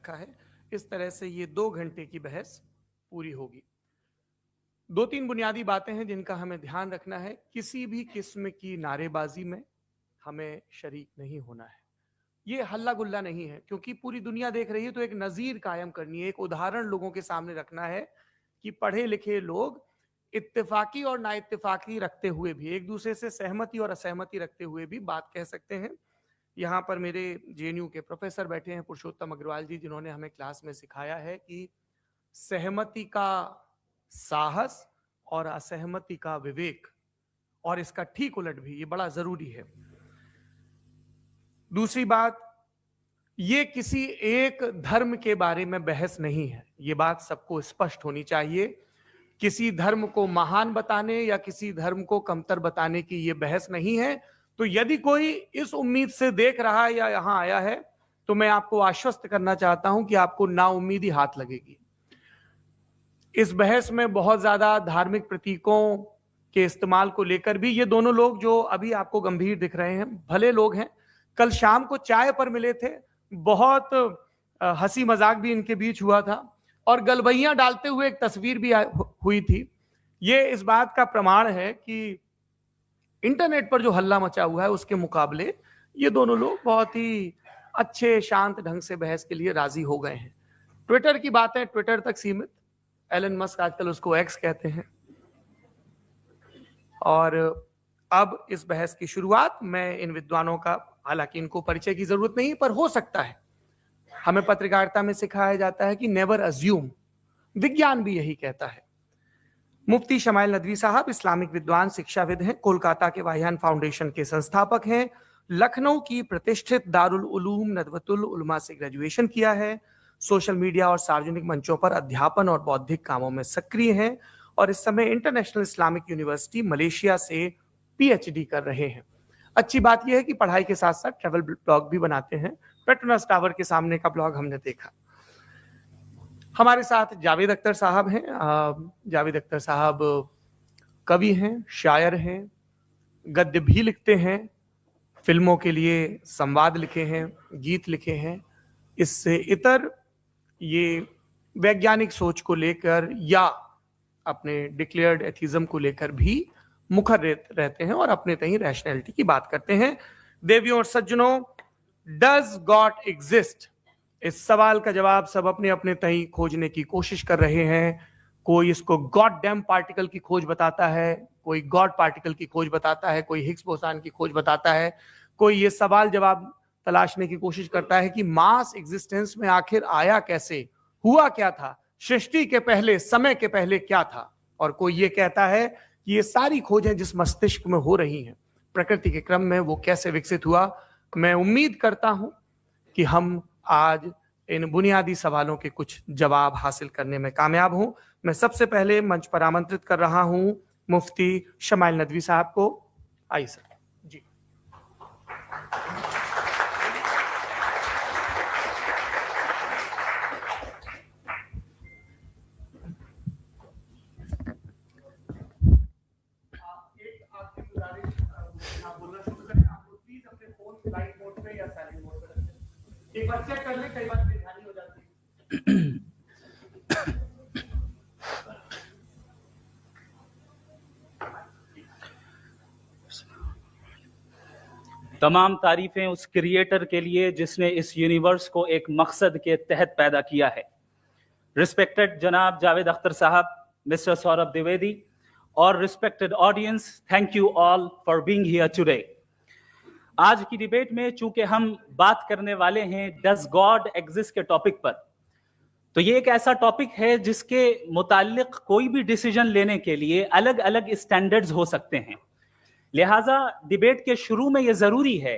रखा है। इस तरह से ये 2 घंटे की बहस पूरी होगी। 2-3 बुनियादी बातें हैं जिनका हमें ध्यान रखना है। किसी भी किस्म की नारेबाजी में हमें शरीक नहीं होना है। ये हल्ला गुल्ला नहीं है, क्योंकि पूरी दुनिया देख रही है, तो एक नजीर कायम करनी है, एक उदाहरण लोगों के सामने रखना है कि पढ़े लिखे लोग इत्तेफाकी और ना इत्तेफाकी रखते हुए भी, एक दूसरे से सहमति और असहमति रखते हुए भी बात कह सकते हैं। यहाँ पर मेरे जेएनयू के प्रोफेसर बैठे हैं, पुरुषोत्तम अग्रवाल जी, जिन्होंने हमें क्लास में सिखाया है कि सहमति का साहस और असहमति का विवेक, और इसका ठीक उलट भी, ये बड़ा जरूरी है। दूसरी बात, ये किसी एक धर्म के बारे में बहस नहीं है, ये बात सबको स्पष्ट होनी चाहिए। किसी धर्म को महान बताने या किसी धर्म को कमतर बताने की ये बहस नहीं है। तो यदि कोई इस उम्मीद से देख रहा है या यहां आया है, तो मैं आपको आश्वस्त करना चाहता हूं कि आपको नाउम्मीदी हाथ लगेगी। इस बहस में बहुत ज्यादा धार्मिक प्रतीकों के इस्तेमाल को लेकर भी, ये दोनों लोग जो अभी आपको गंभीर दिख रहे हैं, भले लोग हैं, कल शाम को चाय पर मिले थे, बहुत हंसी मजाक भी इनके बीच हुआ था, और गलबैयां डालते हुए एक तस्वीर भी हुई थी। ये इस बात का प्रमाण है कि इंटरनेट पर जो हल्ला मचा हुआ है उसके मुकाबले ये दोनों लोग बहुत ही अच्छे शांत ढंग से बहस के लिए राजी हो गए हैं। ट्विटर की बात है, ट्विटर तक सीमित। एलन मस्क आजकल उसको एक्स कहते हैं। और अब इस बहस की शुरुआत मैं इन विद्वानों का, हालांकि इनको परिचय की जरूरत नहीं, पर हो सकता है, हमें पत्रकारिता में सिखाया जाता है कि नेवर अज्यूम, विज्ञान भी यही कहता है। मुफ्ती शमाइल नदवी साहब इस्लामिक विद्वान, शिक्षाविद हैं, कोलकाता के वाहियान फाउंडेशन के संस्थापक हैं, लखनऊ की प्रतिष्ठित दारुल उलूम नदवतुल उलमा से ग्रेजुएशन किया है, सोशल मीडिया और सार्वजनिक मंचों पर अध्यापन और बौद्धिक कामों में सक्रिय हैं, और इस समय इंटरनेशनल इस्लामिक यूनिवर्सिटी मलेशिया से पीएचडी कर रहे हैं। अच्छी बात यह है कि पढ़ाई के साथ साथ ट्रैवल ब्लॉग भी बनाते हैं। पेट्रोनस टावर के सामने का ब्लॉग हमने देखा। हमारे साथ जावेद अख्तर साहब हैं। जावेद अख्तर साहब कवि हैं, शायर हैं, गद्य भी लिखते हैं, फिल्मों के लिए संवाद लिखे हैं, गीत लिखे हैं। इससे इतर ये वैज्ञानिक सोच को लेकर या अपने डिक्लेयर्ड एथिज्म को लेकर भी मुखर रहते हैं और अपने तहीं रैशनैलिटी की बात करते हैं। देवियों और सज्जनों, डज गॉड एग्जिस्ट? इस सवाल का जवाब सब अपने अपने तहीं खोजने की कोशिश कर रहे हैं। कोई इसको गॉड डैम पार्टिकल की खोज बताता है, कोई गॉड पार्टिकल की खोज बताता है, कोई हिग्स बोसान की खोज बताता है, कोई ये सवाल जवाब तलाशने की कोशिश करता है कि मास एग्जिस्टेंस में आखिर आया कैसे, हुआ क्या था, सृष्टि के पहले, समय के पहले क्या था, और कोई ये कहता है कि ये सारी खोजें जिस मस्तिष्क में हो रही हैं प्रकृति के क्रम में, वो कैसे विकसित हुआ। मैं उम्मीद करता हूं कि हम आज इन बुनियादी सवालों के कुछ जवाब हासिल करने में कामयाब हूं। मैं सबसे पहले मंच पर आमंत्रित कर रहा हूं मुफ्ती शमाइल नदवी साहब को। आइए सर जी। एक बार चेक कर ले, कई बार बेध्यानी हो जाती है। तमाम तारीफें उस क्रिएटर के लिए जिसने इस यूनिवर्स को एक मकसद के तहत पैदा किया है। रिस्पेक्टेड जनाब जावेद अख्तर साहब, मिस्टर सौरभ द्विवेदी और respected audience, thank you all for being here today. आज की डिबेट में चूंकि हम बात करने वाले हैं डज गॉड एग्जिस्ट के टॉपिक पर, तो ये एक ऐसा टॉपिक है जिसके मुताल्लिक कोई भी डिसीजन लेने के लिए अलग अलग स्टैंडर्ड्स हो सकते हैं। लिहाजा डिबेट के शुरू में ये जरूरी है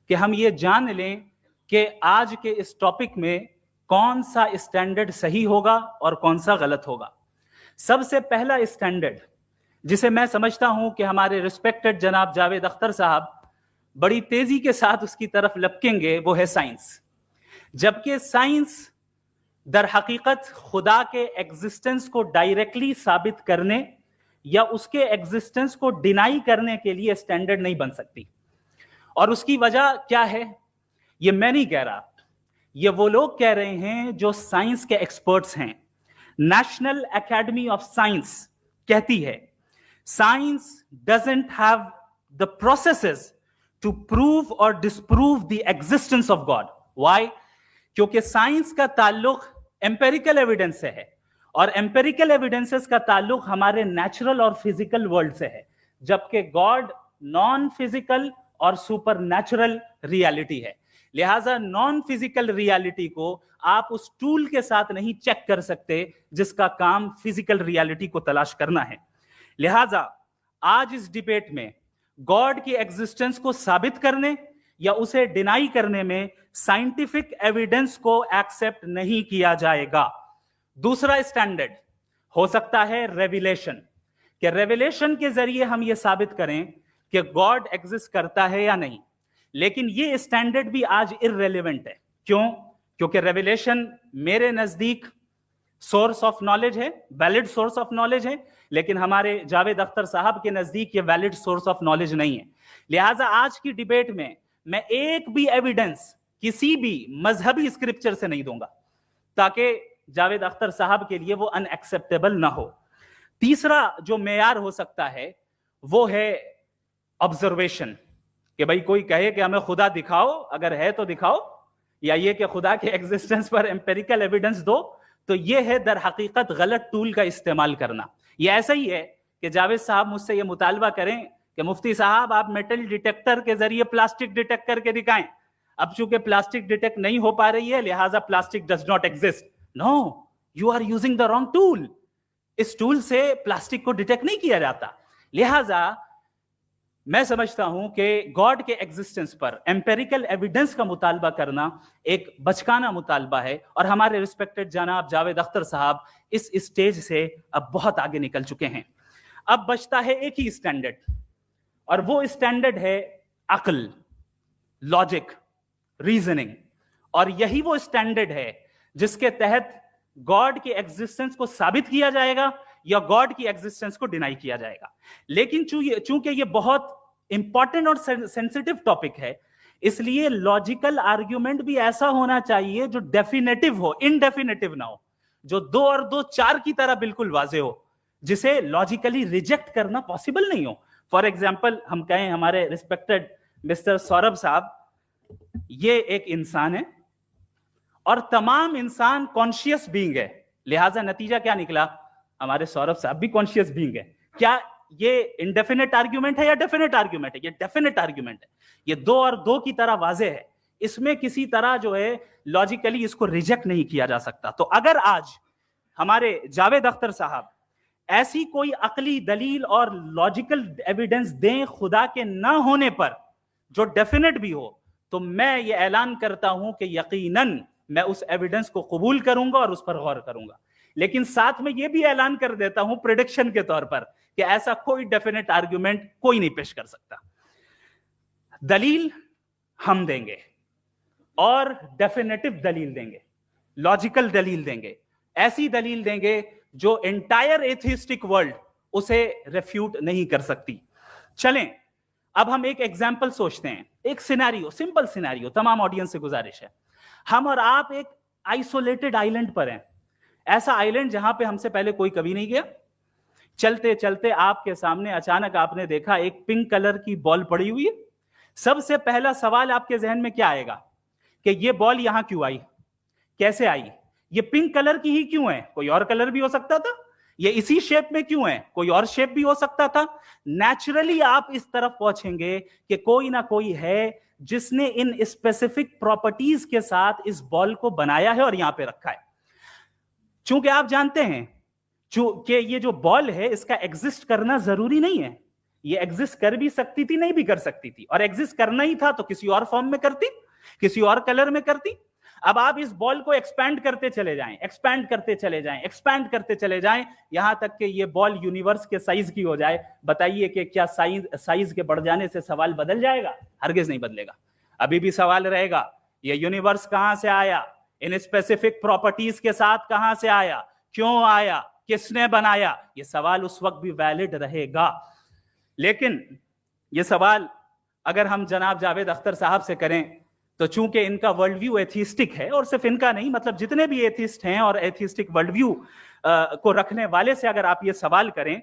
कि हम ये जान लें कि आज के इस टॉपिक में कौन सा स्टैंडर्ड सही होगा और कौन सा गलत होगा। सबसे पहला स्टैंडर्ड जिसे मैं समझता हूं कि हमारे रिस्पेक्टेड जनाब जावेद अख्तर साहब बड़ी तेजी के साथ उसकी तरफ लपकेंगे, वो है साइंस। जबकि साइंस दर हकीकत खुदा के एग्जिस्टेंस को डायरेक्टली साबित करने या उसके एग्जिस्टेंस को डिनाई करने के लिए स्टैंडर्ड नहीं बन सकती। और उसकी वजह क्या है, ये मैं नहीं कह रहा, ये वो लोग कह रहे हैं जो साइंस के एक्सपर्ट्स हैं। नेशनल एकेडमी ऑफ साइंस कहती है science doesn't have the processes to prove और disprove the existence of god. Why? क्योंकि साइंस का ताल्लुक एम्पेरिकल एविडेंस से है और एम्पेरिकल एविडेंसेस का ताल्लुक हमारे नेचुरल और फिजिकल वर्ल्ड से है, जबकि गॉड नॉन फिजिकल और सुपर नेचुरल रियलिटी है। लिहाजा नॉन फिजिकल रियलिटी को आप उस टूल के साथ नहीं चेक कर सकते जिसका काम फिजिकल रियलिटी को तलाश करना है। लिहाजा आज इस डिबेट में गॉड की एग्जिस्टेंस को साबित करने या उसे डिनाई करने में साइंटिफिक एविडेंस को एक्सेप्ट नहीं किया जाएगा। दूसरा स्टैंडर्ड हो सकता है रेविलेशन, कि रेविलेशन के जरिए हम यह साबित करें कि गॉड एग्जिस्ट करता है या नहीं। लेकिन यह स्टैंडर्ड भी आज इररेलेवेंट है। क्यों? क्योंकि रेविलेशन मेरे नजदीक सोर्स ऑफ नॉलेज है, वैलिड सोर्स ऑफ नॉलेज है, लेकिन हमारे जावेद अख्तर साहब के नजदीक ये वैलिड सोर्स ऑफ नॉलेज नहीं है। लिहाजा आज की डिबेट में मैं एक भी एविडेंस किसी भी मजहबी स्क्रिप्चर से नहीं दूंगा ताकि जावेद अख्तर साहब के लिए वो अनएक्सेप्टेबल ना हो। तीसरा जो मेयार हो सकता है वो है ऑब्जर्वेशन, कि भाई कोई कहे कि हमें खुदा दिखाओ, अगर है तो दिखाओ, या ये कि खुदा के एग्जिस्टेंस पर एम्पेरिकल एविडेंस दो। तो ये है दर हकीकत गलत टूल का इस्तेमाल करना। ये ऐसा ही है कि जावेद साहब मुझसे ये मुतालबा करें कि मुफ्ती साहब आप मेटल डिटेक्टर के जरिए प्लास्टिक डिटेक्ट करके दिखाएं। अब चूंकि प्लास्टिक डिटेक्ट नहीं हो पा रही है लिहाजा plastic does not exist. No, you are using the wrong tool. इस टूल से प्लास्टिक को डिटेक्ट नहीं किया जाता। लिहाजा मैं समझता हूं कि गॉड के एग्जिस्टेंस पर एम्पेरिकल एविडेंस का मुतालबा करना एक बचकाना मुतालबा है और हमारे रिस्पेक्टेड जनाब जावेद अख्तर साहब इस स्टेज से अब बहुत आगे निकल चुके हैं। अब बचता है एक ही स्टैंडर्ड, और वो स्टैंडर्ड है अक्ल, लॉजिक, रीजनिंग। और यही वो स्टैंडर्ड है जिसके तहत गॉड की एग्जिस्टेंस को साबित किया जाएगा या गॉड की एग्जिस्टेंस को डिनाई किया जाएगा। लेकिन चूंकि ये बहुत इंपॉर्टेंट और सेंसिटिव टॉपिक है, इसलिए लॉजिकल आर्ग्यूमेंट भी ऐसा होना चाहिए जो डेफिनेटिव हो, इनडेफिनेटिव ना हो, जो 2 और 2 4 की तरह बिल्कुल वाजे हो, जिसे लॉजिकली रिजेक्ट करना पॉसिबल नहीं हो। फॉर एग्जाम्पल हम कहें हमारे रिस्पेक्टेड मिस्टर सौरभ साहब, ये एक इंसान है और तमाम इंसान कॉन्शियस बीइंग है। लिहाजा नतीजा क्या निकला? हमारे सौरभ साहब भी कॉन्शियस बीइंग है। क्या ये इनडेफिनेट आर्ग्यूमेंट है या डेफिनेट आर्ग्यूमेंट है? ये डेफिनेट आर्ग्यूमेंट है। ये 2 और 2 की तरह वाजे है, इसमें किसी तरह जो है लॉजिकली इसको रिजेक्ट नहीं किया जा सकता। तो अगर आज हमारे जावेद अख्तर साहब ऐसी कोई अकली दलील और लॉजिकल एविडेंस दें खुदा के ना होने पर जो डेफिनेट भी हो, तो मैं ये ऐलान करता हूं कि यकीनन मैं उस एविडेंस को कबूल करूंगा और उस पर गौर करूंगा। लेकिन साथ में यह भी ऐलान कर देता हूं प्रेडिक्शन के तौर पर कि ऐसा कोई डेफिनेट आर्ग्यूमेंट कोई नहीं पेश कर सकता। दलील हम देंगे और डेफिनेटिव दलील देंगे, लॉजिकल दलील देंगे, ऐसी दलील देंगे जो एंटायर एथिस्टिक वर्ल्ड उसे रेफ्यूट नहीं कर सकती। चलें अब हम एक एग्जाम्पल सोचते हैं, एक सिनेरियो, सिंपल सिनेरियो, तमाम ऑडियंस से गुजारिश है, हम और आप एक आइसोलेटेड आइलैंड पर हैं, ऐसा आइलैंड जहां पे हमसे पहले कोई कभी नहीं गया। चलते चलते आपके सामने अचानक आपने देखा एक पिंक कलर की बॉल पड़ी हुई है। सबसे पहला सवाल आपके जहन में क्या आएगा कि ये बॉल यहां क्यों आई, कैसे आई, ये पिंक कलर की ही क्यों है, कोई और कलर भी हो सकता था, ये इसी शेप में क्यों है, कोई और शेप भी हो सकता था। नेचुरली आप इस तरफ पहुंचेंगे कि कोई ना कोई है जिसने इन स्पेसिफिक प्रॉपर्टीज के साथ इस बॉल को बनाया है और यहां पे रखा है। चूंकि आप जानते हैं कि ये जो बॉल है इसका एग्जिस्ट करना जरूरी नहीं है, ये एग्जिस्ट कर भी सकती थी, नहीं भी कर सकती थी, और एग्जिस्ट करना ही था तो किसी और फॉर्म में करती, किसी और कलर में करती। अब आप इस बॉल को एक्सपैंड करते चले जाएं, एक्सपैंड करते चले जाएं, एक्सपैंड करते चले जाएं, यहां तक कि ये बॉल यूनिवर्स के साइज की हो जाए। बताइए कि क्या साइज के बढ़ जाने से सवाल बदल जाएगा? हरगिज नहीं बदलेगा। अभी भी सवाल रहेगा, ये यूनिवर्स कहां से आया, इन स्पेसिफिक प्रॉपर्टीज के साथ कहां से आया, क्यों आया, किसने बनाया, ये सवाल उस वक्त भी वैलिड रहेगा। लेकिन ये सवाल अगर हम जनाब जावेद अख्तर साहब से करें तो चूंकि इनका वर्ल्ड व्यू एथिस्टिक है, और सिर्फ इनका नहीं, मतलब जितने भी एथिस्ट हैं और एथिस्टिक वर्ल्ड व्यू को रखने वाले से अगर आप ये सवाल करें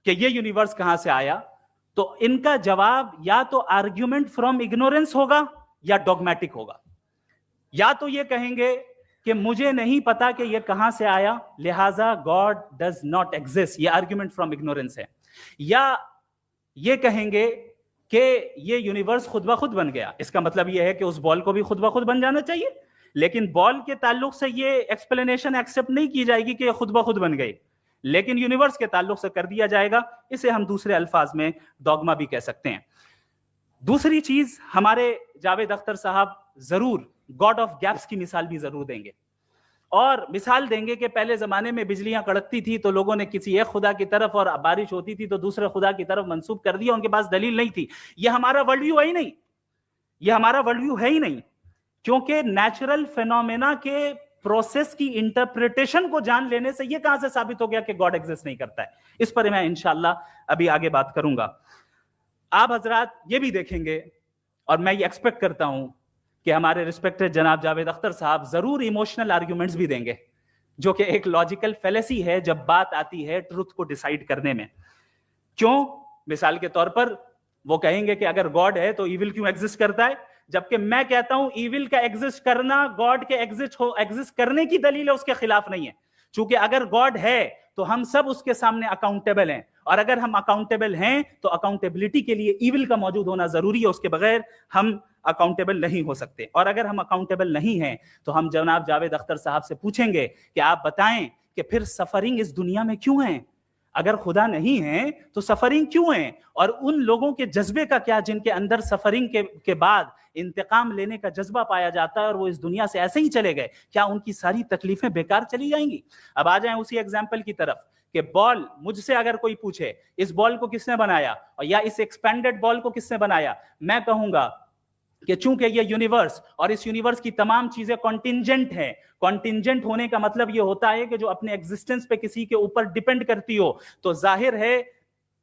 कि ये यूनिवर्स कहां से आया, तो इनका जवाब या तो आर्ग्यूमेंट फ्रॉम इग्नोरेंस होगा या डॉगमेटिक होगा। या तो ये कहेंगे कि मुझे नहीं पता कि ये कहां से आया, लिहाजा गॉड डज नॉट एग्जिस्ट, ये आर्ग्यूमेंट फ्रॉम इग्नोरेंस है। या ये कहेंगे कि ये यूनिवर्स खुद ब खुद बन गया, इसका मतलब ये है कि उस बॉल को भी खुद ब खुद बन जाना चाहिए, लेकिन बॉल के ताल्लुक से ये एक्सप्लेनेशन एक्सेप्ट नहीं की जाएगी कि ये खुद ब खुद बन गई, लेकिन यूनिवर्स के ताल्लुक से कर दिया जाएगा। इसे हम दूसरे अल्फाज में डॉगमा भी कह सकते हैं। दूसरी चीज, हमारे जावेद अख्तर साहब जरूर गॉड ऑफ गैप्स की मिसाल भी जरूर देंगे, और मिसाल देंगे कि पहले जमाने में बिजलियां कड़कती थी तो लोगों ने किसी एक खुदा की तरफ, और बारिश होती थी तो दूसरे खुदा की तरफ मंसूब कर दिया, उनके पास दलील नहीं थी। यह हमारा वर्ल्ड व्यू है ही नहीं, यह हमारा वर्ल्ड व्यू है ही नहीं, क्योंकि नेचुरल फेनोमेना के प्रोसेस की इंटरप्रिटेशन को जान लेने से यह कहां से साबित हो गया कि गॉड एग्जिस्ट नहीं करता है। इस पर मैं इंशाल्लाह अभी आगे बात करूंगा। आप हजरात ये भी देखेंगे, और मैं ये एक्सपेक्ट करता हूं कि हमारे रिस्पेक्टेड जनाब जावेद अख्तर साहब जरूर इमोशनल आर्ग्यूमेंट्स भी देंगे, जो कि एक लॉजिकल फेलेसी है जब बात आती है ट्रुथ को डिसाइड करने में। क्यों? मिसाल के तौर पर वो कहेंगे कि अगर गॉड है तो इविल क्यों एग्जिस्ट करता है, जबकि मैं कहता हूं इविल का एग्जिस्ट करना गॉड के एग्जिस्ट करने की दलील है, उसके खिलाफ नहीं है। चूंकि अगर गॉड है तो हम सब उसके सामने अकाउंटेबल हैं, और अगर हम अकाउंटेबल हैं तो अकाउंटेबिलिटी के लिए इविल का मौजूद होना जरूरी है, उसके बगैर हम अकाउंटेबल नहीं हो सकते। और अगर हम अकाउंटेबल नहीं हैं तो हम जनाब जावेद अख्तर साहब से पूछेंगे कि आप बताएं कि फिर सफरिंग इस दुनिया में क्यों है? अगर खुदा नहीं है तो सफरिंग क्यों है? और उन लोगों के जज्बे का क्या जिनके अंदर सफरिंग के बाद इंतकाम लेने का जज्बा पाया जाता है और वो इस दुनिया से ऐसे ही चले गए, क्या उनकी सारी तकलीफें बेकार चली जाएंगी? अब आ जाएं उसी एग्जाम्पल की तरफ कि बॉल, मुझसे अगर कोई पूछे इस बॉल को किसने बनाया और या इस एक्सपेंडेड बॉल को किसने बनाया, मैं कहूंगा कि चूंकि ये यूनिवर्स और इस यूनिवर्स की तमाम चीजें कॉन्टिंजेंट हैं। कॉन्टिंजेंट होने का मतलब ये होता है कि जो अपने एग्जिस्टेंस पे किसी के ऊपर डिपेंड करती हो, तो जाहिर है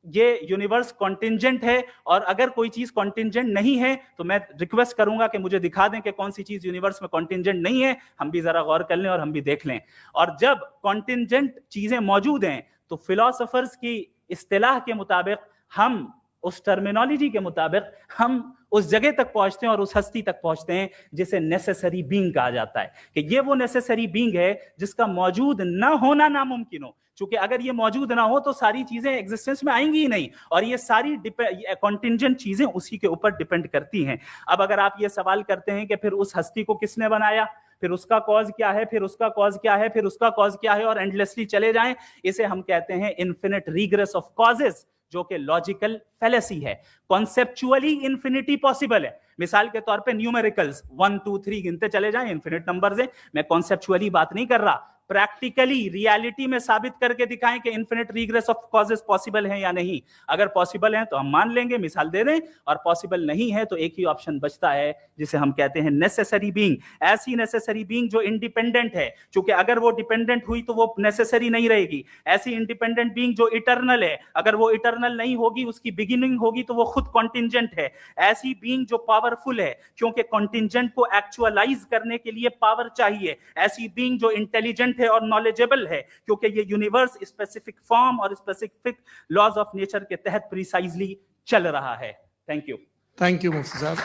ये यूनिवर्स कॉन्टिंजेंट है। और अगर कोई चीज कॉन्टिंजेंट नहीं है तो मैं रिक्वेस्ट करूंगा कि मुझे दिखा दें कि कौन सी चीज यूनिवर्स में कॉन्टिंजेंट नहीं है, हम भी जरा गौर कर लें और हम भी देख लें। और जब कॉन्टिंजेंट चीजें मौजूद हैं तो फिलोसोफर्स की इस्तिलाह के मुताबिक, हम उस टर्मिनोलॉजी के मुताबिक हम उस जगह तक पहुंचते हैं और उस हस्ती तक पहुंचते हैं जिसे नेसेसरी बीइंग कहा जाता है, कि ये वो नेसेसरी बीइंग है जिसका मौजूद ना होना नामुमकिन हो। क्योंकि अगर ये मौजूद ना हो तो सारी चीजें एग्जिस्टेंस में आएंगी ही नहीं, और ये सारी कॉन्टिंजेंट चीजें उसी के ऊपर डिपेंड करती हैं। अब अगर आप ये सवाल करते हैं कि फिर उस हस्ती को किसने बनाया, फिर उसका कॉज क्या है, फिर उसका कॉज क्या है, फिर उसका कॉज क्या है, और एंडलेसली चले जाएं, इसे हम कहते हैं इन्फिनिट रिग्रेस ऑफ कॉजेस, जो कि लॉजिकल फेलेसी है। कॉन्सेप्चुअली इंफिनिटी पॉसिबल है। मिसाल के तौर पे न्यूमेरिकल्स 1 2 3 गिनते चले जाएं, इन्फिनिट नंबर्स हैं। मैं कॉन्सेप्चुअली बात नहीं कर रहा, प्रैक्टिकली रियलिटी में साबित करके दिखाएं कि infinite regress of causes possible है या नहीं। अगर पॉसिबल है तो हम मान लेंगे, मिसाल दे दें, और पॉसिबल नहीं है तो एक ही ऑप्शन बचता है जिसे हम कहते हैं नेसेसरी बीइंग। ऐसी नेसेसरी बीइंग जो इंडिपेंडेंट है, क्योंकि अगर वो डिपेंडेंट हुई तो वो नेसेसरी नहीं रहेगी। ऐसी इंडिपेंडेंट बीइंग जो इटर्नल है, अगर वो इटर्नल नहीं होगी, उसकी बिगिनिंग होगी तो वो खुद कॉन्टिंजेंट है। ऐसी बीइंग जो पावरफुल है, क्योंकि कॉन्टिंजेंट को एक्चुअलाइज करने के लिए पावर चाहिए। ऐसी बीइंग जो इंटेलिजेंट है और नॉलेजेबल है, क्योंकि ये यूनिवर्स स्पेसिफिक फॉर्म और स्पेसिफिक लॉज ऑफ नेचर के तहत प्रिसाइजली चल रहा है। Thank you. थैंक यू मुफ्ती साहब।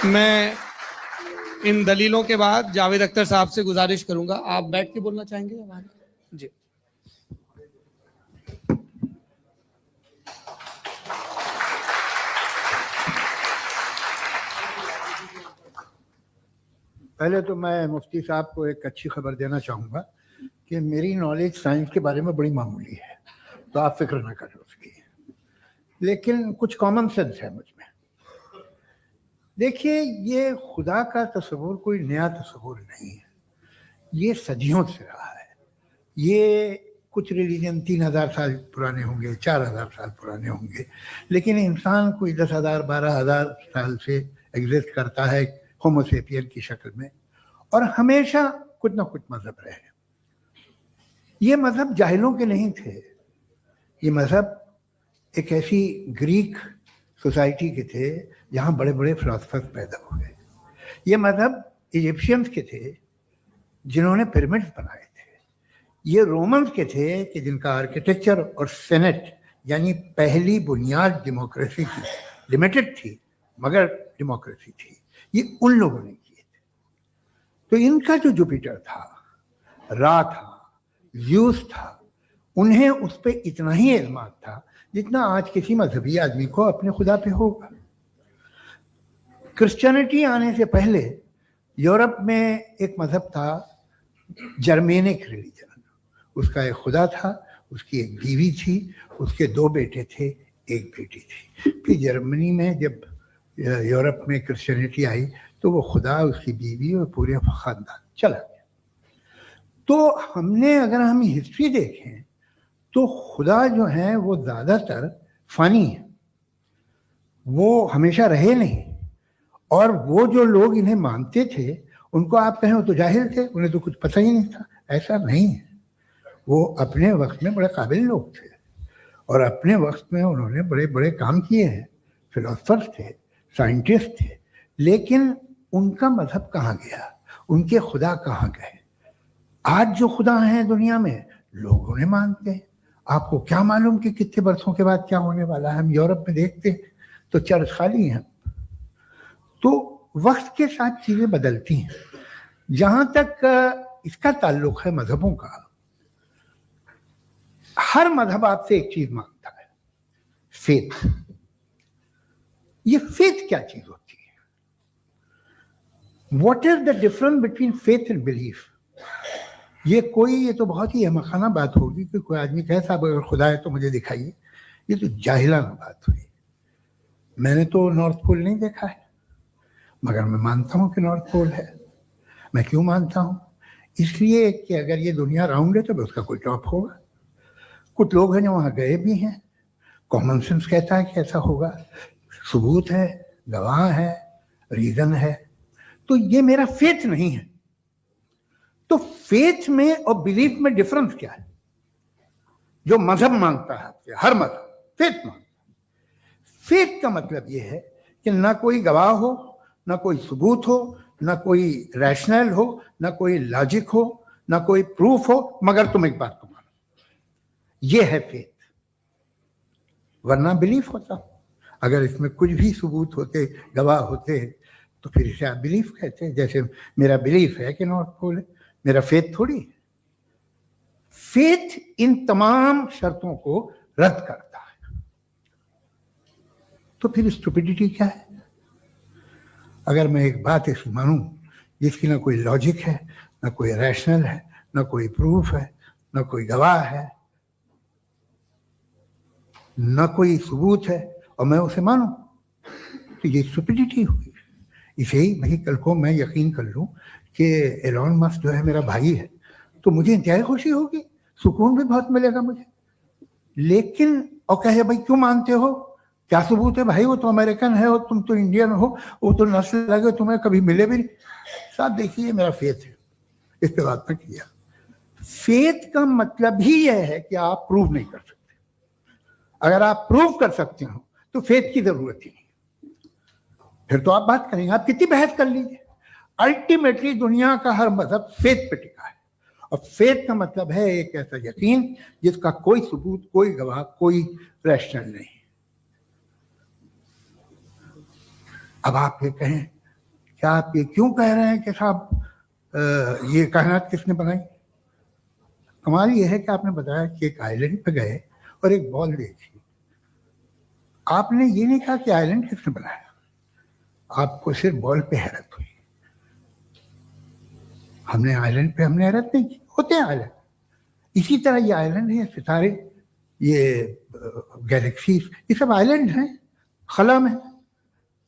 मैं इन दलीलों के बाद जावेद अख्तर साहब से गुजारिश करूंगा, आप बैठ के बोलना चाहेंगे जी। पहले तो मैं मुफ्ती साहब को एक अच्छी खबर देना चाहूँगा कि मेरी नॉलेज साइंस के बारे में बड़ी मामूली है, तो आप फिक्र ना करें उसकी, लेकिन कुछ कॉमन सेंस है मुझ में। देखिए, ये खुदा का तस्वुर कोई नया तस्वुर नहीं है, ये सदियों से रहा है। ये कुछ रिलीजन 3000 साल पुराने होंगे, 4000 साल पुराने होंगे, लेकिन इंसान कोई 10,000 12,000 साल से एग्जिस्ट करता है होमो सेपियन की शक्ल में, और हमेशा कुछ ना कुछ मजहब रहे। ये मजहब जाहिलों के नहीं थे, ये मजहब एक ऐसी ग्रीक सोसाइटी के थे जहाँ बड़े बड़े फिलोसफर्स पैदा हुए। ये मजहब इजिप्शियंस के थे जिन्होंने पिरामिड्स बनाए थे। ये रोमन्स के थे कि जिनका आर्किटेक्चर और सेनेट यानी पहली बुनियाद डेमोक्रेसी की, लिमिटेड थी मगर डेमोक्रेसी थी, ये उन लोगों ने किए थे। तो इनका जो जुपिटर था, रा था, ज़्यूस था, उन्हें उस पर इतना ही एतमाद था जितना आज किसी मजहबी आदमी को अपने खुदा पे होगा। क्रिश्चियनिटी आने से पहले यूरोप में एक मजहब था जर्मेनिक रिलीजन। उसका एक खुदा था, उसकी एक बीवी थी, उसके 2 बेटे थे, एक बेटी थी। फिर जर्मनी में जब यूरोप में क्रिश्चियनिटी आई तो वो खुदा, उसकी बीवी और पूरे खानदान चला गया। तो हमने, अगर हम हिस्ट्री देखें तो खुदा जो है वो ज़्यादातर फ़नी है, वो हमेशा रहे नहीं। और वो जो लोग इन्हें मानते थे उनको आप कहें वो तो जाहिल थे, उन्हें तो कुछ पता ही नहीं था, ऐसा नहीं है। वो अपने वक्त में बड़े काबिल लोग थे और अपने वक्त में उन्होंने बड़े बड़े काम किए हैं, फिलोसफर्स थे, साइंटिस्ट थे। लेकिन उनका मजहब कहाँ गया, उनके खुदा कहाँ गए? आज जो खुदा हैं दुनिया में लोग उन्हें मानते हैं। आपको क्या मालूम कि कितने बरसों के बाद क्या होने वाला है? हम यूरोप में देखते हैं तो चर्च खाली हैं। तो वक्त के साथ चीजें बदलती हैं। जहां तक इसका ताल्लुक है मजहबों का, हर मजहब आपसे एक चीज मांगता है, फेथ। ये फेथ क्या चीज होती है? What is the difference between faith and belief? ये तो बहुत ही अहमकाना बात होगी कि कोई आदमी कहे साहब अगर खुदा है तो मुझे दिखाइए। ये तो जाहिलाना बात हुई। मैंने तो नॉर्थ पोल नहीं देखा है मगर मैं मानता हूं कि नॉर्थ पोल है। मैं क्यों मानता हूं? इसलिए कि अगर ये दुनिया राउंड है तो उसका कोई टॉप होगा। कुछ लोग हैं जो वहां गए भी हैं, कॉमन सेंस कहता है कि ऐसा होगा, सबूत है, गवाह है, रीजन है। तो ये मेरा फेथ नहीं है। तो फेथ में और बिलीफ में डिफरेंस क्या है? जो मजहब मांगता है, हर मजहब फेथ मांगता है। फेथ का मतलब ये है कि ना कोई गवाह हो, ना कोई सबूत हो, ना कोई रैशनल हो, ना कोई लॉजिक हो, ना कोई प्रूफ हो, मगर तुम एक बात को मानो। ये है फेथ। वरना बिलीफ होता। अगर इसमें कुछ भी सबूत होते, गवाह होते, तो फिर इसे आप बिलीफ कहते हैं। जैसे मेरा बिलीफ है कि नॉर्थ पोल है, मेरा फेथ थोड़ी। फेथ इन तमाम शर्तों को रद्द करता है। तो फिर स्टुपिडिटी क्या है? अगर मैं एक बात ऐसी मानूं जिसकी ना कोई लॉजिक है, ना कोई रैशनल है, ना कोई प्रूफ है, ना कोई गवाह है, ना कोई सबूत है, और मैं उसे मानूं, तो ये स्टुपिडिटी हुई। इसे ही भाई कल को मैं यकीन कर लूं कि एलॉन मस्क जो है मेरा भाई है, तो मुझे इंतहाई खुशी होगी, सुकून भी बहुत मिलेगा मुझे। लेकिन और कहे भाई क्यों मानते हो, क्या सबूत है? भाई वो तो अमेरिकन है और तुम तो इंडियन हो, वो तो नस्ल लगे, तुम्हें कभी मिले भी नहीं। साहब देखिए मेरा फेथ है, इस पे बात न किया। फेथ का मतलब ही यह है कि आप प्रूव नहीं कर सकते। अगर आप प्रूव कर सकते हो तो फेथ की जरूरत ही नहीं, फिर तो आप बात करेंगे, आप कितनी बहस कर लीजिए। अल्टीमेटली दुनिया का हर मजहब फेथ पे टिका है, और फेथ का मतलब है एक ऐसा यकीन जिसका कोई सबूत, कोई गवाह, कोई रैशनल नहीं। अब आप ये कहें, क्या आप ये क्यों कह रहे हैं कि साहब ये कायनात किसने बनाई? कमाल ये है कि आपने बताया कि एक आइलैंड पे गए और एक बॉल देखी। आपने ये नहीं कहा कि आइलैंड किसने बनाया, आपको सिर्फ बॉल पे हैरत हुई। हमने आइलैंड पे हमने हैरत नहीं की, होते हैं आइलैंड। इसी तरह ये आइलैंड है, सितारे, ये गैलेक्सीज, ये सब आइलैंड हैं खला में।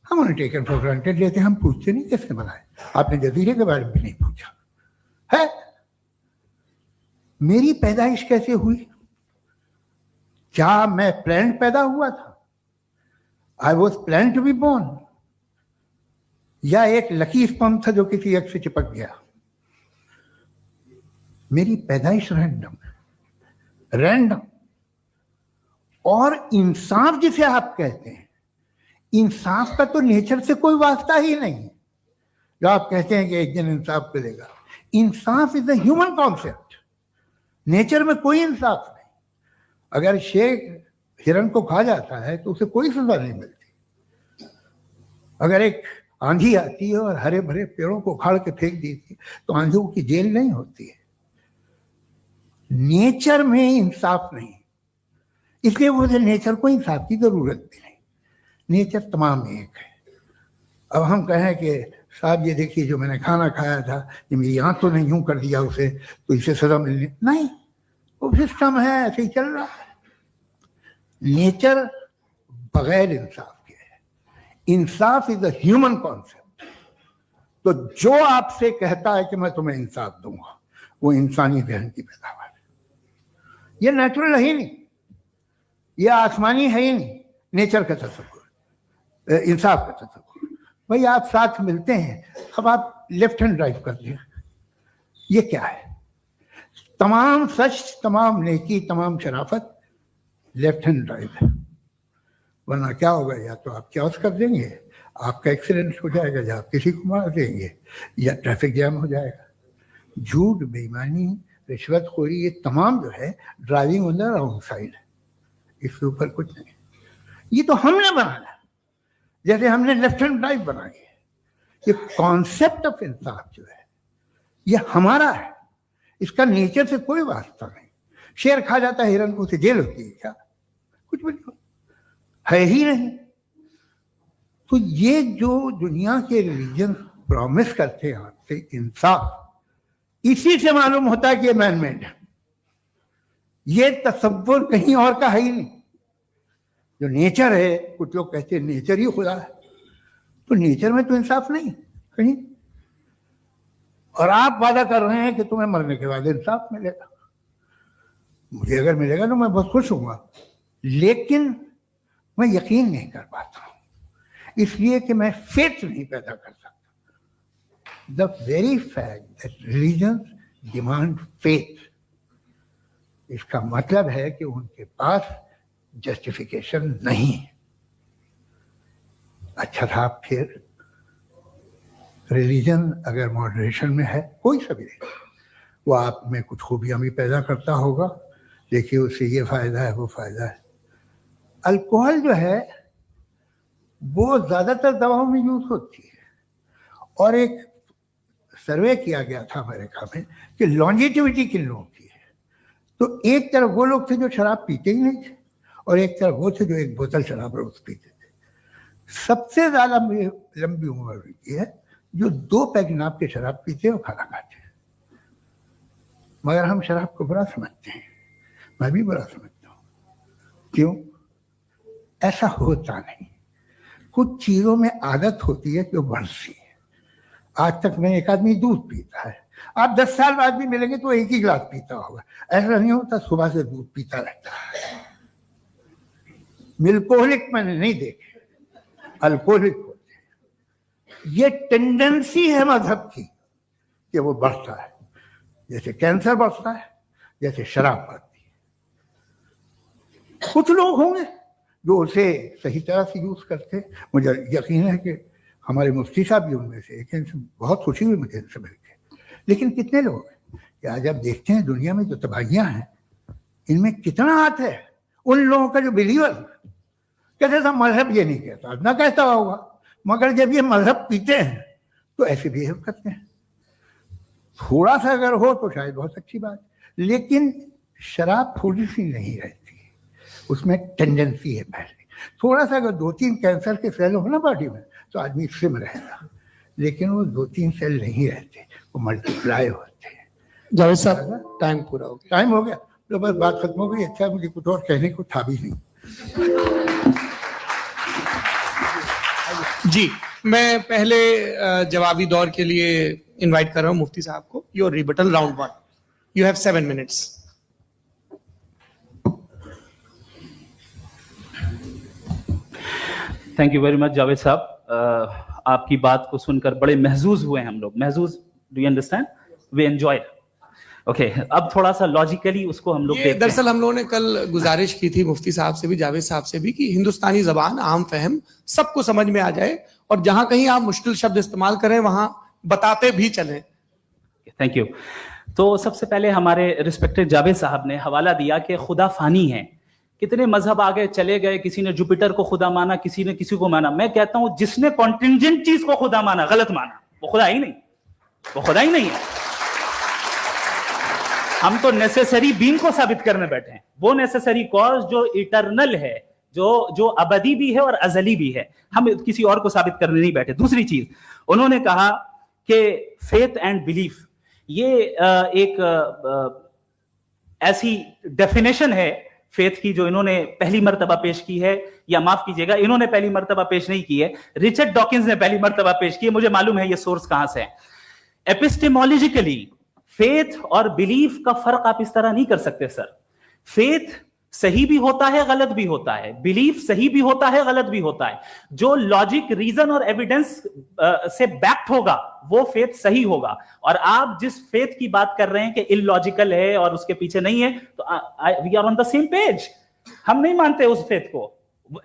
हम उन्हें टेकन फॉर ग्रांटेड लेते हैं, हम पूछते नहीं किसने बनाए। आपने जजीरे के बारे में भी नहीं पूछा है। मेरी पैदाइश कैसे हुई? क्या मैं प्लान्ड पैदा हुआ था? I was plan to be born, या एक लकी स्पर्म था जो किसी एक से चिपक गया? मेरी पैदाइश रैंडम। और इंसाफ जिसे आप कहते हैं, इंसाफ का तो नेचर से कोई वास्ता ही नहीं है। जो आप कहते हैं कि एक दिन इंसाफ मिलेगा, इंसाफ is a human concept, nature में कोई इंसाफ नहीं। अगर शेर हिरन को खा जाता है तो उसे कोई सजा नहीं मिलती। अगर एक आंधी आती है और हरे भरे पेड़ों को उखाड़ के फेंक देती है तो आंधियों की जेल नहीं होती है। नेचर में इंसाफ नहीं, इसलिए मुझे नेचर को इंसाफ की जरूरत भी नहीं। नेचर तमाम एक है। अब हम कहें कि साहब ये देखिए जो मैंने खाना खाया था, ये मेरी आंख तो नहीं यूं कर दिया उसे, तो इसे सजा मिलनी नहीं, वो सिस्टम है, ऐसे ही चल रहा है। नेचर बगैर इंसाफ के है। इंसाफ इज अ ह्यूमन कॉन्सेप्ट। तो जो आपसे कहता है कि मैं तुम्हें इंसाफ दूंगा, वो इंसानी जहन की पैदावार है। ये नेचुरल है ही नहीं, ये आसमानी है ही नहीं। नेचर का तसव्वुर, इंसाफ का तसव्वुर। भाई आप साथ मिलते हैं, अब आप लेफ्ट हैंड ड्राइव कर दिए, ये क्या है? तमाम सच, तमाम नेकी, तमाम शराफत लेफ्ट हैंड ड्राइव है। वरना क्या होगा, या तो आप क्रॉस कर देंगे, आपका एक्सीडेंट हो जाएगा, या आप किसी को मार देंगे, या ट्रैफिक जैम हो जाएगा। झूठ, बेईमानी, रिश्वतखोरी, ये तमाम जो है driving on the wrong side है। इसके ऊपर कुछ नहीं। ये तो हमने बनाया, जैसे हमने लेफ्ट हैंड ड्राइव बनाई है। ये कॉन्सेप्ट ऑफ इंसाफ जो है ये हमारा है, इसका नेचर से कोई वास्ता नहीं। शेर खा जाता है हिरन को, उसे जेल होती है क्या? कुछ भी नहीं, है ही नहीं। तो ये जो दुनिया के रिलीजन प्रॉमिस करते हैं आपसे इंसाफ, इसी से मालूम होता है कि ये मैन मेड है। ये तसव्वुर कहीं और का है ही नहीं। जो नेचर है, कुछ लोग कहते हैं नेचर ही खुदा है, तो नेचर में तो इंसाफ नहीं कहीं। और आप वादा कर रहे हैं कि तुम्हें मरने के बाद इंसाफ मिलेगा। मुझे अगर मिलेगा तो मैं बहुत खुश हूँगा, लेकिन मैं यकीन नहीं कर पाता हूँ, इसलिए कि मैं फेथ नहीं पैदा कर सकता। The very fact that religion demand faith, इसका मतलब है कि उनके पास जस्टिफिकेशन नहीं है। अच्छा था, फिर रिलीजन अगर मॉडरेशन में है, कोई सा भी नहीं, वो आप में कुछ खूबियां भी पैदा करता होगा, देखिए उससे ये फायदा है, वो फायदा है। अल्कोहल जो है वो ज्यादातर दवाओं में यूज होती है, और एक सर्वे किया गया था अमेरिका में कि लॉन्जेटिविटी किन लोगों की है। तो एक तरफ वो लोग थे जो शराब पीते ही नहीं थे, और एक तरफ वो थे जो एक बोतल शराब रोज पीते थे। सबसे ज्यादा लंबी उम्र की है जो 2 पैक नाप के शराब पीते और खाना खाते हैं। मगर हम शराब को बुरा समझते हैं, मैं भी बुरा समझता हूँ। क्यों? ऐसा होता नहीं। कुछ चीजों में आदत होती है कि वो बढ़ती है। आज तक में एक आदमी दूध पीता है, आप 10 साल बाद भी मिलेंगे तो एक ही गिलास पीता होगा। ऐसा नहीं होता, सुबह से दूध पीता रहता है। मिल्कोहलिक मैंने नहीं देखे, अल्कोहलिक होते हैं। ये टेंडेंसी है मजहब की कि वो बढ़ता है, जैसे कैंसर बढ़ता है, जैसे शराब बढ़ती है। कुछ लोग होंगे जो उसे सही तरह से यूज करते। मुझे यकीन है कि हमारे मुफ्ती साहब भी उनमें से एक, इनसे बहुत खुशी हुई मुझे इनसे मिलकर। लेकिन कितने लोग हैं कि आज आप देखते हैं दुनिया में जो तबाहियां हैं, इनमें कितना हाथ है उन लोगों का जो बिलीवर कहते था मजहब ये नहीं कहता, ना कहता होगा, मगर जब ये मजहब पीते हैं तो ऐसे बिहेव करते हैं। थोड़ा सा अगर हो तो शायद बहुत अच्छी बात, लेकिन शराब थोड़ी सी नहीं रहती, उसमें टेंडेंसी है पहले। थोड़ा सा अगर 2-3 कैंसर के सेल हो ना बॉडी में तो आदमी सिम रहेगा, लेकिन वो 2-3 सेल नहीं रहते, वो मल्टीप्लाई होते हैं। जावेद साहब, टाइम पूरा हो गया। टाइम हो गया तो बस बात खत्म हो गई। अच्छा, मुझे कुछ और कहने को था भी नहीं। जी, मैं पहले जवाबी दौर के लिए इनवाइट कर रहा हूं मुफ्ती साहब को। Your rebuttal round 1, you have 7 minutes। Thank you very much Javed साहब। आपकी बात को सुनकर बड़े महजूज हुए हम लोग। महजूज, do you understand? We enjoy. Okay, अब थोड़ा सा लॉजिकली उसको हम लोग ये देखते हैं। दरअसल हम लोगों ने कल गुजारिश की थी मुफ्ती साहब से भी, जावेद साहब से भी, कि हिंदुस्तानी जबान आम फहम सबको समझ में आ जाए और जहां कहीं आप मुश्किल शब्द इस्तेमाल करें वहां बताते भी चलें। Thank you. तो सबसे पहले हमारे रिस्पेक्टेड जावेद साहब ने हवाला दिया कि खुदा फानी है, कितने मजहब आगे चले गए, किसी ने जुपिटर को खुदा माना, किसी ने किसी को माना। मैं कहता हूं जिसने कॉन्टिंजेंट चीज को खुदा माना, गलत माना, वो खुदा ही नहीं, वो खुदा ही नहीं है। हम तो नेसेसरी बीइंग को साबित करने बैठे हैं, वो नेसेसरी कॉज जो इटर्नल है, जो अबदी भी है और अजली भी है, हम किसी और को साबित करने नहीं बैठे। दूसरी चीज उन्होंने कहा कि फेथ एंड बिलीफ, ये एक ऐसी डेफिनेशन है फेथ की जो इन्होंने पहली मर्तबा पेश की है, या माफ कीजिएगा इन्होंने पहली मर्तबा पेश नहीं की है, रिचर्ड डॉकिंस ने पहली मर्तबा पेश की है। मुझे मालूम है ये सोर्स कहां से है। एपिस्टेमोलॉजिकली फेथ और बिलीफ का फर्क आप इस तरह नहीं कर सकते सर। फेथ सही भी होता है, गलत भी होता है, बिलीफ सही भी होता है, गलत भी होता है। जो लॉजिक, रीजन और एविडेंस से बैक्ड होगा वो फेथ सही होगा। और आप जिस फेथ की बात कर रहे हैं कि इलॉजिकल है और उसके पीछे नहीं है, तो we are on the same page. हम नहीं मानते उस फेथ को,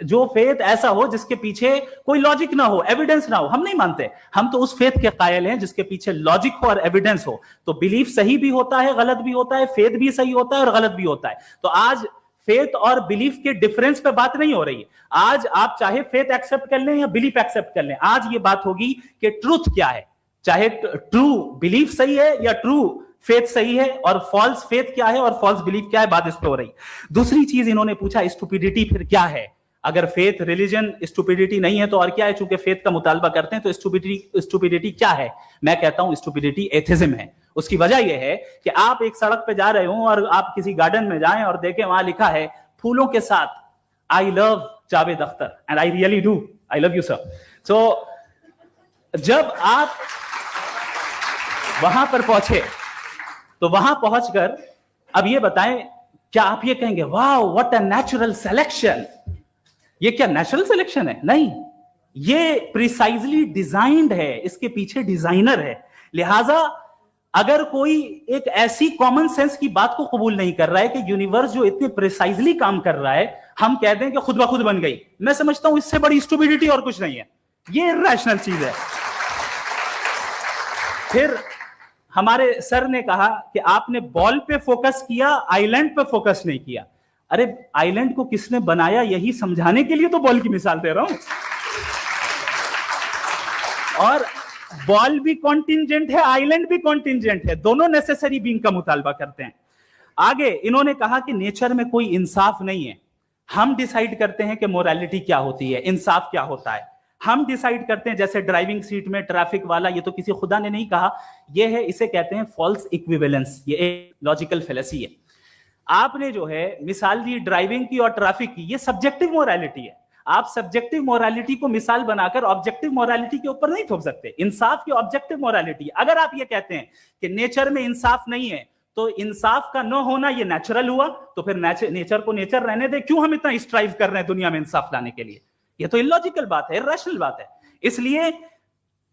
जो फेथ ऐसा हो जिसके पीछे कोई लॉजिक ना हो, एविडेंस ना हो, हम नहीं मानते। हम तो उस फेथ के कायल हैं जिसके पीछे लॉजिक हो और एविडेंस हो। तो बिलीफ सही भी होता है, गलत भी होता है, फेथ भी सही होता है और गलत भी होता है। तो आज फेथ और बिलीफ के डिफरेंस पे बात नहीं हो रही है। आज आप चाहे फेथ एक्सेप्ट कर लें या बिलीफ एक्सेप्ट कर लें, आज ये बात होगी कि ट्रूथ क्या है, चाहे ट्रू बिलीफ सही है या ट्रू फेथ सही है, और फॉल्स फेथ क्या है और फॉल्स बिलीफ क्या है, बात इस पे हो रही। दूसरी चीज इन्होंने पूछा स्टुपिडिटी फिर क्या है। अगर फेथ, रिलीजन स्टुपिडिटी नहीं है तो और क्या है? चूंकि फेथ का मुतालबा करते हैं तो स्टुपिडिटी क्या है? मैं कहता हूं स्टुपिडिटी एथिज्म है। उसकी वजह यह है कि आप एक सड़क पे जा रहे हो और आप किसी गार्डन में जाएं और देखें वहां लिखा है फूलों के साथ, I love Javed Akhtar and I really do, I love you sir. So जब आप वहां पर पहुंचे तो वहां पहुंचकर अब ये बताएं, क्या आप ये कहेंगे wow what a natural selection? ये क्या नेचुरल सिलेक्शन है? नहीं, ये प्रिसाइजली डिजाइंड है, इसके पीछे डिजाइनर है। लिहाजा अगर कोई एक ऐसी कॉमन सेंस की बात को कबूल नहीं कर रहा है कि यूनिवर्स जो इतने प्रिसाइजली काम कर रहा है, हम कह दें कि खुद ब खुद बन गई, मैं समझता हूं इससे बड़ी स्टुपिडिटी और कुछ नहीं है। ये इरैशनल चीज है। फिर हमारे सर ने कहा कि आपने बॉल पे फोकस किया, आइलैंड पे फोकस नहीं किया। अरे आइलैंड को किसने बनाया यही समझाने के लिए तो बॉल की मिसाल दे रहा हूं। और बॉल भी कॉन्टिंजेंट है, आइलैंड भी कॉन्टिंजेंट है, दोनों नेसेसरी बीइंग का मुतालबा करते हैं। आगे इन्होंने कहा कि नेचर में कोई इंसाफ नहीं है। हम डिसाइड करते हैं कि मोरालिटी क्या होती है, इंसाफ क्या होता है। हम डिसाइड करते हैं, जैसे ड्राइविंग सीट में ट्रैफिक वाला, ये तो किसी खुदा ने नहीं कहा, ये है, इसे कहते हैं फॉल्स इक्विवेलेंस। ये एक लॉजिकल फेलेसी है। आपने जो है मिसाल दी ड्राइविंग की और ट्रैफिक की, ये सब्जेक्टिव मोरालिटी है। आप सब्जेक्टिव मोरालिटी को मिसाल बनाकर ऑब्जेक्टिव मोरालिटी के ऊपर नहीं थोप सकते। इंसाफ की ऑब्जेक्टिव मोरालिटी। अगर आप ये कहते हैं कि नेचर में इंसाफ नहीं है तो इंसाफ का न होना ये नेचुरल हुआ, तो फिर नेचर को नेचर रहने दे, क्यों हम इतना स्ट्राइव कर रहे हैं दुनिया में इंसाफ लाने के लिए? ये तो इलॉजिकल बात है, इरैशनल बात है। इसलिए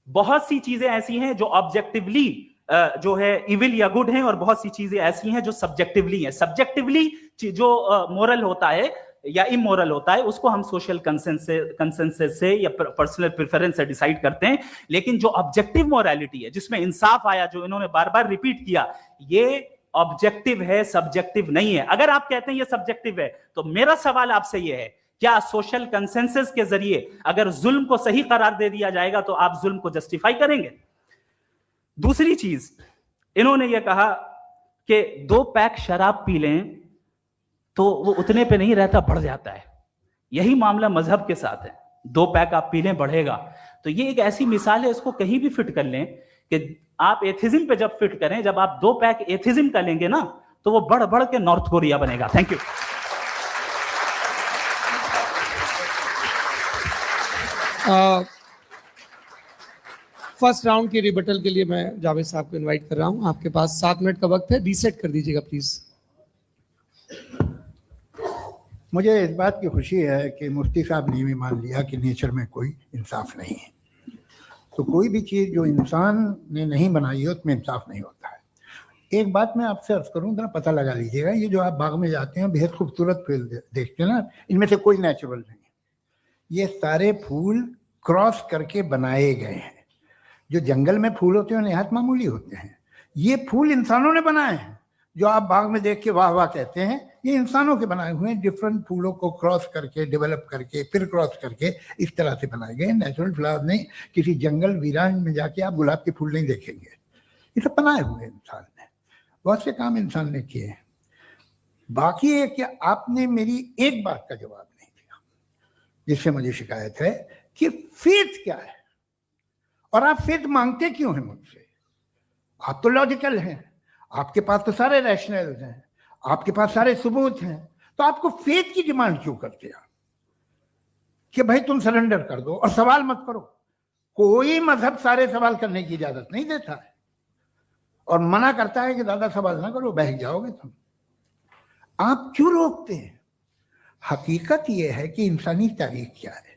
बहुत सी चीजें ऐसी हैं जो ऑब्जेक्टिवली जो है इविल या गुड हैं, और बहुत सी चीजें ऐसी हैं जो सब्जेक्टिवली हैं। सब्जेक्टिवली जो मोरल होता है या इमोरल होता है उसको हम सोशल कंसेंसस से या पर्सनल प्रेफरेंस से डिसाइड करते हैं। लेकिन जो ऑब्जेक्टिव मोरालिटी है, जिसमें इंसाफ आया, जो इन्होंने बार बार रिपीट किया, ये ऑब्जेक्टिव है, सब्जेक्टिव नहीं है। अगर आप कहते हैं ये सब्जेक्टिव है तो मेरा सवाल आपसे ये है, क्या सोशल कंसेंसस के जरिए अगर जुल्म को सही करार दे दिया जाएगा तो आप जुल्म को जस्टिफाई करेंगे? दूसरी चीज इन्होंने ये कहा कि 2 पैक शराब पी लें तो वो उतने पे नहीं रहता, बढ़ जाता है। यही मामला मजहब के साथ है। 2 पैक आप पी लें बढ़ेगा। तो ये एक ऐसी मिसाल है, इसको कहीं भी फिट कर लें कि आप एथिज्म पे जब फिट करें, जब आप 2 पैक एथिज्म का लेंगे ना तो वो बढ़ बढ़ के नॉर्थ कोरिया बनेगा। Thank you. फर्स्ट राउंड के रिबटल के लिए मैं जावेद साहब को इनवाइट कर रहा हूं। आपके पास 7 मिनट का वक्त है, रीसेट कर दीजिएगा प्लीज। मुझे इस बात की खुशी है कि मुफ्ती साहब ने भी मान लिया कि नेचर में कोई इंसाफ नहीं है। तो कोई भी चीज़ जो इंसान ने नहीं बनाई है उसमें इंसाफ नहीं होता है। एक बात मैं आपसे अर्ज करूं, जरा पता लगा लीजिएगा, ये जो आप बाग में जाते हैं बेहद खूबसूरत फूल देखते हैं ना, इनमें से कोई नेचुरल नहीं है। ये सारे फूल क्रॉस करके बनाए गए हैं। जो जंगल में फूल होते हैं निहायत मामूली होते हैं, ये फूल इंसानों ने बनाए हैं। जो आप बाग में देख के वाह वाह कहते हैं, ये इंसानों के बनाए हुए हैं। डिफरेंट फूलों को क्रॉस करके, डेवलप करके, फिर क्रॉस करके इस तरह से बनाए गए। नेचुरल फ्लावर नहीं। किसी जंगल वीरान में जाके आप गुलाब के फूल नहीं देखेंगे। ये सब बनाए हुए इंसान ने, बहुत से काम इंसान ने किए हैं। बाकी है कि आपने मेरी एक बात का जवाब नहीं दिया, जिससे मुझे शिकायत है कि फेथ क्या है और आप फेथ मांगते क्यों हैं मुझसे? आप तो लॉजिकल हैं, आपके पास तो सारे रैशनल्स हैं, आपके पास सारे सबूत हैं, तो आपको फेथ की डिमांड क्यों करते हैं कि भाई तुम सरेंडर कर दो और सवाल मत करो? कोई मजहब सारे सवाल करने की इजाजत नहीं देता है और मना करता है कि दादा सवाल ना करो, बह जाओगे तुम। आप क्यों रोकते हैं? हकीकत यह है कि इंसानी तारीख क्या है।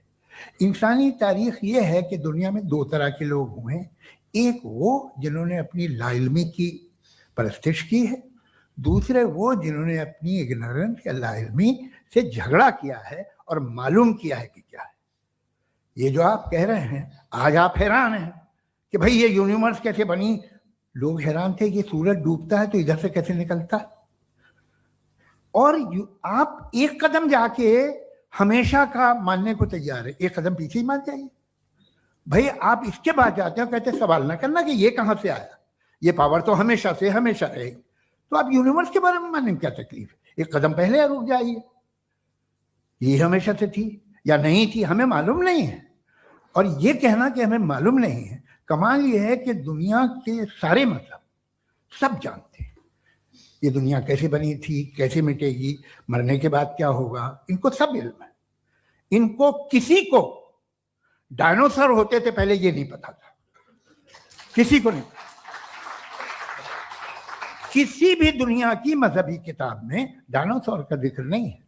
इंसानी तारीख यह है कि दुनिया में दो तरह के लोग हुए हैं। एक वो जिन्होंने अपनी लाइल्मी की परस्तिश की है, दूसरे वो जिन्होंने अपनी इग्नोरेंस या लाइल्मी से झगड़ा किया है और मालूम किया है कि क्या है। ये जो आप कह रहे हैं, आज आप हैरान हैं कि भाई ये यूनिवर्स कैसे बनी। लोग हैरान थे कि सूरज डूबता है तो इधर से कैसे निकलता है। और आप एक कदम जाके हमेशा का मानने को तैयार है, एक कदम पीछे ही मान जाइए। भाई आप इसके बाद जाते हो, कहते सवाल ना करना कि ये कहां से आया, ये पावर तो हमेशा से हमेशा रहेगी। तो आप यूनिवर्स के बारे में मानने में क्या तकलीफ है? एक कदम पहले रुक जाइए। ये हमेशा से थी या नहीं थी हमें मालूम नहीं है। और ये कहना कि हमें मालूम नहीं है, कमाल ये है कि दुनिया के सारे मजहब सब जानते हैं ये दुनिया कैसे बनी थी, कैसे मिटेगी, मरने के बाद क्या होगा, इनको सब इल्म है। इनको किसी को डायनासोर होते थे पहले ये नहीं पता था, किसी को नहीं। किसी भी दुनिया की मजहबी किताब में डायनासोर का जिक्र नहीं है।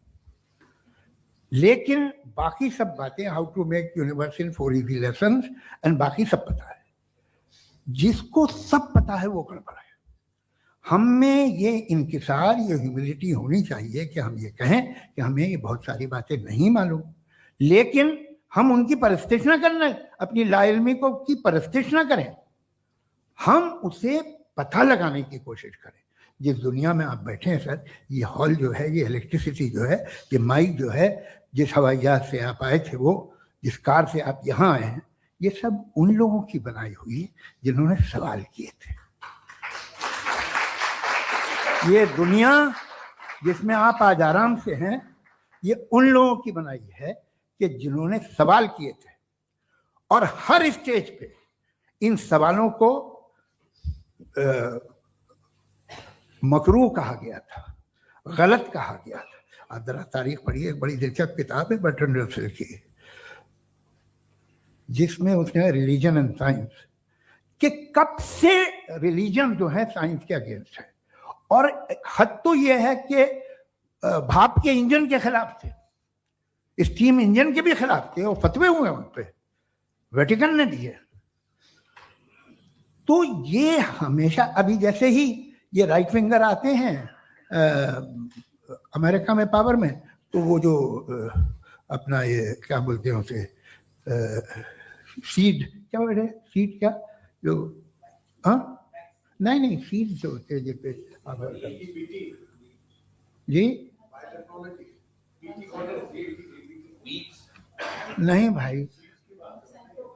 लेकिन बाकी सब बातें, how to make universe in 4 easy lessons and बाकी सब पता है। जिसको सब पता है वो गड़बड़ है। हम में ये इंकिसार, ये ह्यूमिलिटी होनी चाहिए कि हम ये कहें कि हमें ये बहुत सारी बातें नहीं मालूम, लेकिन हम उनकी परस्तिश ना करें, अपनी लाइल्मी को की परस्तिश ना करें, हम उसे पता लगाने की कोशिश करें। जिस दुनिया में आप बैठे हैं सर, ये हॉल जो है, ये इलेक्ट्रिसिटी जो है, ये माइक जो है, जिस हवाई जहाज से आप आए थे, वो जिस कार से आप यहाँ आए हैं, ये सब उन लोगों की बनाई हुई है जिन्होंने सवाल किए थे। ये दुनिया जिसमें आप आज आराम से हैं, ये उन लोगों की बनाई है कि जिन्होंने सवाल किए थे। और हर स्टेज पे इन सवालों को मकरूह कहा गया था, गलत कहा गया था। आप जरा तारीख पढ़िए, एक बड़ी दिलचस्प किताब है बर्ट्रैंड रसेल की, जिसमें उसने रिलीजन एंड साइंस कि कब से रिलीजन जो है साइंस के अगेंस्ट है। और हद तो यह है कि भाप के इंजन के खिलाफ थे, स्टीम इंजन के भी खिलाफ थे, और फतवे हुए उन पे, वेटिकन ने दिए। तो ये हमेशा, अभी जैसे ही ये राइट विंगर आते हैं अमेरिका में पावर में, तो वो जो अपना ये क्या बोलते हैं उसे, सीड क्या बोल रहे, सीड क्या जो, हाँ नहीं सीड जो होते हैं जिसपे जी, नहीं भाई,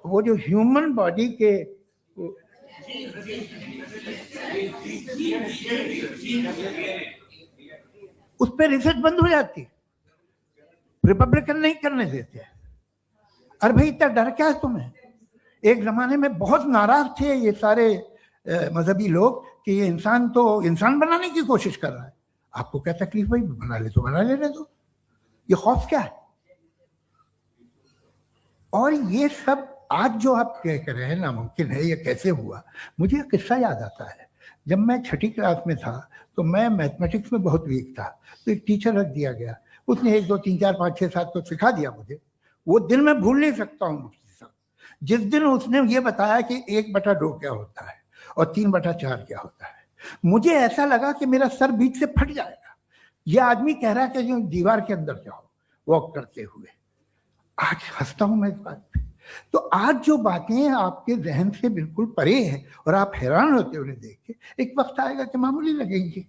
वो जो ह्यूमन बॉडी के उस पर रिसर्च बंद हो जाती है, रिपब्लिकन नहीं करने देते। अरे भाई इतना डर क्या है तुम्हें? एक जमाने में बहुत नाराज थे ये सारे मजहबी लोग कि ये इंसान तो इंसान बनाने की कोशिश कर रहा है। आपको क्या तकलीफ भाई, बना ले तो बना लेने दो, ये खौफ क्या है? और ये सब आज जो आप कह रहे हैं नामुमकिन है, ये कैसे हुआ? मुझे एक किस्सा याद आता है। जब मैं 6ठी क्लास में था तो मैं मैथमेटिक्स में बहुत वीक था, तो एक टीचर रख दिया गया, उसने 1 2 3 4 5 6 7 को सिखा दिया मुझे। वो दिन मैं भूल नहीं सकता हूँ मुफ्ती साहब, जिस दिन उसने ये बताया कि 1/2 क्या होता है और 3/4 क्या होता है। मुझे ऐसा लगा कि मेरा सर बीच से फट जाएगा। यह आदमी कह रहा है कि जो दीवार के अंदर जाओ वॉक करते हुए। आज हंसता हूं मैं इस बात पे। तो आज जो बातें आपके जहन से बिल्कुल परे हैं और आप हैरान होते उन्हें देख के, एक वक्त आएगा कि मामूली लगेंगे।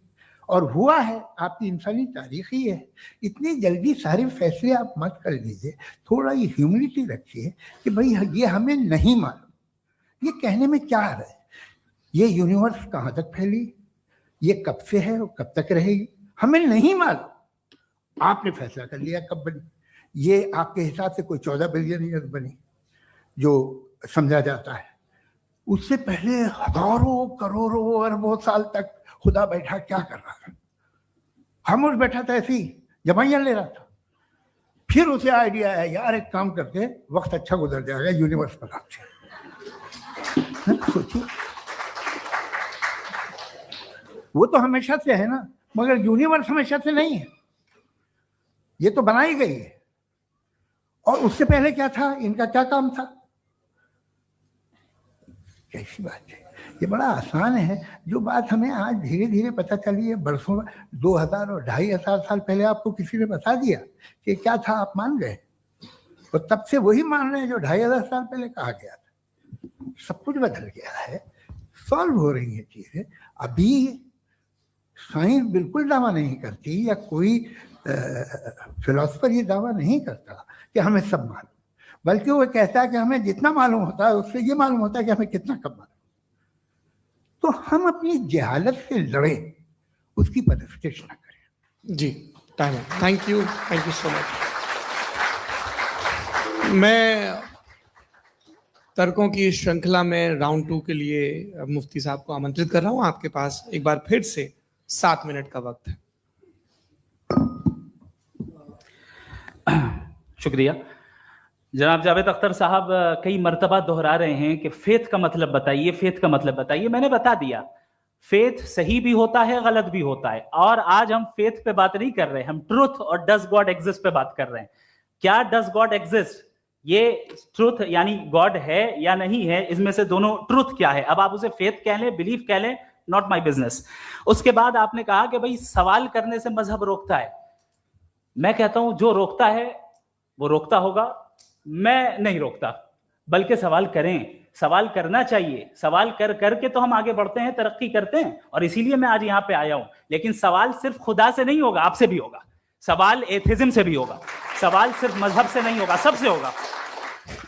और हुआ है, आपकी इंसानी तारीख ही है। इतनी जल्दी सारे फैसले आप मत कर लीजिए, थोड़ा ये ह्यूमिलिटी रखिए कि भाई ये हमें नहीं मालूम। ये कहने में क्या है, ये यूनिवर्स कहाँ तक फैली, ये कब से है और कब तक रहेगी, हमें नहीं मालूम। आपने फैसला कर लिया कब बनी। ये आपके हिसाब से कोई 14 बिलियन ईयर बनी जो समझा जाता है। उससे पहले हजारों करोड़ों अरबों साल तक खुदा बैठा क्या कर रहा था? खामोश बैठा था, ऐसी जमाइयां ले रहा था। फिर उसे आइडिया आया, यार एक काम करते, वक्त अच्छा गुजर जाएगा, यूनिवर्स बनाते हैं। सोचिए, वो तो हमेशा से है ना, मगर यूनिवर्स हमेशा से नहीं है, ये तो बनाई गई है। और उससे पहले क्या था, इनका क्या काम था? कैसी बात है, ये बड़ा आसान है। जो बात हमें आज धीरे धीरे पता चली है, बरसों 2000 और 2500 साल पहले आपको किसी ने बता दिया कि क्या था, आप मान गए, और तब से वही मान रहे हैं जो 2500 साल पहले कहा गया था। सब कुछ बदल गया है, सॉल्व हो रही है चीजें। अभी साइंस बिल्कुल दावा नहीं करती, या कोई फिलोसफर ये दावा नहीं करता कि हमें सब मालूम, बल्कि वो कहता है कि हमें जितना मालूम होता है उससे ये मालूम होता है कि हमें कितना कम मालूम। तो हम अपनी जहालत से लड़े, उसकी परस्तिश न करें। जी, time. Thank you so much. मैं तर्कों की श्रृंखला में राउंड 2 के लिए मुफ्ती साहब को आमंत्रित कर रहा हूं। आपके पास एक बार फिर से 7 मिनट का वक्त है। शुक्रिया जनाब जावेद अख्तर साहब। कई मर्तबा दोहरा रहे हैं कि फेथ का मतलब बताइए, फेथ का मतलब बताइए। मैंने बता दिया, फेथ सही भी होता है, गलत भी होता है। और आज हम फेथ पे बात नहीं कर रहे, हम ट्रुथ और डज गॉड एग्जिस्ट पे बात कर रहे हैं। क्या डज गॉड एग्जिस्ट, ये ट्रुथ यानी गॉड है या नहीं है, इसमें से दोनों ट्रुथ क्या है। अब आप उसे फेथ कह लें, बिलीफ कह लें, नॉट माई बिजनेस। उसके बाद आपने कहा कि भाई सवाल करने से मजहब रोकता है। मैं कहता हूं जो रोकता है वो रोकता होगा, मैं नहीं रोकता। बल्कि सवाल करें, सवाल करना चाहिए। सवाल कर करके तो हम आगे बढ़ते हैं, तरक्की करते हैं, और इसीलिए मैं आज यहां पे आया हूं। लेकिन सवाल सिर्फ खुदा से नहीं होगा, आपसे भी होगा। सवाल एथिज्म से भी होगा, सवाल सिर्फ मजहब से नहीं होगा, सबसे होगा।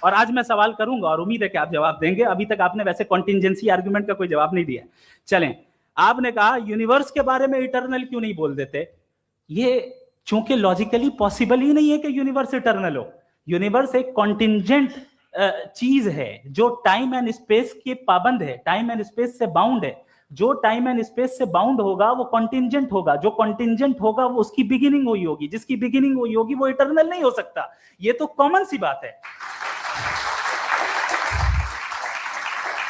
और आज मैं सवाल करूंगा और उम्मीद है कि आप जवाब देंगे। अभी तक आपने वैसे कॉन्टिंजेंसी आर्गुमेंट का कोई जवाब नहीं दिया। चलें, आपने कहा यूनिवर्स के बारे में इटर्नल क्यों नहीं बोल देते। ये चूंकि लॉजिकली पॉसिबल ही नहीं है कि यूनिवर्स इटर्नल हो। यूनिवर्स एक कॉन्टिंजेंट चीज है जो टाइम एंड स्पेस के पाबंद है, टाइम एंड स्पेस से बाउंड है। जो टाइम एंड स्पेस से बाउंड होगा वो कॉन्टिंजेंट होगा, जो कॉन्टिंजेंट होगा वो उसकी बिगिनिंग हुई होगी, जिसकी बिगिनिंग हुई होगी वो इटर्नल नहीं हो सकता। ये तो कॉमन सी बात है।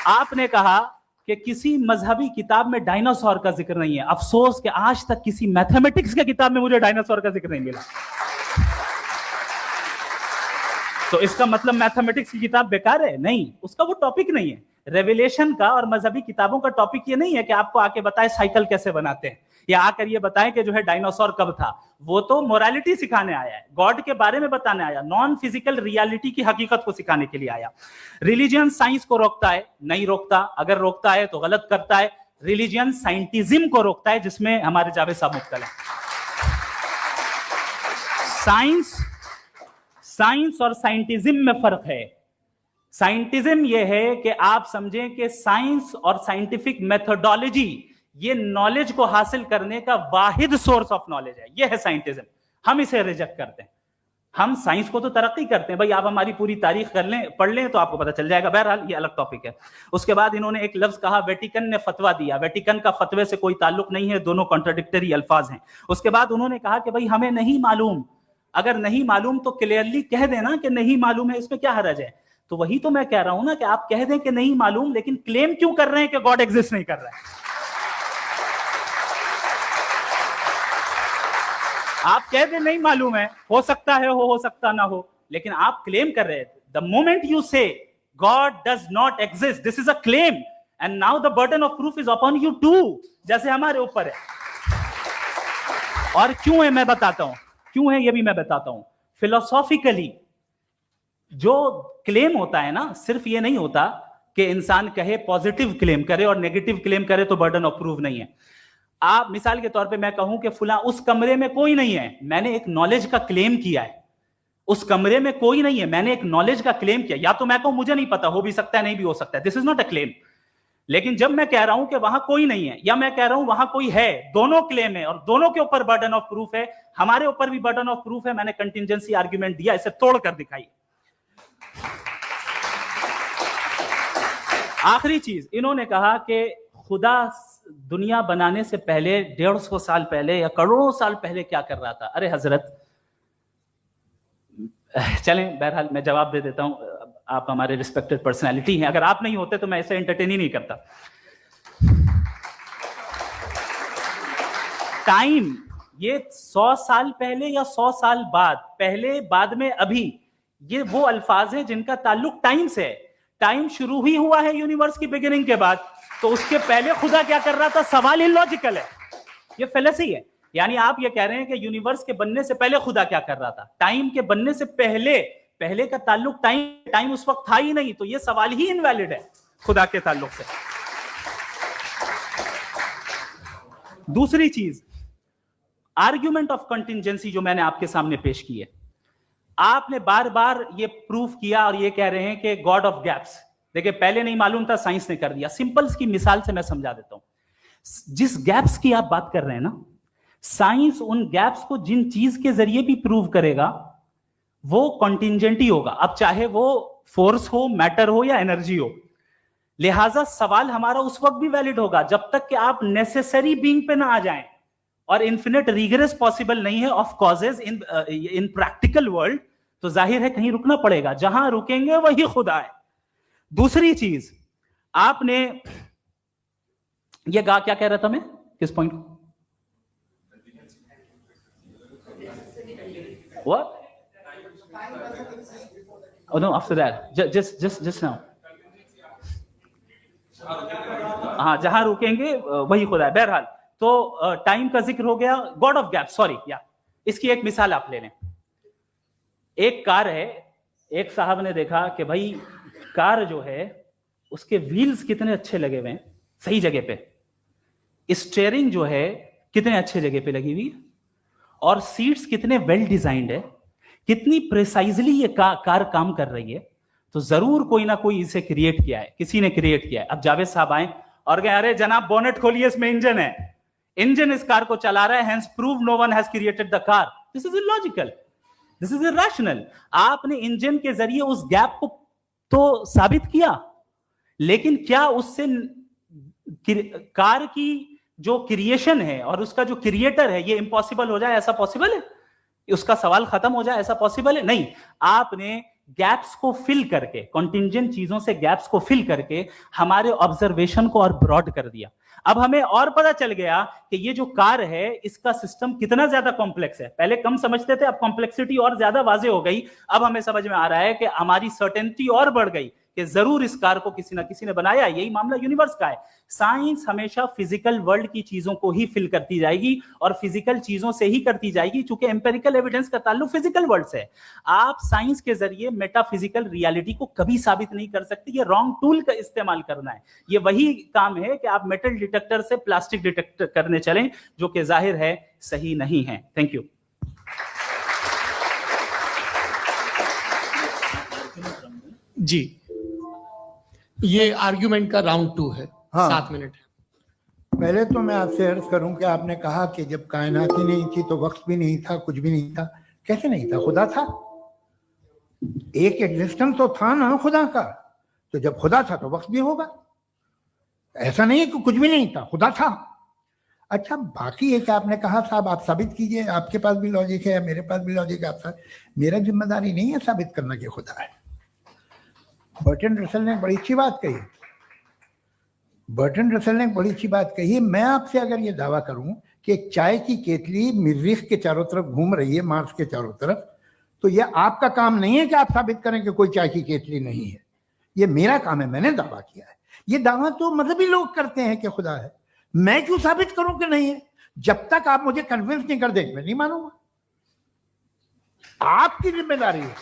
आपने कहा कि किसी मजहबी किताब में डायनासोर का जिक्र नहीं है। अफसोस कि आज तक किसी मैथमेटिक्स की किताब में मुझे डायनासोर का जिक्र नहीं मिला। तो इसका मतलब मैथमेटिक्स की किताब बेकार है? नहीं, उसका वो टॉपिक नहीं है। रेवलेशन का और मजहबी किताबों का टॉपिक ये नहीं है कि आपको आके बताए साइकिल कैसे बनाते हैं, या आकर ये बताएं कि जो है डायनासोर कब था। वो तो मोरालिटी सिखाने आया है, गॉड के बारे में बताने आया, नॉन फिजिकल रियलिटी की हकीकत को सिखाने के लिए आया। रिलीजियन साइंस को रोकता है? नहीं रोकता। अगर रोकता है तो गलत करता है। रिलीजियन साइंटिज्म को रोकता है, जिसमें हमारे जावेद साहब मुब्तला है। साइंस और साइंटिज्म में फर्क है। साइंटिज्म यह है कि आप समझें कि साइंस और साइंटिफिक मेथोडोलॉजी ये नॉलेज को हासिल करने का वाहिद सोर्स ऑफ नॉलेज है। यह है साइंटिज्म। हम इसे रिजेक्ट करते हैं। हम साइंस को तो तरक्की करते हैं। भाई आप हमारी पूरी तारीख कर लें, पढ़ लें तो आपको पता चल जाएगा। बहरहाल ये अलग टॉपिक है। उसके बाद इन्होंने एक लफ्ज कहा, वेटिकन ने फतवा दिया। वेटिकन का फतवे से कोई ताल्लुक नहीं है, दोनों कॉन्ट्राडिक्टरी अल्फाज हैं। उसके बाद उन्होंने कहा कि भाई हमें नहीं मालूम। अगर नहीं मालूम तो क्लियरली कह देना कि नहीं मालूम है, इसमें क्या हर्ज है। तो वही तो मैं कह रहा हूं ना कि आप कह दें कि नहीं मालूम, लेकिन क्लेम क्यों कर रहे हैं कि गॉड एग्जिस्ट नहीं कर रहा है। आप कह दें नहीं मालूम है, हो सकता है हो सकता ना हो, लेकिन आप क्लेम कर रहे हैं। The moment you say God does not exist, this is a claim, and now the burden of proof is upon you too. जैसे हमारे ऊपर है। और क्यों है मैं बताता हूं, क्यों है ये भी मैं बताता हूं। फिलोसॉफिकली जो क्लेम होता है ना, सिर्फ ये नहीं होता कि इंसान कहे पॉजिटिव क्लेम करे और नेगेटिव क्लेम करे तो बर्डन ऑफ प्रूफ नहीं है। आप मिसाल के तौर पे मैं कहूं कि फुला उस कमरे में कोई नहीं है, मैंने एक नॉलेज का क्लेम किया है। उस कमरे में कोई नहीं है, मैंने एक नॉलेज का क्लेम किया। या तो मैं कहूं मुझे नहीं पता, हो भी सकता है नहीं भी हो सकता है, this is not a claim. लेकिन जब मैं कह रहा हूं कि वहां कोई नहीं है या मैं कह रहा हूं वहां कोई है, दोनों क्लेम है और दोनों के ऊपर बर्डन ऑफ प्रूफ है। हमारे ऊपर भी बर्डन ऑफ प्रूफ है, मैंने कंटिजेंसी आर्ग्यूमेंट दिया, इसे तोड़कर दिखाइए। आखिरी चीज, इन्होंने कहा कि खुदा दुनिया बनाने से पहले 150 साल पहले या करोड़ों साल पहले क्या कर रहा था। अरे हजरत, चलें बहरहाल मैं जवाब दे देता हूं, आप हमारे रिस्पेक्टेड पर्सनालिटी हैं, अगर आप नहीं होते तो मैं इसे एंटरटेन ही नहीं करता। टाइम, ये 100 साल पहले या 100 साल बाद, पहले बाद में अभी, ये वो अल्फाज हैं जिनका ताल्लुक टाइम से है। टाइम शुरू ही हुआ है यूनिवर्स की बिगिनिंग के बाद, तो उसके पहले खुदा क्या कर रहा था, सवाल इलॉजिकल है, ये फेलेसी है। यानी आप ये कह रहे हैं कि यूनिवर्स के बनने से पहले खुदा क्या कर रहा था, टाइम के बनने से पहले, पहले का ताल्लुक टाइम उस वक्त था ही नहीं, तो ये सवाल ही इनवैलिड है खुदा के ताल्लुक से। दूसरी चीज, आर्ग्यूमेंट ऑफ कंटिजेंसी जो मैंने आपके सामने पेश की है, आपने बार बार ये प्रूफ किया और ये कह रहे हैं कि गॉड ऑफ गैप्स। देखिए पहले नहीं मालूम था, साइंस ने कर दिया। सिंपल की मिसाल से मैं समझा देता हूं। जिस गैप्स की आप बात कर रहे हैं ना, साइंस उन गैप्स को जिन चीज के जरिए भी प्रूव करेगा वो कॉन्टिजेंट ही होगा, अब चाहे वो फोर्स हो, मैटर हो या एनर्जी हो। लिहाजा सवाल हमारा उस वक्त भी वैलिड होगा जब तक कि आप नेसेसरी बीइंग पे ना आ जाएं, और इन्फिनिट रिग्रेस पॉसिबल नहीं है of causes in practical world, तो जाहिर है कहीं रुकना पड़ेगा, जहां रुकेंगे वही खुदा है। दूसरी चीज, आपने ये क्या कह रहा था मैं, किस पॉइंट को? What? Oh no, after that. Just now. हाँ, जहां रुकेंगे वही खुदा है। बहरहाल, तो टाइम का जिक्र हो गया, गॉड ऑफ गैप, सॉरी या इसकी एक मिसाल आप ले लें। एक कार है, एक साहब ने देखा कि भाई कार जो है उसके व्हील्स कितने अच्छे लगे हुए हैं, सही जगह पे, स्टीयरिंग जो है कितने अच्छे जगह पे लगी हुई, और सीट्स कितने वेल डिजाइंड है, कितनी प्रिसाइजली ये कार काम कर रही है, तो जरूर कोई ना कोई इसे क्रिएट किया है, किसी ने क्रिएट किया है। अब जावेद साहब आए और कहे अरे जनाब बोनेट खोलिए, इसमें इंजन है, इंजन इस कार को चला रहा है, hence prove no one has created the car. This is illogical, this is irrational. आपने इंजन के जरिए उस गैप को तो साबित किया, लेकिन क्या उससे कार की जो क्रिएशन है और उसका जो क्रिएटर है ये इम्पॉसिबल हो जाए, ऐसा पॉसिबल है? उसका सवाल खत्म हो जाए, ऐसा पॉसिबल है? नहीं। आपने गैप्स को फिल करके, कॉन्टिंजेंट चीजों से गैप्स को फिल करके हमारे ऑब्जर्वेशन को और ब्रॉड कर दिया। अब हमें और पता चल गया कि ये जो कार है इसका सिस्टम कितना ज्यादा कॉम्प्लेक्स है। पहले कम समझते थे, अब कॉम्प्लेक्सिटी और ज्यादा वाजे हो गई। अब हमें समझ में आ रहा है कि हमारी सर्टेनिटी और बढ़ गई कि जरूर इस कार को किसी ना किसी ने बनाया। यही मामला यूनिवर्स का है। साइंस हमेशा फिजिकल वर्ल्ड की चीजों को ही फिल करती जाएगी और फिजिकल चीजों से ही करती जाएगी, क्योंकि एम्पेरिकल एविडेंस का ताल्लुक फिजिकल वर्ल्ड से है। आप साइंस के जरिए मेटाफिजिकल रियलिटी को कभी साबित नहीं कर सकते। ये रॉन्ग टूल का इस्तेमाल करना है। ये वही काम है कि आप मेटल डिटेक्टर से प्लास्टिक डिटेक्टर करने चलें, जो कि जाहिर है सही नहीं है। Thank you. जी, ये आर्ग्यूमेंट का राउंड 2 है। हाँ। 7 मिनट है। पहले तो मैं आपसे अर्ज करूं कि आपने कहा कि जब कायनात ही नहीं थी तो वक्त भी नहीं था, कुछ भी नहीं था। कैसे नहीं था? खुदा था, एक एग्जिस्टेंस तो था ना खुदा का। तो जब खुदा था तो वक्त भी होगा। ऐसा नहीं है कि कुछ भी नहीं था, खुदा था। अच्छा, बाकी है कि आपने कहा साहब आप साबित कीजिए, आपके पास भी लॉजिक है, मेरे पास भी लॉजिक है। आप मेरा जिम्मेदारी नहीं है साबित करना कि खुदा है। बर्टन रसल ने बड़ी अच्छी बात कही। बर्टन रसल ने बड़ी अच्छी बात कही। मैं आपसे अगर ये दावा करूं कि एक चाय की केतली मरीख के चारों तरफ घूम रही है, मार्स के चारों तरफ, तो ये आपका काम नहीं है कि आप साबित करें कि कोई चाय की केतली नहीं है। ये मेरा काम है, मैंने दावा किया है। ये दावा तो मजहबी लोग करते हैं कि खुदा है, मैं क्यों साबित करूं कि नहीं है? जब तक आप मुझे कन्विंस नहीं कर देंगे मैं नहीं मानूंगा। आपकी जिम्मेदारी है,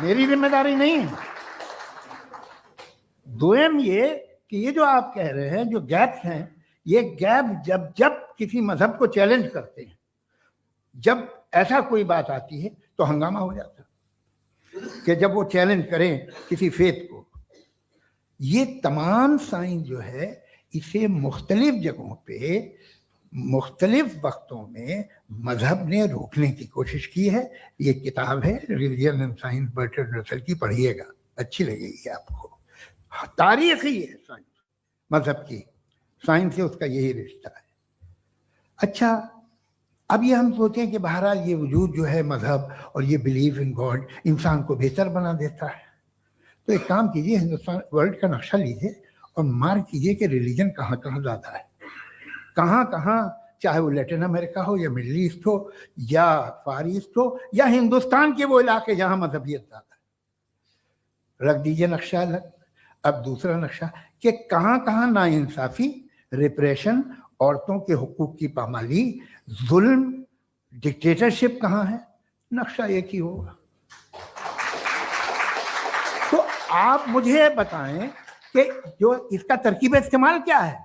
मेरी जिम्मेदारी नहीं है। दोयम ये कि ये जो आप कह रहे हैं जो गैप्स हैं, ये गैप जब जब किसी मजहब को चैलेंज करते हैं, जब ऐसा कोई बात आती है तो हंगामा हो जाता है कि जब वो चैलेंज करें किसी फेथ को। ये तमाम साइंस जो है इसे मुख्तलिफ जगहों पे मुख्तलिफ वक्तों में मजहब ने रोकने की कोशिश की है। ये किताब है रिलीजन एंड साइंस बर्टरांड रसल की, पढ़िएगा, अच्छी लगेगी आपको। तारीख ही है साइंस, मजहब की साइंस से उसका यही रिश्ता है। अच्छा, अब ये हम सोचें कि बहरहाल ये वजूद जो है मजहब और ये बिलीव इन गॉड इंसान को बेहतर बना देता है, तो एक काम कीजिए, हिंदुस्तान वर्ल्ड का नक्शा लीजिए और मार्क कीजिए कि रिलीजन कहाँ कहाँ ज़्यादा है, कहाँ कहाँ, चाहे वो लैटिन अमेरिका हो या मिडल ईस्ट हो या फार ईस्ट हो या हिंदुस्तान के वो इलाके जहाँ मजहबियत ज़्यादा है। रख दीजिए नक्शा अलग। अब दूसरा नक्शा कि कहाँ कहाँ नाइंसाफ़ी, रिप्रेशन, औरतों के हुकूक की पामाली, जुल्म, डिक्टेटरशिप कहाँ है, नक्शा एक ही होगा। तो आप मुझे बताएं कि जो इसका तरकीब इस्तेमाल क्या है,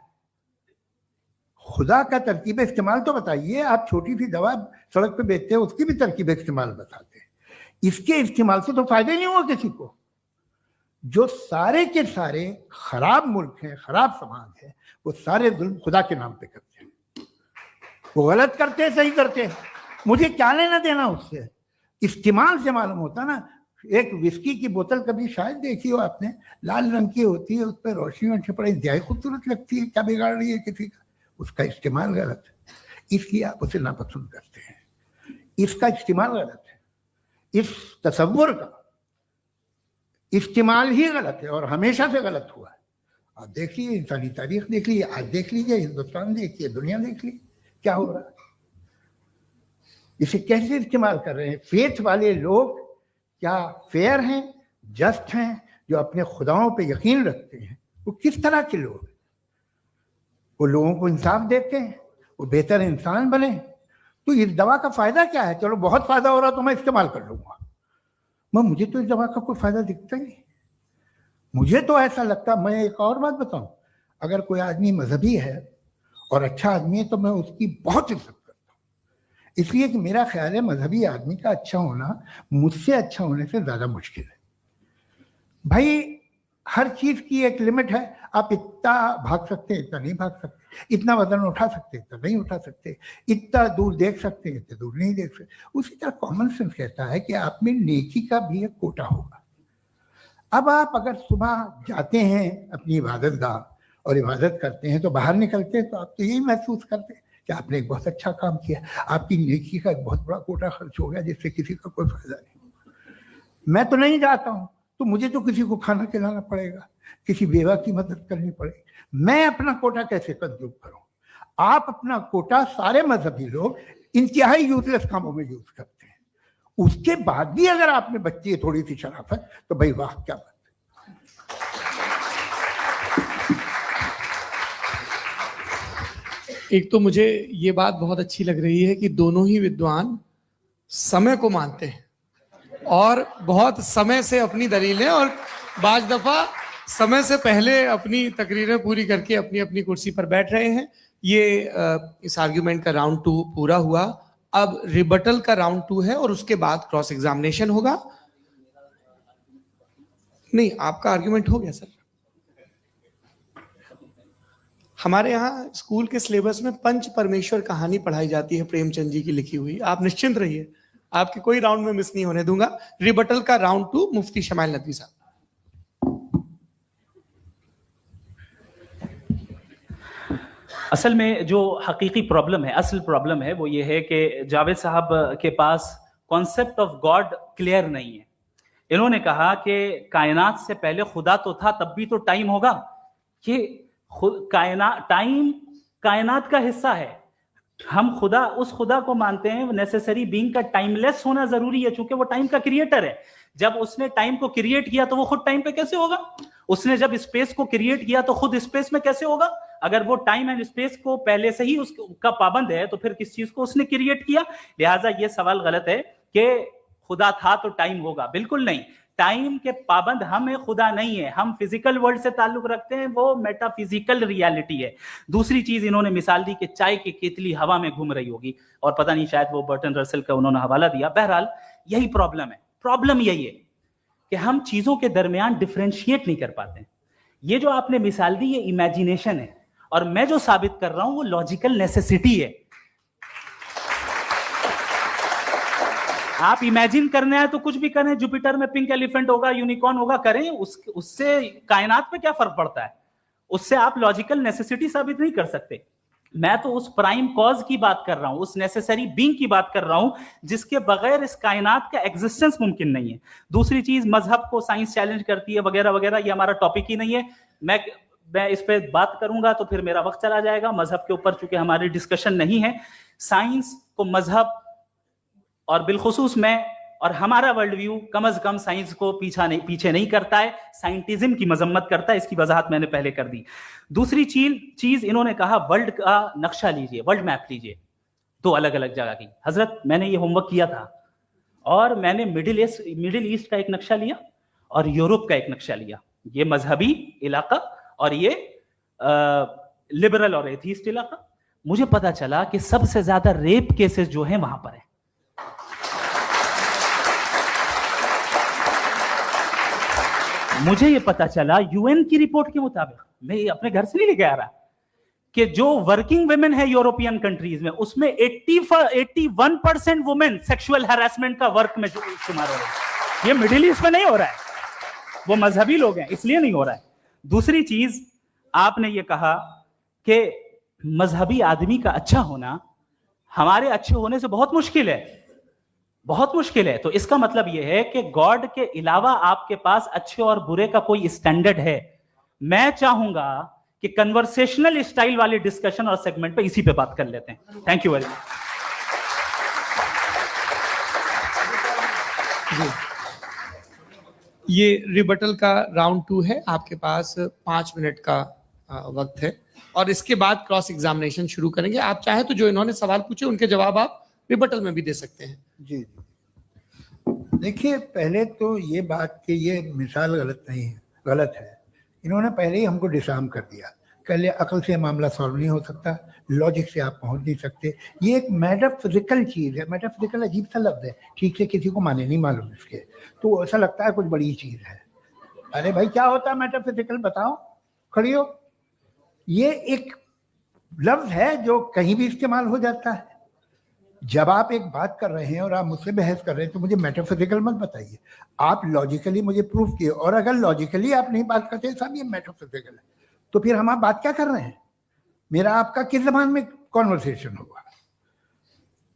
खुदा का तरकीब इस्तेमाल तो बताइए। आप छोटी सी दवा सड़क पे बेचते हैं उसकी भी तरकीब इस्तेमाल बताते हैं। इसके इस्तेमाल से तो फायदा नहीं हुआ किसी को। जो सारे के सारे खराब मुल्क हैं, खराब समाज है, वो सारे जुल्म खुदा के नाम पे करते हैं। वो गलत करते हैं, सही करते हैं, मुझे क्या लेना देना उससे। इस्तेमाल से मालूम होता ना। एक विस्की की बोतल कभी शायद देखी हो आपने, लाल रंग की होती है, उस पर रोशनी और छपड़ा इंतहाई खूबसूरत लगती है, क्या बिगाड़ रही है किसी का? उसका इस्तेमाल गलत है, इसलिए आप उसे नापसंद करते हैं। इसका इस्तेमाल गलत है, इस तसव्वुर का इस्तेमाल ही गलत है और हमेशा से गलत हुआ है। आप देख लीजिए, इंसानी तारीख देख लीजिए, आज देख लीजिए, हिंदुस्तान देखिए, दुनिया देख लीजिए क्या हो रहा है। इसे कैसे इस्तेमाल कर रहे हैं फेथ वाले लोग? क्या फेयर हैं, जस्ट हैं, जो अपने खुदाओं पे यकीन रखते हैं? वो किस तरह के लोग हैं? वो लोगों को इंसाफ देते हैं, वो बेहतर इंसान बने। तो इस दवा का फायदा क्या है? चलो बहुत फायदा हो रहा तो मैं इस्तेमाल कर लूंगा, मैं मुझे तो इस दवा का कोई फायदा दिखता ही नहीं। मुझे तो ऐसा लगता, मैं एक और बात बताऊं, अगर कोई आदमी मजहबी है और अच्छा आदमी है तो मैं उसकी बहुत इज्जत करता हूँ, इसलिए कि मेरा ख्याल है मजहबी आदमी का अच्छा होना मुझसे अच्छा होने से ज्यादा मुश्किल है। भाई हर चीज की एक लिमिट है। आप इतना भाग सकते हैं, इतना नहीं भाग सकते, इतना वजन उठा सकते, इतना नहीं उठा सकते, इतना दूर देख सकते हैं, इतना दूर नहीं देख सकते। उसी तरह कॉमन सेंस कहता है कि आप में नेकी का भी एक कोटा होगा। अब आप अगर सुबह जाते हैं अपनी इबादत गाह और इबादत करते हैं तो बाहर निकलते हैं तो आप तो यही महसूस करते हैं कि आपने एक बहुत अच्छा काम किया, आपकी नेकी का एक बहुत बड़ा कोटा खर्च हो गया जिससे किसी का कोई फायदा नहीं। मैं तो नहीं जाता हूँ तो मुझे तो किसी को खाना खिलाना पड़ेगा, किसी बेवा की मदद करनी पड़ेगी, मैं अपना कोटा कैसे कंज्यूम करूं? आप अपना कोटा, सारे मजहबी लोग इंतहाई यूजलेस कामों में यूज करते हैं। उसके बाद भी अगर आप में बचती है थोड़ी सी शराफत तो भाई वाह क्या बात है। एक तो मुझे ये बात बहुत अच्छी लग रही है कि दोनों ही विद्वान समय को मानते हैं और बहुत समय से अपनी दलीलें और बाज दफा समय से पहले अपनी तकरीरें पूरी करके अपनी अपनी कुर्सी पर बैठ रहे हैं। ये इस आर्ग्यूमेंट का राउंड 2 पूरा हुआ। अब रिबटल का राउंड 2 है और उसके बाद क्रॉस एग्जामिनेशन होगा। नहीं, आपका आर्ग्यूमेंट हो गया सर। हमारे यहाँ स्कूल के सिलेबस में पंच परमेश्वर कहानी पढ़ाई जाती है, प्रेमचंद जी की लिखी हुई। आप निश्चिंत रहिए, आपके कोई राउंड में मिस नहीं होने दूंगा। रिबटल का राउंड 2 मुफ्ती शमाइल नदवी साहब। असल में जो हकीकी प्रॉब्लम है, असल प्रॉब्लम है वो ये है कि जावेद साहब के पास कॉन्सेप्ट ऑफ गॉड क्लियर नहीं है। इन्होंने कहा कि कायनात से पहले खुदा तो था, तब भी तो टाइम होगा। ये टाइम कायनात का हिस्सा है। हम खुदा, उस खुदा को मानते हैं, नेसेसरी बीइंग का टाइमलेस होना जरूरी है चूंकि वो टाइम का क्रिएटर है। जब उसने टाइम को क्रिएट किया तो वो खुद टाइम पे कैसे होगा? उसने जब स्पेस को क्रिएट किया तो खुद स्पेस में कैसे होगा? अगर वो टाइम एंड स्पेस को पहले से ही उसका पाबंद है तो फिर किस चीज को उसने क्रिएट किया? लिहाजा ये सवाल गलत है कि खुदा था तो टाइम होगा, बिल्कुल नहीं। टाइम के पाबंद हम है, खुदा नहीं है। हम फिजिकल वर्ल्ड से ताल्लुक रखते हैं, वो मेटाफिजिकल रियलिटी है। दूसरी चीज इन्होंने मिसाल दी कि चाय की केतली हवा में घूम रही होगी, और पता नहीं शायद वो बर्टन रसल का उन्होंने हवाला दिया। बहरहाल यही प्रॉब्लम है। प्रॉब्लम यही है कि हम चीजों के दरमियान डिफरेंशिएट नहीं कर पाते। ये जो आपने मिसाल दी ये इमेजिनेशन है, और मैं जो साबित कर रहा हूं वो लॉजिकल नेसेसिटी है। आप इमेजिन करने आए तो कुछ भी करें, जुपिटर में पिंक एलिफेंट होगा, यूनिकॉर्न होगा, करें, उससे कायनात पे क्या फर्क पड़ता है? उससे आप लॉजिकल नेसेसिटी साबित नहीं कर सकते। मैं तो उस प्राइम कॉज की बात कर रहा हूं, उस नेसेसरी बीइंग की बात कर रहा हूं जिसके बगैर इस कायनात का एग्जिस्टेंस मुमकिन नहीं है। दूसरी चीज, मजहब को साइंस चैलेंज करती है वगैरह वगैरह, ये हमारा टॉपिक ही नहीं है। मैं इस पे बात करूंगा तो फिर मेरा वक्त चला जाएगा। मजहब के ऊपर चूंकि हमारी डिस्कशन नहीं है, साइंस को मजहब और बिलखुसूस मैं और हमारा वर्ल्ड व्यू कम से कम साइंस को पीछे नहीं करता है, साइंटिज्म की मजम्मत करता है। इसकी वजाहत मैंने पहले कर दी। दूसरी चीज इन्होंने कहा वर्ल्ड का नक्शा लीजिए, वर्ल्ड मैप लीजिए, दो अलग अलग जगह की। हजरत, मैंने ये होमवर्क किया था और मैंने मिडिल ईस्ट का एक नक्शा लिया और यूरोप का एक नक्शा लिया। ये मजहबी इलाका और ये लिबरल और एथीस्ट इलाका। मुझे पता चला कि सबसे ज्यादा रेप केसेस जो हैं वहां पर है। मुझे ये पता चला यूएन की रिपोर्ट के मुताबिक, मैं अपने घर से नहीं लेके आ रहा, कि जो वर्किंग वुमेन है यूरोपियन कंट्रीज में, उसमें 81% वुमेन सेक्सुअल हैरेसमेंट का वर्क में शुमार हो रही है। ये मिडिल ईस्ट में नहीं हो रहा है, वो मजहबी लोग हैं इसलिए नहीं हो रहा है। दूसरी चीज, आपने ये कहा कि मजहबी आदमी का अच्छा होना हमारे अच्छे होने से बहुत मुश्किल है, बहुत मुश्किल है। तो इसका मतलब यह है कि गॉड के अलावा आपके पास अच्छे और बुरे का कोई स्टैंडर्ड है। मैं चाहूंगा कि कन्वर्सेशनल स्टाइल वाली डिस्कशन और सेगमेंट पे इसी पे बात कर लेते हैं। Thank you very much. ये रिबटल का राउंड 2 है। आपके पास 5 मिनट का वक्त है और इसके बाद क्रॉस एग्जामिनेशन शुरू करेंगे। आप चाहे तो जो इन्होंने सवाल पूछे उनके जवाब आप रिबटल में भी दे सकते हैं। जी, देखिए, पहले तो ये बात कि ये मिसाल गलत नहीं है, गलत है। इन्होंने पहले ही हमको डिसआर्म कर दिया। पहले अकल से मामला सॉल्व नहीं हो सकता, लॉजिक से आप पहुंच नहीं सकते। ये एक मेटाफिजिकल चीज़ है। मेटाफिजिकल अजीब सा लफ्ज़ है, ठीक से किसी को माने नहीं मालूम इसके, तो ऐसा लगता है कुछ बड़ी चीज़ है। अरे भाई, क्या होता है मेटाफिजिकल, बताओ, खड़ी हो। ये एक लफ्ज़ है जो कहीं भी इस्तेमाल हो जाता है। जब आप एक बात कर रहे हैं और आप मुझसे बहस कर रहे हैं तो मुझे मेटाफिजिकल मत बताइए, आप लॉजिकली मुझे प्रूफ किए। और अगर लॉजिकली आप नहीं बात करते साहब ये मेटाफिजिकल है, तो फिर हम आप बात क्या कर रहे हैं? मेरा आपका किस जबान में कॉन्वर्सेशन होगा?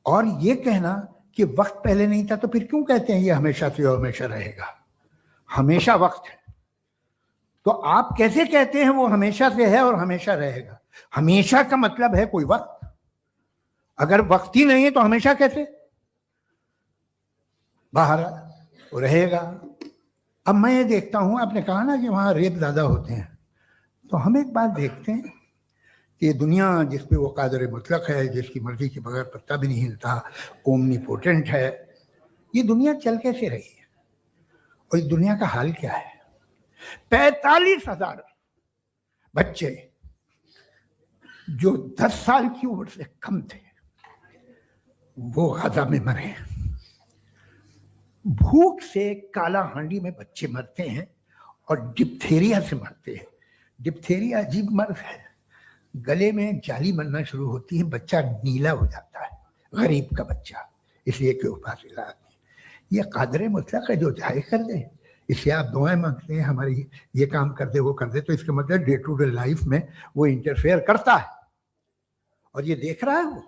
और ये कहना कि वक्त पहले नहीं था, तो फिर क्यों कहते हैं ये हमेशा से और हमेशा रहेगा? हमेशा वक्त है, तो आप कैसे कहते हैं वो हमेशा से है और हमेशा रहेगा? हमेशा का मतलब है कोई वक्त, अगर वक्त ही नहीं है तो हमेशा कैसे? बाहर वो रहेगा। अब मैं ये देखता हूं, आपने कहा ना कि वहां रेप ज्यादा होते हैं, तो हम एक बात देखते हैं कि दुनिया जिसपे वो कादर मुतलक है, जिसकी मर्जी के बगैर पत्ता भी नहीं हिलता, ओमनीपोटेंट है, ये दुनिया चल कैसे रही है? और इस दुनिया का हाल क्या है? 45,000 बच्चे जो 10 साल की उम्र से कम थे वो गाजा में मरे। भूख से काला हांडी में बच्चे मरते हैं और डिप्थेरिया से मरते हैं। डिप्थेरिया अजीब मर्ज है, गले में जाली बनना शुरू होती है, बच्चा नीला हो जाता है, गरीब का बच्चा, इसलिए कि उपास इलाज नहीं। ये कादर मुतलक है जो चाहे कर दे, इससे आप दुआएं मांगते हैं हमारी ये काम कर दे वो कर दे, तो इसका मतलब डे टू डे लाइफ में वो इंटरफेयर करता है और ये देख रहा है वो।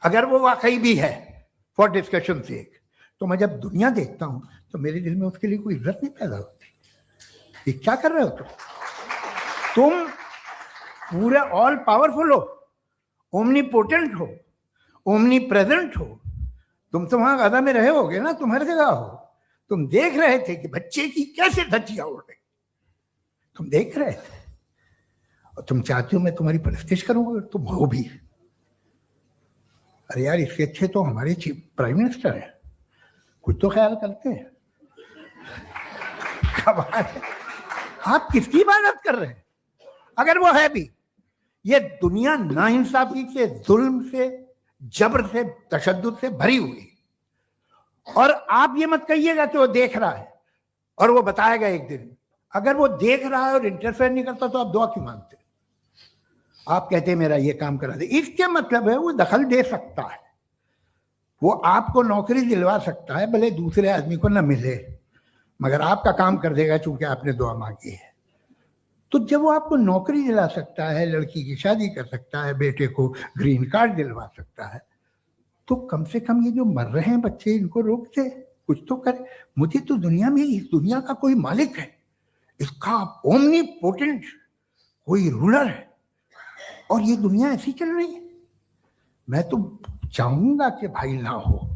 अगर वो वाकई भी है फॉर डिस्कशन सेक, तो मैं जब दुनिया देखता हूं तो मेरे दिल में उसके लिए कोई इज्जत नहीं पैदा होती। ये क्या कर रहे हो तुम पूरे ऑल पावरफुल हो, ओमनीपोटेंट हो, ओमनी प्रेजेंट हो। तुम तो वहां गाजा में रहे होगे ना, तुम हर जगह हो। तुम देख रहे थे कि बच्चे की कैसे धज्जियां उड़ रही, तुम देख रहे थे। और तुम चाहती हो मैं तुम्हारी परस्तिश करूंगा, तुम हो भी। अरे यार, इसके अच्छे तो हमारे चीफ प्राइम मिनिस्टर हैं, कुछ तो ख्याल करते हैं। कमाल है। आप किसकी इबादत कर रहे हैं? अगर वो है भी, ये दुनिया नाइंसाफी से, जुल्म से, जबर से, तशद्दुद से भरी हुई। और आप ये मत कहिएगा कि वो देख रहा है और वो बताएगा एक दिन। अगर वो देख रहा है और इंटरफेयर नहीं करता तो आप दुआ क्यों मांगते? आप कहते हैं मेरा ये काम करा दे, इसके मतलब है वो दखल दे सकता है, वो आपको नौकरी दिलवा सकता है, भले दूसरे आदमी को न मिले, मगर आपका काम कर देगा चूंकि आपने दुआ मांगी है। तो जब वो आपको नौकरी दिला सकता है, लड़की की शादी कर सकता है, बेटे को ग्रीन कार्ड दिलवा सकता है, तो कम से कम ये जो मर रहे हैं बच्चे, इनको रोक दे, कुछ तो करे। मुझे तो दुनिया में, इस दुनिया का कोई मालिक है, इसका ओमनीपोटेंट कोई रूलर है, और ये दुनिया ऐसी चल रही है। मैं तो चाहूंगा कि भाई ना हो,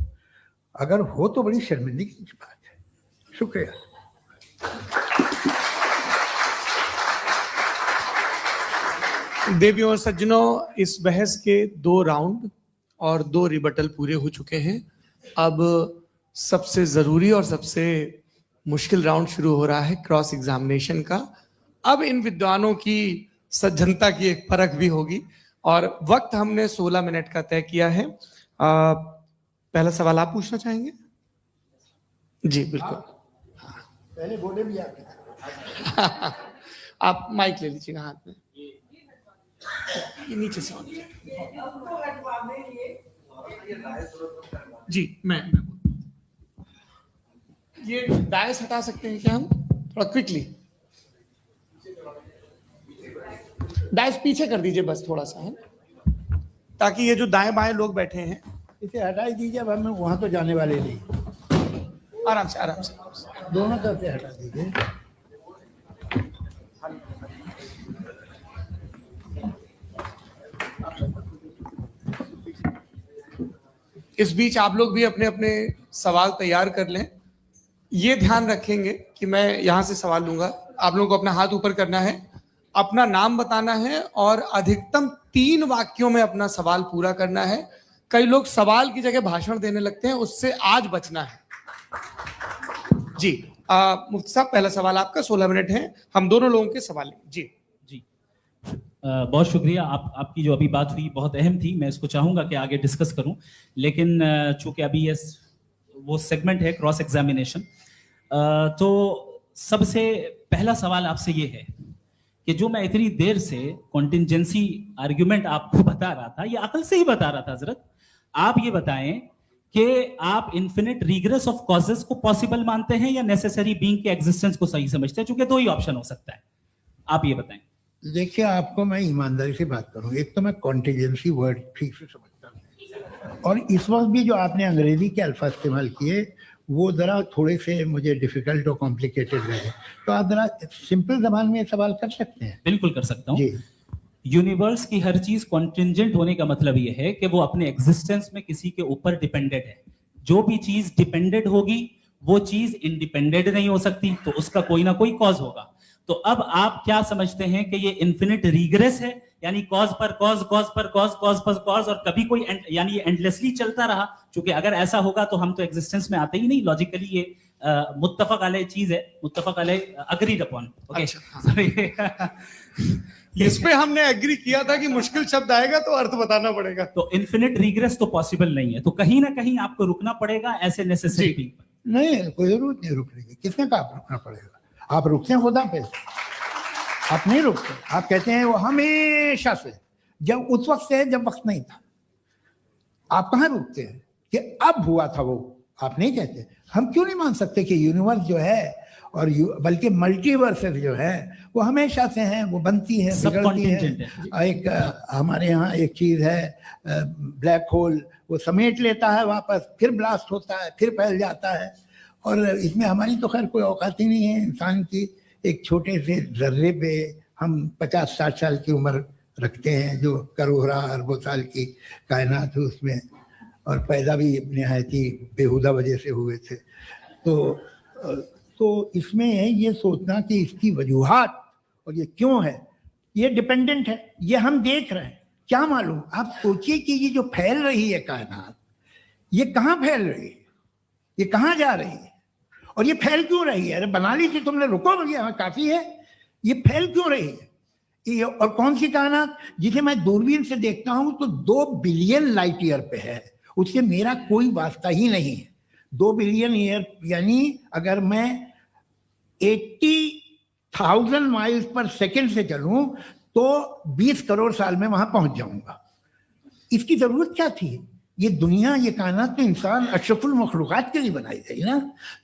अगर हो तो बड़ी शर्मिंदगी की बात है। शुक्रिया। देवियों और सज्जनों, इस बहस के 2 राउंड और 2 रिबटल पूरे हो चुके हैं। अब सबसे जरूरी और सबसे मुश्किल राउंड शुरू हो रहा है, क्रॉस एग्जामिनेशन का। अब इन विद्वानों की सज्जनता की एक परख भी होगी, और वक्त हमने 16 मिनट का तय किया है। पहला सवाल आप पूछना चाहेंगे? जी बिल्कुल। पहले बोले भी आप आप माइक ले लीजिएगा हाथ में, ये नीचे से जी। मैं ये डायस हटा सकते हैं क्या हम, थोड़ा क्विकली? डायस पीछे कर दीजिए बस थोड़ा सा, है, ताकि ये जो दाएं बाएं लोग बैठे हैं, इसे हटा ही दीजिए। अब हम वहां तो जाने वाले नहीं, आराम से आराम से दोनों तरफ से हटा दीजिए। इस बीच आप लोग भी अपने अपने सवाल तैयार कर लें। ये ध्यान रखेंगे कि मैं यहां से सवाल लूंगा, आप लोगों को अपना हाथ ऊपर करना है, अपना नाम बताना है और अधिकतम 3 वाक्यों में अपना सवाल पूरा करना है। कई लोग सवाल की जगह भाषण देने लगते हैं, उससे आज बचना है। जी मुफ्ती साहब, पहला सवाल आपका, 16 मिनट है, हम दोनों लोगों के सवाल लेंगे। जी जी बहुत शुक्रिया। आपकी जो अभी बात हुई बहुत अहम थी, मैं इसको चाहूंगा कि आगे डिस्कस करूं, लेकिन चूंकि अभी ये वो सेगमेंट है क्रॉस एग्जामिनेशन, तो सबसे पहला सवाल आपसे ये है कि जो मैं इतनी देर से कॉन्टिंजेंसी आर्ग्यूमेंट आपको बता रहा था, ये अकल से ही बता रहा था हजरत, आप ये बताएं कि आप इन्फिनिट रिग्रेस ऑफ कॉजेस को पॉसिबल मानते हैं या नेसेसरी बीइंग के एग्जिस्टेंस को सही समझते हैं? क्योंकि 2 ही ऑप्शन हो सकता है, आप ये बताएं। देखिए, आपको मैं ईमानदारी से बात करूं, एक तो मैं कॉन्टिजेंसी वर्ड ठीक से समझता हूं, और इस वक्त भी जो आपने अंग्रेजी के अल्फाज इस्तेमाल किए वो जरा थोड़े से मुझे डिफिकल्ट और कॉम्प्लिकेटेड लगे, तो आप जरा सिंपल जबान में सवाल कर सकते हैं? बिल्कुल कर सकता हूं। जी। यूनिवर्स की हर चीज कॉन्टिंजेंट होने का मतलब यह है कि वो अपने एग्जिस्टेंस में किसी के ऊपर डिपेंडेंट है। जो भी चीज डिपेंडेंट होगी वो चीज इंडिपेंडेंट नहीं हो सकती, तो उसका कोई ना कोई कॉज होगा। तो अब आप क्या समझते हैं कि ये इन्फिनिट रिग्रेस है, यानी कॉज पर कॉज, कॉज पर कॉज, कॉज पर कॉज, और कभी कोई यानी ये एंडलेसली चलता रहा? क्योंकि अगर ऐसा होगा तो हम तो एग्जिस्टेंस में आते ही नहीं। लॉजिकली ये मुत्तफक अलैह चीज है, मुत्तफक अलैह, अग्रीड अपॉन। ओके, इस पे हमने एग्री किया था कि मुश्किल शब्द आएगा तो अर्थ बताना पड़ेगा। तो इन्फिनिट रिग्रेस तो पॉसिबल नहीं है, तो कहीं ना कहीं आपको रुकना पड़ेगा ऐसे नेसेसरी बीइंग पर। नहीं, कोई जरूरत नहीं रुकने की। किसने कहा आप रुकना पड़ेगा? आप रुकते हैं खुदा पे, आप नहीं रुकते। आप कहते हैं वो हमेशा से, जब उस वक्त से जब वक्त नहीं था। आप कहाँ रुकते हैं कि अब हुआ था वो? आप नहीं कहते। हम क्यों नहीं मान सकते कि यूनिवर्स जो है और बल्कि मल्टीवर्सेस जो है वो हमेशा से हैं, वो बनती है, बिगड़ती है। एक हमारे यहाँ एक चीज है ब्लैक होल, वो समेट लेता है वापस, फिर ब्लास्ट होता है, फिर फैल जाता है। और इसमें हमारी तो खैर कोई औकात ही नहीं है इंसान की। एक छोटे से जर्रे पे हम 50-60 साल की उम्र रखते हैं, जो करोड़ों अरबों साल की कायनात है उसमें, और पैदा भी निहायत ही बेहुदा वजह से हुए थे। तो इसमें ये सोचना कि इसकी वजूहात और ये क्यों है, ये डिपेंडेंट है, ये हम देख रहे हैं। क्या मालूम, आप सोचिए कि ये जो फैल रही है कायनात, ये कहाँ फैल रही है, ये कहाँ जा रही है, और ये फैल क्यों रही है? अरे बना ली थी तुमने, रुको भैया, काफी है। ये फैल क्यों रही है? ये और कौन सी कायनात जिसे मैं दूरबीन से देखता हूं तो 2 बिलियन लाइट ईयर पे है, उससे मेरा कोई वास्ता ही नहीं है। 2 बिलियन ईयर यानी अगर मैं 80,000 माइल्स पर सेकंड से चलूं तो 20 करोड़ साल में वहां पहुंच जाऊंगा। इसकी जरूरत क्या थी? ये दुनिया, ये कायनात तो इंसान अशरफुल मखलूकात के लिए बनाई गई ना।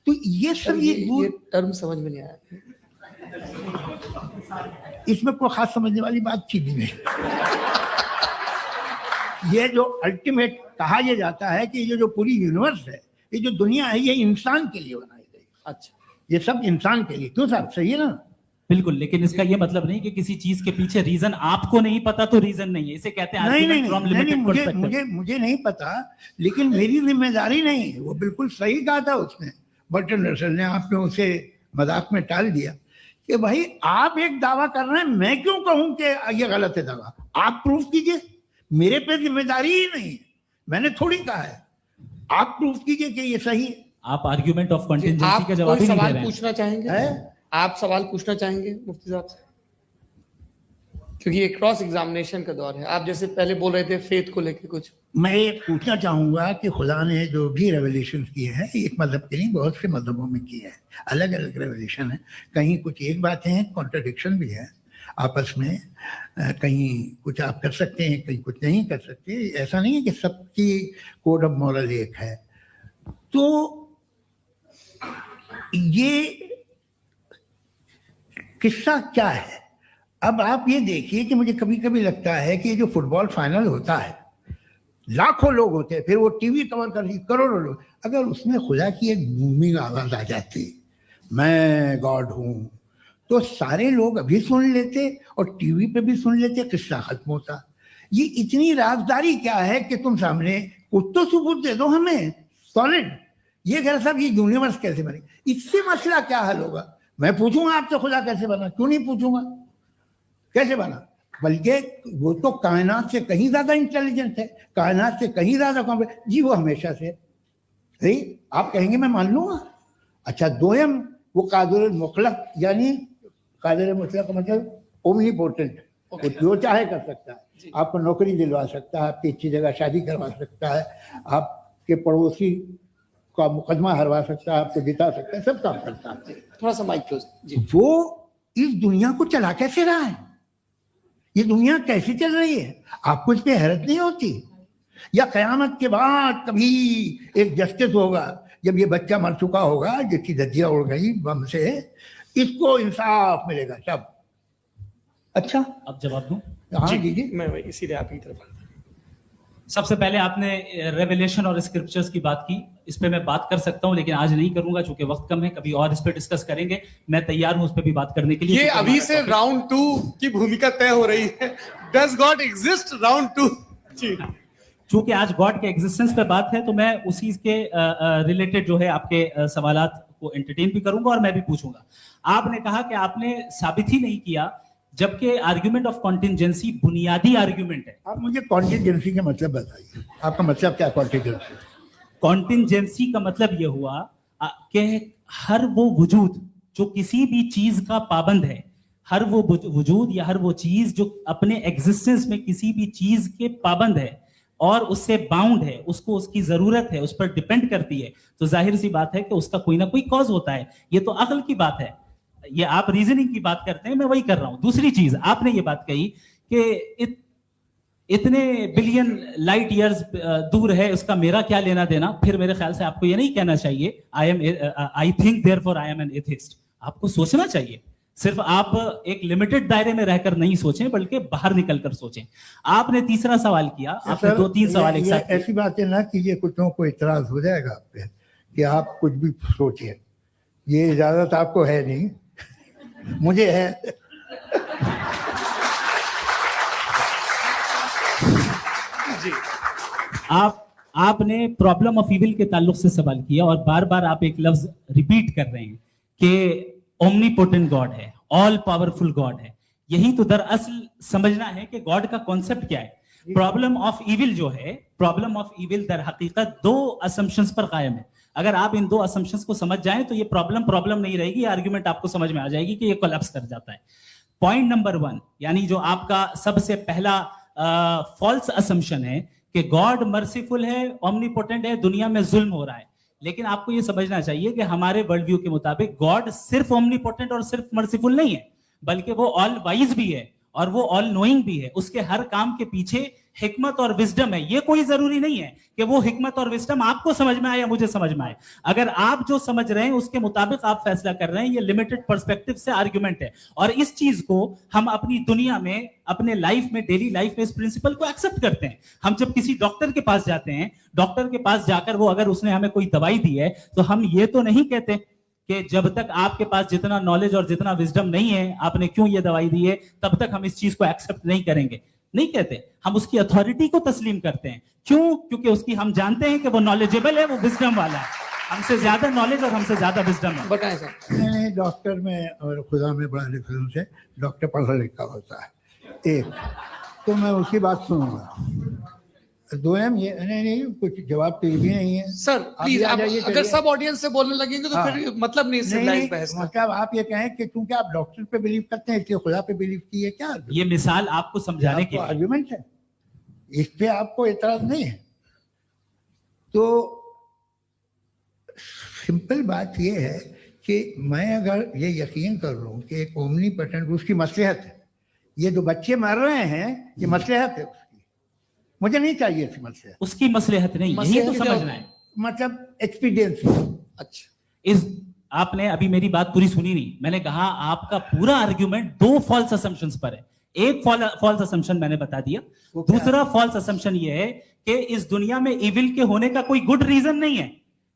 तो ये सब ये टर्म समझ में नहीं आया, इसमें कोई खास समझने वाली बात थी भी नहीं। ये जो अल्टीमेट कहा यह जाता है कि ये जो पूरी यूनिवर्स है, ये जो दुनिया है, ये इंसान के लिए बनाई गई। अच्छा, ये सब इंसान के लिए। क्यों साहब, सही है ना? बिल्कुल, लेकिन इसका ये मतलब नहीं कि किसी चीज के पीछे रीजन आपको नहीं पता तो रीजन नहीं है, इसे कहते हैं नहीं, argument from limited perspective। मुझे नहीं पता, लेकिन मेरी जिम्मेदारी नहीं है। वो बिल्कुल सही कहा था उसने, बर्टन रसल ने। आपने उसे मजाक में टाल दिया कि भाई आप एक दावा कर रहे हैं, मैं क्यों कहूं कि ये गलत है दावा? आप प्रूफ कीजिए, मेरे पे जिम्मेदारी ही नहीं है, मैंने थोड़ी कहा है। आप प्रूफ कीजिए कि ये सही है। आप आर्ग्यूमेंट ऑफ कंटिजेंसी आप का जवाब कोई ही नहीं दे सवाल रहे हैं। पूछना चाहेंगे? है? आप सवाल पूछना चाहेंगे मुफ्ती साहब से? क्योंकि ये क्रॉस एग्जामिनेशन का दौर है। आप जैसे पहले बोल रहे थे फेथ को लेके कुछ। मैं ये पूछना चाहूंगा कि खुदा ने जो भी रेवलेशन किए हैं, एक मजहब के नहीं, बहुत से मजहबों में किए हैं। अलग अलग रेवलेशन है, कहीं कुछ एक बातें हैं, कॉन्ट्रडिक्शन भी है आपस में। कहीं कुछ आप कर सकते हैं, कहीं कुछ नहीं कर सकते। ऐसा नहीं है कि सबकी कोड ऑफ मॉरल एक है। तो ये किस्सा क्या है? अब आप ये देखिए कि मुझे कभी कभी लगता है कि ये जो फुटबॉल फाइनल होता है, लाखों लोग होते हैं, फिर वो टीवी कवर कर रही, करोड़ों लोग, अगर उसमें खुदा की एक बूमिंग आवाज आ जाती, मैं गॉड हूं, तो सारे लोग अभी सुन लेते और टीवी पे भी सुन लेते, किस्सा खत्म होता। ये इतनी राजदारी क्या है कि तुम सामने कुछ तो सबूत दे दो हमें सॉलिड। ये कह साहब ये यूनिवर्स कैसे बनी, इससे मसला क्या हल होगा? मैं पूछूंगा आपसे खुदा कैसे बना? क्यों नहीं पूछूंगा कैसे बना? बल्कि वो तो कायनात से कहीं ज्यादा इंटेलिजेंट है, कायनात से कहीं ज्यादा कॉम्प्लेक्स। जी वो हमेशा से सही, आप कहेंगे मैं मान लूंगा। अच्छा, दोयम वो कादिर मुतलक, यानी कादिर मुतलक का मतलब ओमनीपोटेंट, वो जो चाहे कर सकता है। आपको नौकरी दिलवा सकता है, आपकी अच्छी जगह शादी करवा सकता है, आपके पड़ोसी का मुकदमा हरवा सकता है, आपको जिता सकता है, सब काम करता है। थोड़ा सा माइक क्लोज जी। वो इस दुनिया को चला कैसे रहा है? ये दुनिया कैसे चल रही है? आपको इस पे हैरत नहीं होती? या कयामत के बाद कभी एक जस्टिस होगा, जब ये बच्चा मर चुका होगा, जिसकी धज्जियां उड़ गई बम से, इसको इंसाफ मिलेगा सब। अच्छा, अब जवाब दूं? हाँ दीजिए। मैं इसीलिए आपकी तरफ आ रहा था। सबसे पहले आपने रेवलेशन और स्क्रिप्चर्स की बात की, इस पे मैं बात कर सकता हूं, लेकिन आज नहीं करूंगा क्योंकि वक्त कम है। कभी और इस पे डिस्कस करेंगे, मैं तैयार हूं उस पे भी बात करने के लिए। ये अभी से राउंड 2 की भूमिका तय हो रही है। Does God exist round 2? जी, चूंकि आज गॉड के एग्जिस्टेंस पे बात है, तो मैं उसी के रिलेटेड जो है आपके सवालात को एंटरटेन भी करूंगा और मैं भी पूछूंगा। आपने कहा कि आपने साबित ही नहीं किया, जबकि आर्ग्यूमेंट ऑफ कॉन्टिजेंसी बुनियादी आर्ग्यूमेंट है। आप मुझे कॉन्टिजेंसी का मतलब बताइए, आपका मतलब क्या कॉन्टिजेंसी? कॉन्टिजेंसी का मतलब यह हुआ कि हर वो वजूद जो किसी भी चीज का पाबंद है, हर वो वजूद या हर वो चीज जो अपने एग्जिस्टेंस में किसी भी चीज के पाबंद है और उससे बाउंड है, उसको उसकी जरूरत है, उस पर डिपेंड करती है, तो जाहिर सी बात है कि उसका कोई ना कोई कॉज होता है। ये तो अक्ल की बात है। ये आप रीजनिंग की बात करते हैं, मैं वही कर रहा हूं। दूसरी चीज, आपने ये बात कही कि इतने बिलियन लाइट ईयर्स दूर है, उसका मेरा क्या लेना देना। फिर मेरे ख्याल से आपको ये नहीं कहना चाहिए I think therefore I am an atheist. आपको सोचना चाहिए। सिर्फ आप एक लिमिटेड दायरे में रहकर नहीं सोचें, बल्कि बाहर निकलकर सोचें। आपने तीसरा सवाल किया, आपने 2-3 सवाल एक साथ। ऐसी बातें ना कीजिए, कुछ लोगों को इतराज हो जाएगा आप पे कि आप कुछ भी सोचिए। ये इजाजत आपको है नहीं, मुझे है। जी, आपने प्रॉब्लम ऑफ इविल के ताल्लुक से सवाल किया और बार बार आप एक लफ्ज रिपीट कर रहे हैं कि ओमनीपोटेंट गॉड है, ऑल पावरफुल गॉड है। यही तो दरअसल समझना है कि गॉड का कॉन्सेप्ट क्या है। प्रॉब्लम ऑफ इविल जो है, प्रॉब्लम ऑफ इविल दर हकीकत दो असम्पशंस पर कायम है। अगर आप इन दो असम्पशंस को समझ जाएं तो ये प्रॉब्लम नहीं रहेगी, आर्ग्यूमेंट आपको समझ में आ जाएगी कि ये कोलैप्स कर जाता है। पॉइंट नंबर 1, यानी जो आपका सबसे पहला फॉल्स असम्पशन है कि गॉड मर्सीफुल है, ओमनीपोटेंट है, दुनिया में जुल्म हो रहा है। लेकिन आपको ये समझना चाहिए कि हमारे वर्ल्ड व्यू के मुताबिक गॉड सिर्फ ओमनीपोटेंट और सिर्फ मर्सीफुल नहीं है, बल्कि वो ऑल वाइज भी है और वो ऑल नोइंग भी है। उसके हर काम के पीछे हिकमत और विजडम है। ये कोई जरूरी नहीं है कि वो हिकमत और विजडम आपको समझ में आए या मुझे समझ में आए। अगर आप जो समझ रहे हैं उसके मुताबिक आप फैसला कर रहे हैं, ये लिमिटेड पर्सपेक्टिव से आर्गुमेंट है। और इस चीज को हम अपनी दुनिया में, अपने लाइफ में, डेली लाइफ में इस प्रिंसिपल को एक्सेप्ट करते हैं। हम जब किसी डॉक्टर के पास जाते हैं, डॉक्टर के पास जाकर वो अगर उसने हमें कोई दवाई दी है तो हम ये तो नहीं कहते कि जब तक आपके पास जितना नॉलेज और जितना विजडम नहीं है, आपने क्यों ये दवाई दी है, तब तक हम इस चीज को एक्सेप्ट नहीं करेंगे। नहीं कहते, हम उसकी अथॉरिटी को तस्लीम करते हैं। क्यों? क्योंकि उसकी हम जानते हैं कि वो नॉलेजेबल है, वो विजडम वाला है, हमसे ज्यादा नॉलेज और हमसे ज्यादा विजडम है। बताएं सर। नहीं, डॉक्टर में और खुदा में बड़ा डिफरेंस है। डॉक्टर पढ़ा लिखा होता है, एक तो मैं उसकी बात सुनूंगा। दो ये नहीं, कुछ जवाब तो ये भी नहीं है। सर प्लीज, आ जाइए, अगर चलिए। सब ऑडियंस से बोलने लगेंगे तो हाँ। फिर मतलब नहीं सिविलाइज्ड बहस का। मतलब आप ये कहें कि क्योंकि आप डॉक्टर पे बिलीव करते हैं इसलिए खुदा पे बिलीव किए, क्या ये मिसाल आपको समझाने की है। आर्गुमेंट है, इस पे आपको एतराज नहीं है। तो सिंपल बात ये है कि मैं अगर ये यकीन कर लूं कि एक ओमनीपोटेंट, उसकी मसलहत है, ये जो बच्चे मर रहे हैं ये मसलहत है उसकी, मुझे नहीं चाहिए इसकी मसलहत। उसकी मसलहत नहीं, यही तो मसलहत समझना है। मतलब एक्सपीरियंस। अच्छा, इस आपने अभी मेरी बात पूरी सुनी नहीं। मैंने कहा आपका पूरा आर्ग्यूमेंट दो फॉल्स असम्पशंस पर है। एक फॉल्स असम्पशन मैंने बता दिया, दूसरा फॉल्स असम्पशन ये है कि इस दुनिया में इविल के होने का कोई गुड रीजन नहीं है,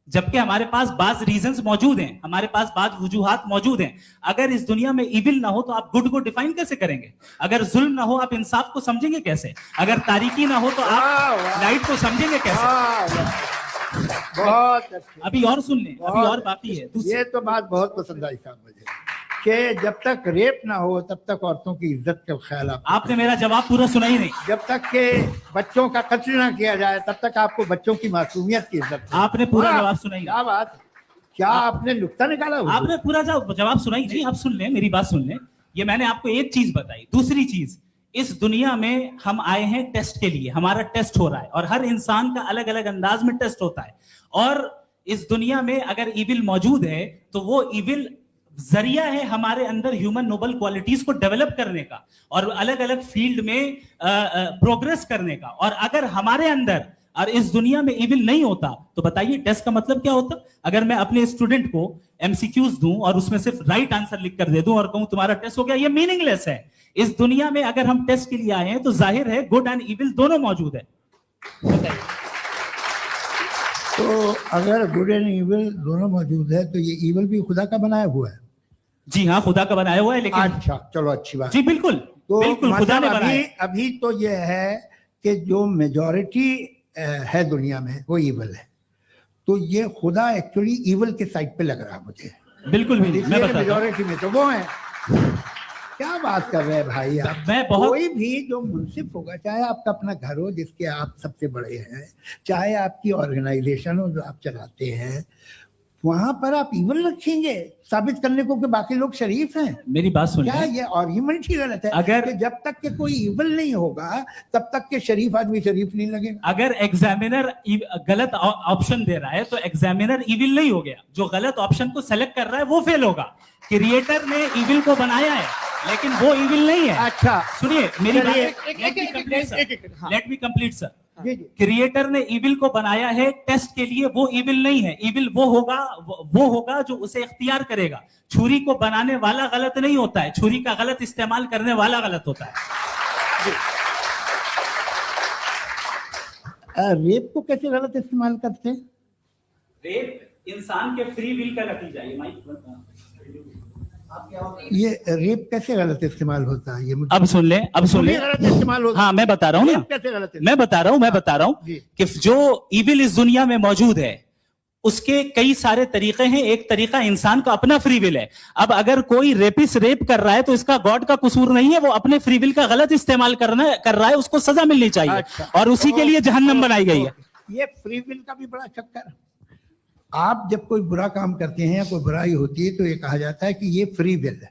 जबकि हमारे पास बाज रीजंस मौजूद हैं, हमारे पास बाज वजूहात मौजूद हैं। अगर इस दुनिया में इविल ना हो तो आप गुड को डिफाइन कैसे करेंगे? अगर जुल्म ना हो आप इंसाफ को समझेंगे कैसे? अगर तारीकी ना हो तो आप लाइट को समझेंगे कैसे? बहुत अच्छी। अभी और सुन लें, अभी और बाकी है। ये तो बात बहुत पसंद आई साहब मुझे, कि जब तक रेप ना हो तब तक औरतों की इज्जत का ख्याल आपने मेरा जवाब पूरा सुना ही नहीं। जब तक के बच्चों का कत्ल ना किया जाए तब तक आपको बच्चों की मासूमियत की इज्जत। आपने पूरा जवाब सुना ही नहीं। क्या बात, क्या आपने नुक्ता निकाला हुआ? आपने पूरा जवाब सुना ही नहीं। आप सुन लें, मेरी बात सुन लें। ये मैंने आपको एक चीज बताई। दूसरी चीज, इस दुनिया में हम आए हैं टेस्ट के लिए, हमारा टेस्ट हो रहा है और हर इंसान का अलग अलग अंदाज में टेस्ट होता है। और इस दुनिया में अगर इविल मौजूद है तो वो इविल जरिया है हमारे अंदर ह्यूमन नोबल क्वालिटीज को डेवलप करने का और अलग अलग फील्ड में प्रोग्रेस करने का। और अगर हमारे अंदर और इस दुनिया में इविल नहीं होता तो बताइए टेस्ट का मतलब क्या होता? अगर मैं अपने स्टूडेंट को एमसीक्यूज दूं और उसमें सिर्फ राइट आंसर लिख कर दे दूं और कहूं तुम्हारा टेस्ट हो गया, ये मीनिंगलेस है। इस दुनिया में अगर हम टेस्ट के लिए आए हैं तो जाहिर है गुड एंड इविल दोनों मौजूद है। तो अगर गुड एंड इविल दोनों मौजूद है तो ये इविल भी खुदा का बनाया हुआ है। जी हाँ, खुदा का बनाया हुआ है। लेकिन अच्छा, चलो अच्छी बात। जी बिल्कुल, तो बिल्कुल खुदा ने मतलब बनाया। अभी तो ये है कि जो मेजॉरिटी है दुनिया में वो इविल है, तो ये खुदा एक्चुअली इविल के साइड पे लग रहा है मुझे। बिल्कुल भी नहीं, मैं बताता हूं। मेजॉरिटी में तो वो है। क्या बात कर रहे हैं भाई आप? मैं बहुत कोई भी जो मुंसिफ होगा, चाहे आपका अपना घर हो जिसके आप सबसे बड़े हैं, चाहे आपकी ऑर्गेनाइजेशन हो जो आप चलाते हैं, वहां पर आप इविल रखेंगे साबित करने को कि बाकी लोग शरीफ हैं। मेरी बात सुन क्या लें। ये आर्ग्यूमेंट ही गलत है? अगर- कि जब तक के कोई इविल नहीं होगा तब तक के शरीफ आदमी शरीफ नहीं लगेगा। अगर एग्जामिनर गलत ऑप्शन दे रहा है तो एग्जामिनर इविल नहीं हो गया। जो गलत ऑप्शन को सेलेक्ट कर रहा है वो फेल होगा। क्रिएटर ने इविल को बनाया है लेकिन वो इविल नहीं है। अच्छा, सुनिए मेरी बात, चलिए, लेट मी कंप्लीट सर। जी जी। क्रिएटर ने इविल को बनाया है टेस्ट के लिए, वो इविल नहीं है। इविल वो होगा जो उसे इख्तियार करेगा। छुरी को बनाने वाला गलत नहीं होता है, छुरी का गलत इस्तेमाल करने वाला गलत होता है। रेप को कैसे गलत इस्तेमाल करते हैं? रेप इंसान के फ्री विल का नतीजा है। माइक ये रेप कैसे गलत इस्तेमाल होता है? ये मुझे अब सुन ले, अब सुन ले। गलत इस्तेमाल होता है। हाँ मैं बता रहा हूँ ना, रेप कैसे गलत मैं बता रहा हूँ जी। कि जो इविल इस दुनिया में मौजूद है उसके कई सारे तरीके हैं। एक तरीका इंसान का अपना फ्री विल है। अब अगर कोई रेपिस्ट रेप कर रहा है तो इसका गॉड का कसूर नहीं है, वो अपने फ्री विल का गलत इस्तेमाल कर रहा है, उसको सजा मिलनी चाहिए। अच्छा। और उसी के लिए जहन्नम बनाई गई है। ये फ्री विल का भी बड़ा चक्कर। आप जब कोई बुरा काम करते हैं या कोई बुराई होती है तो ये कहा जाता है कि ये फ्री विल है।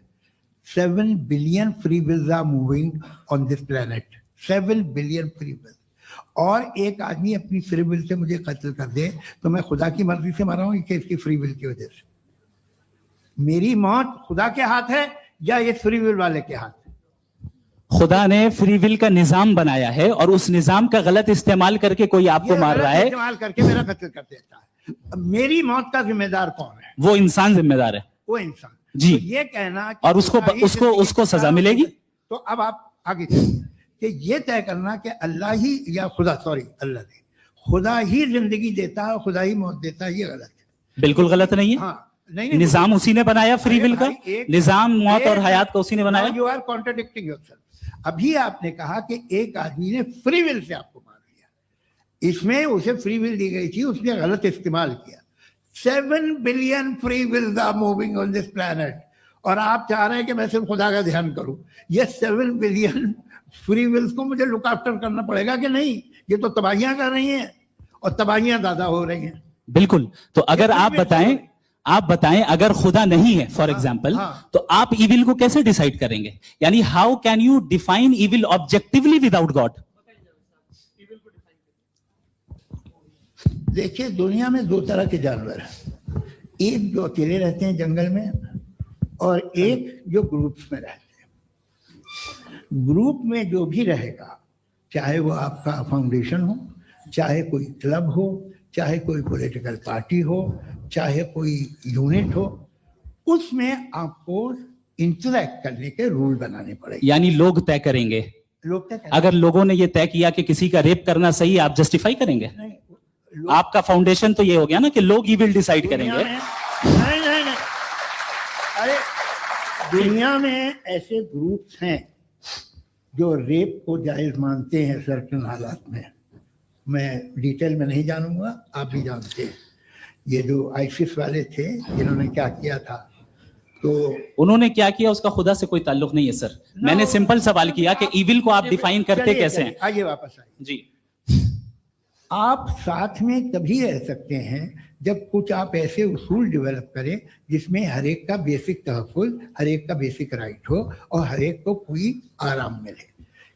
7 billion free wills are moving on this planet. 7 billion free will. और एक आदमी अपनी फ्री विल से मुझे कत्ल कर दे तो मैं खुदा की मर्जी से मरा हूं कि इसकी फ्री विल की वजह से? मेरी मौत खुदा के हाथ है या ये फ्री विल वाले के हाथ है? खुदा ने फ्री विल का निजाम बनाया है और उस निजाम का गलत इस्तेमाल करके कोई आपको ये मार गलत रहा है, इस्तेमाल करके मेरा कत्ल कर देता है। अब मेरी मौत का जिम्मेदार कौन है? वो इंसान जिम्मेदार है। वो इंसान। जी। तो ये कहना कि और उसको खुदा ही उसको जिंदगी उसको सजा देता है, मिलेगी। तो अब आप आगे चलिए कि ये तय करना कि अल्लाह ही या खुदा, सॉरी अल्लाह नहीं, खुदा ही जिंदगी देता है, खुदा ही मौत देता है, ये गलत है। बिल्कुल गलत नहीं है। हाँ, नहीं, निजाम उसी ने बनाया फ्री विल का। भाई, एक- निजाम मौत और हयात का उसी ने बनाया। You are contradicting yourself. अभी आपने कहा कि एक आदमी ने फ्री विल से आपको मार दिया, इसमें उसे फ्री विल दी गई थी, उसने गलत इस्तेमाल किया। 7 billion free wills are moving on this planet और आप चाह रहे हैं कि मैं सिर्फ खुदा का ध्यान करूं। ये 7 बिलियन फ्री विल्स को मुझे लुक आफ्टर करना पड़ेगा कि नहीं? ये तो तबाहियां कर रही हैं और तबाहियां ज्यादा हो रही हैं। बिल्कुल। तो अगर ये आप free will बताएं अगर खुदा नहीं है फॉर एग्जाम्पल, हाँ। तो आप इविल को कैसे डिसाइड करेंगे? यानी how can you define evil objectively without God? देखिए, दुनिया में 2 तरह के जानवर हैं। एक जो अकेले रहते हैं जंगल में और एक जो ग्रुप्स में रहते हैं। ग्रुप में जो भी रहेगा, चाहे वो आपका फाउंडेशन हो, चाहे कोई क्लब हो, चाहे कोई पॉलिटिकल पार्टी हो, चाहे कोई यूनिट हो, उसमें आपको इंटरैक्ट करने के रूल बनाने पड़ेंगे। यानी लोग तय करेंगे। लोग क्या अगर लोगों ने ये तय किया कि किसी का रेप करना सही है, आप जस्टिफाई करेंगे? नहीं, लोग आपका फाउंडेशन तो ये हो गया ना कि लोग इविल डिसाइड दुनिया करेंगे। में- नहीं, अरे दुनिया में ऐसे ग्रुप्स हैं जो रेप को जायज मानते हैं सर्टेन हालात में। मैं डिटेल में नहीं जानूंगा, आप भी जानते हैं। ये जो आईसिस वाले थे, इन्होंने क्या किया था, तो उन्होंने क्या किया उसका खुदा से कोई ताल्लुक नहीं है सर। मैंने सिंपल सवाल किया कि इविल को आप डिफाइन करते चलिए, कैसे हैं? आइए वापस आइए। जी। आप साथ में तभी रह सकते हैं जब कुछ आप ऐसे उसूल डेवलप करें जिसमें हर एक का बेसिक तहफ़्फ़ुज़, हर एक का बेसिक राइट हो और हर एक को कोई आराम मिले।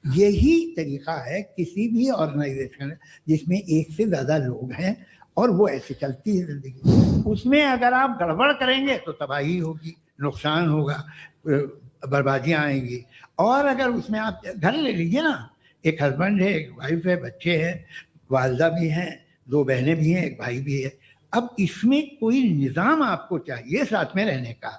यही तरीका है किसी भी ऑर्गेनाइजेशन जिसमें एक से ज़्यादा लोग हैं और वो ऐसे चलती है जिंदगी। उसमें अगर आप गड़बड़ करेंगे तो तबाही होगी, नुकसान होगा, बर्बादियाँ आएंगी। और अगर उसमें आप घर ले लीजिए ना, एक हस्बैंड है, एक वाइफ है, बच्चे हैं, वालदा भी हैं, 2 बहनें भी हैं, एक भाई भी है। अब इसमें कोई निज़ाम आपको चाहिए साथ में रहने का,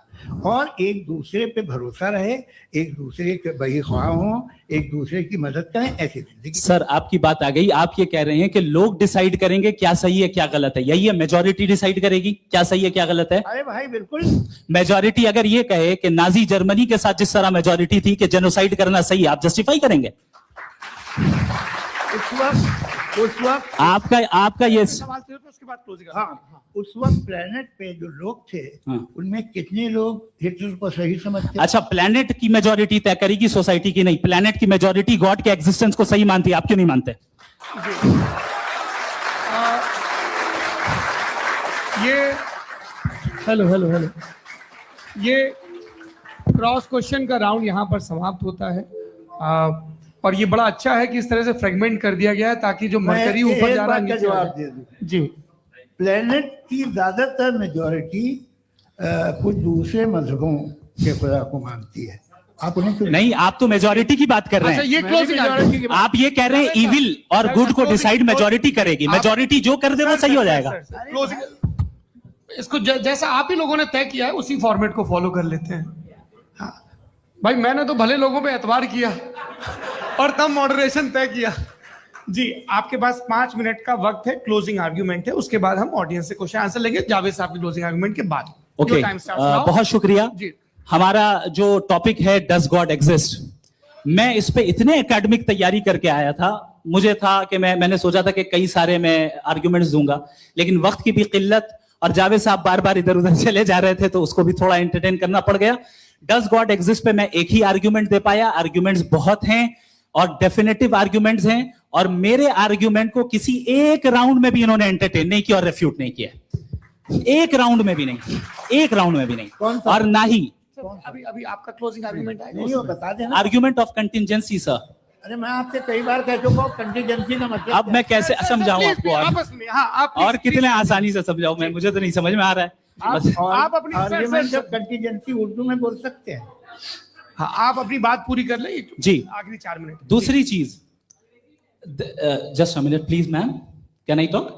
और एक दूसरे पे भरोसा रहे, एक दूसरे के बहीख्वाह हों, एक दूसरे की मदद करें, ऐसी जिंदगी। सर आपकी बात आ गई। आप ये कह रहे हैं कि लोग डिसाइड करेंगे क्या सही है क्या गलत है, यही है? मेजॉरिटी डिसाइड करेगी क्या सही है क्या गलत है? अरे भाई बिल्कुल। मेजॉरिटी अगर ये कहे कि नाजी जर्मनी के साथ जिस तरह मेजॉरिटी थी कि जेनोसाइड करना सही है, आप जस्टिफाई करेंगे? उस वक्त आपका ये सवाल थे तो उसके बाद क्लोजिंग। हाँ, उस वक्त प्लेनेट पे जो लोग थे, हाँ। उनमें कितने लोग हिटलर को सही समझते? अच्छा, प्लेनेट की मेजॉरिटी तय करेगी, सोसाइटी की नहीं। प्लेनेट की मेजॉरिटी गॉड के एग्जिस्टेंस को सही मानती है, आप क्यों नहीं मानते? ये हेलो ये क्रॉस क्वेश्चन का राउंड यहाँ पर समाप्त होता है। और ये बड़ा अच्छा है कि इस तरह से फ्रेगमेंट कर दिया गया है ताकि जो मैं मरकरी ऊपर एक जा रहा बात है का नीचे आ जवाब जाए। दे दूं। जी, प्लेनेट की ज्यादातर मेजॉरिटी कुछ दूसरे मजहबों के खुदा को मानती है। आप उन्हें क्यों नहीं, आप तो मेजॉरिटी की बात कर रहे अच्छा हैं। ये मैंने क्लोजिंग majority की बात- आप ये कह रहे हैं इविल और गुड को डिसाइड मेजॉरिटी करेगी। मेजॉरिटी जो कर दे वो सही हो जाएगा। क्लोजिंग इसको जैसा आप ही लोगों ने तय किया है उसी फॉर्मेट को फॉलो कर लेते हैं। हाँ भाई, मैंने तो भले लोगों पे एतबार किया और तब मॉडरेशन तय किया। जी, आपके पास 5 मिनट का वक्त है, क्लोजिंग आर्ग्यूमेंट है, उसके बाद हम ऑडियंस से क्वेश्चन आंसर लेंगे जावेद साहब की क्लोजिंग आर्ग्यूमेंट के बाद। Okay, Your time starts now. बहुत शुक्रिया। जी। हमारा जो टॉपिक है डज गॉड एग्जिस्ट, मैं इस पे इतने एकेडमिक तैयारी करके आया था। मुझे था कि मैंने सोचा था कि कई सारे मैं आर्ग्यूमेंट्स दूंगा, लेकिन वक्त की भी किल्लत और जावेद साहब बार बार इधर उधर चले जा रहे थे तो उसको भी थोड़ा एंटरटेन करना पड़ गया। डज गॉड एग्जिस्ट पे मैं एक ही आर्ग्यूमेंट दे पाया, आर्ग्यूमेंट्स बहुत हैं और डेफिनेटिव आर्ग्यूमेंट्स हैं, और मेरे आर्ग्यूमेंट को किसी एक राउंड में भी इन्होंने एंटरटेन नहीं किया और रेफ्यूट नहीं किया, एक राउंड में भी नहीं, एक राउंड में भी नहीं, और ना ही अभी अभी आपका क्लोजिंग आर्गुमेंट आएगा नहीं वो बता देना। Argument of contingency sir. अरे मैं आपसे कई बार कह चुका हूँ कंटीजेंसी का मतलब अब मैं कैसे समझाऊं आपको आपस में, हाँ आप और कितने आसानी से समझाऊं मैं, मुझे तो नहीं समझ में आ रहा है। बस आप अपनी आर्ग्यूमेंट ऑफ कंटीजेंसी उर्दू में बोल सकते हैं। हाँ आप अपनी बात पूरी कर ले जी। आखिरी 4 मिनट। दूसरी चीज, just a minute please ma'am, can I talk?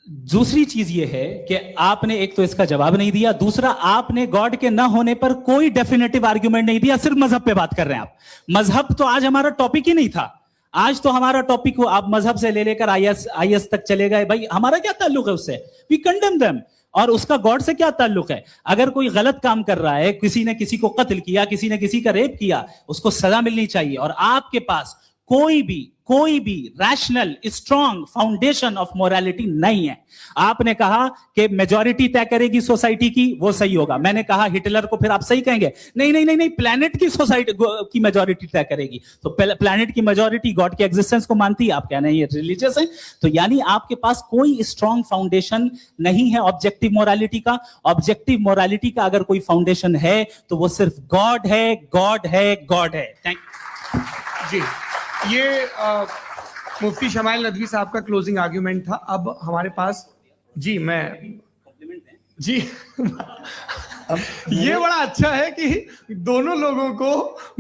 दूसरी चीज ये है कि आपने एक तो इसका जवाब नहीं दिया, दूसरा आपने गॉड के ना होने पर कोई डेफिनेटिव आर्ग्यूमेंट नहीं दिया, सिर्फ मजहब पे बात कर रहे हैं आप। मजहब तो आज हमारा टॉपिक ही नहीं था, आज तो हमारा टॉपिक हो आप मजहब से ले लेकर आईएस तक चले गए। भाई हमारा क्या ताल्लुक है उससे? We condemn them. और उसका गॉड से क्या ताल्लुक है? अगर कोई गलत काम कर रहा है, किसी ने किसी को कत्ल किया, किसी ने किसी का रेप किया, उसको सजा मिलनी चाहिए। और आपके पास कोई भी rational strong foundation of morality नहीं है। आपने कहा कि मेजॉरिटी तय करेगी सोसाइटी की, वो सही होगा। मैंने कहा हिटलर को फिर आप सही कहेंगे, नहीं नहीं नहीं नहीं, प्लैनेट की सोसाइटी की मेजॉरिटी तय करेगी। तो प्लैनेट की मेजॉरिटी गॉड के एग्जिस्टेंस को मानती है, आप कह रहे हैं ये रिलीजियस है। तो यानी आपके पास कोई स्ट्रॉन्ग फाउंडेशन नहीं है ऑब्जेक्टिव मोरालिटी का। ऑब्जेक्टिव मोरालिटी का अगर कोई फाउंडेशन है तो वो सिर्फ गॉड है, गॉड है, गॉड है। थैंक जी, ये मुफ्ती शमाइल नदवी साहब का क्लोजिंग आर्ग्यूमेंट था। अब हमारे पास जी जी ये बड़ा अच्छा है कि दोनों लोगों को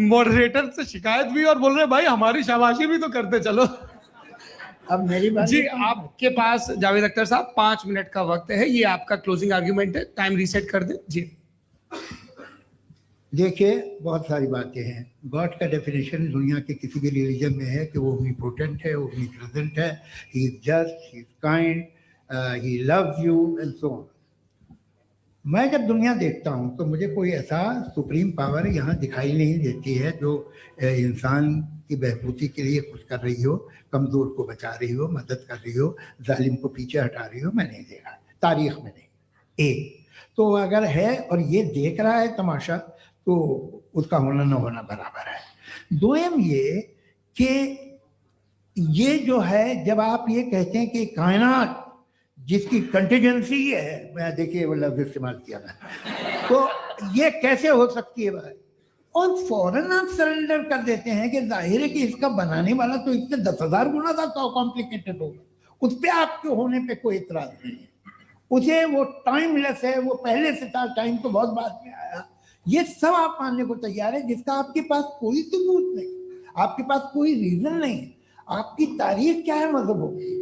मॉडरेटर से शिकायत भी और बोल रहे भाई हमारी शाबाशी भी तो करते चलो। अब मेरी बात जी आपके पास जावेद अख्तर साहब 5 मिनट का वक्त है, ये आपका क्लोजिंग आर्ग्यूमेंट है, टाइम रीसेट कर दे जी। देखिए बहुत सारी बातें हैं। गॉड का डेफिनेशन दुनिया के किसी भी रिलीजन में है कि वो ओमनीपोटेंट है, ओमनीप्रेजेंट है, he is just, he is kind, he loves you and so on. मैं जब दुनिया देखता हूँ तो मुझे कोई ऐसा सुप्रीम पावर यहाँ दिखाई नहीं देती है जो इंसान की बहबूदी के लिए कुछ कर रही हो, कमज़ोर को बचा रही हो, मदद कर रही हो, जालिम को पीछे हटा रही हो। मैं नहीं देखा तारीख में, नहीं। एक तो अगर है और ये देख रहा है तमाशा तो उसका होना न होना बराबर है। दोयम ये कि ये जो है, जब आप ये कहते हैं कि कायनात जिसकी कंटीजेंसी है, मैं देखिए वो लफ्ज इस्तेमाल किया मैं, तो ये कैसे हो सकती है भाई? और फौरन आप सरेंडर कर देते हैं कि जाहिर है कि इसका बनाने वाला तो इससे 10,000 गुना था तो कॉम्प्लिकेटेड होगा। उस पर आपके होने पे कोई इतराज नहीं है। उसे वो टाइमलेस है, वो पहले से था, टाइम तो बहुत बाद में आया। ये सब आप मानने को तैयार है जिसका आपके पास कोई सबूत नहीं, आपके पास कोई रीजन नहीं। आपकी तारीफ क्या है मजहबों की?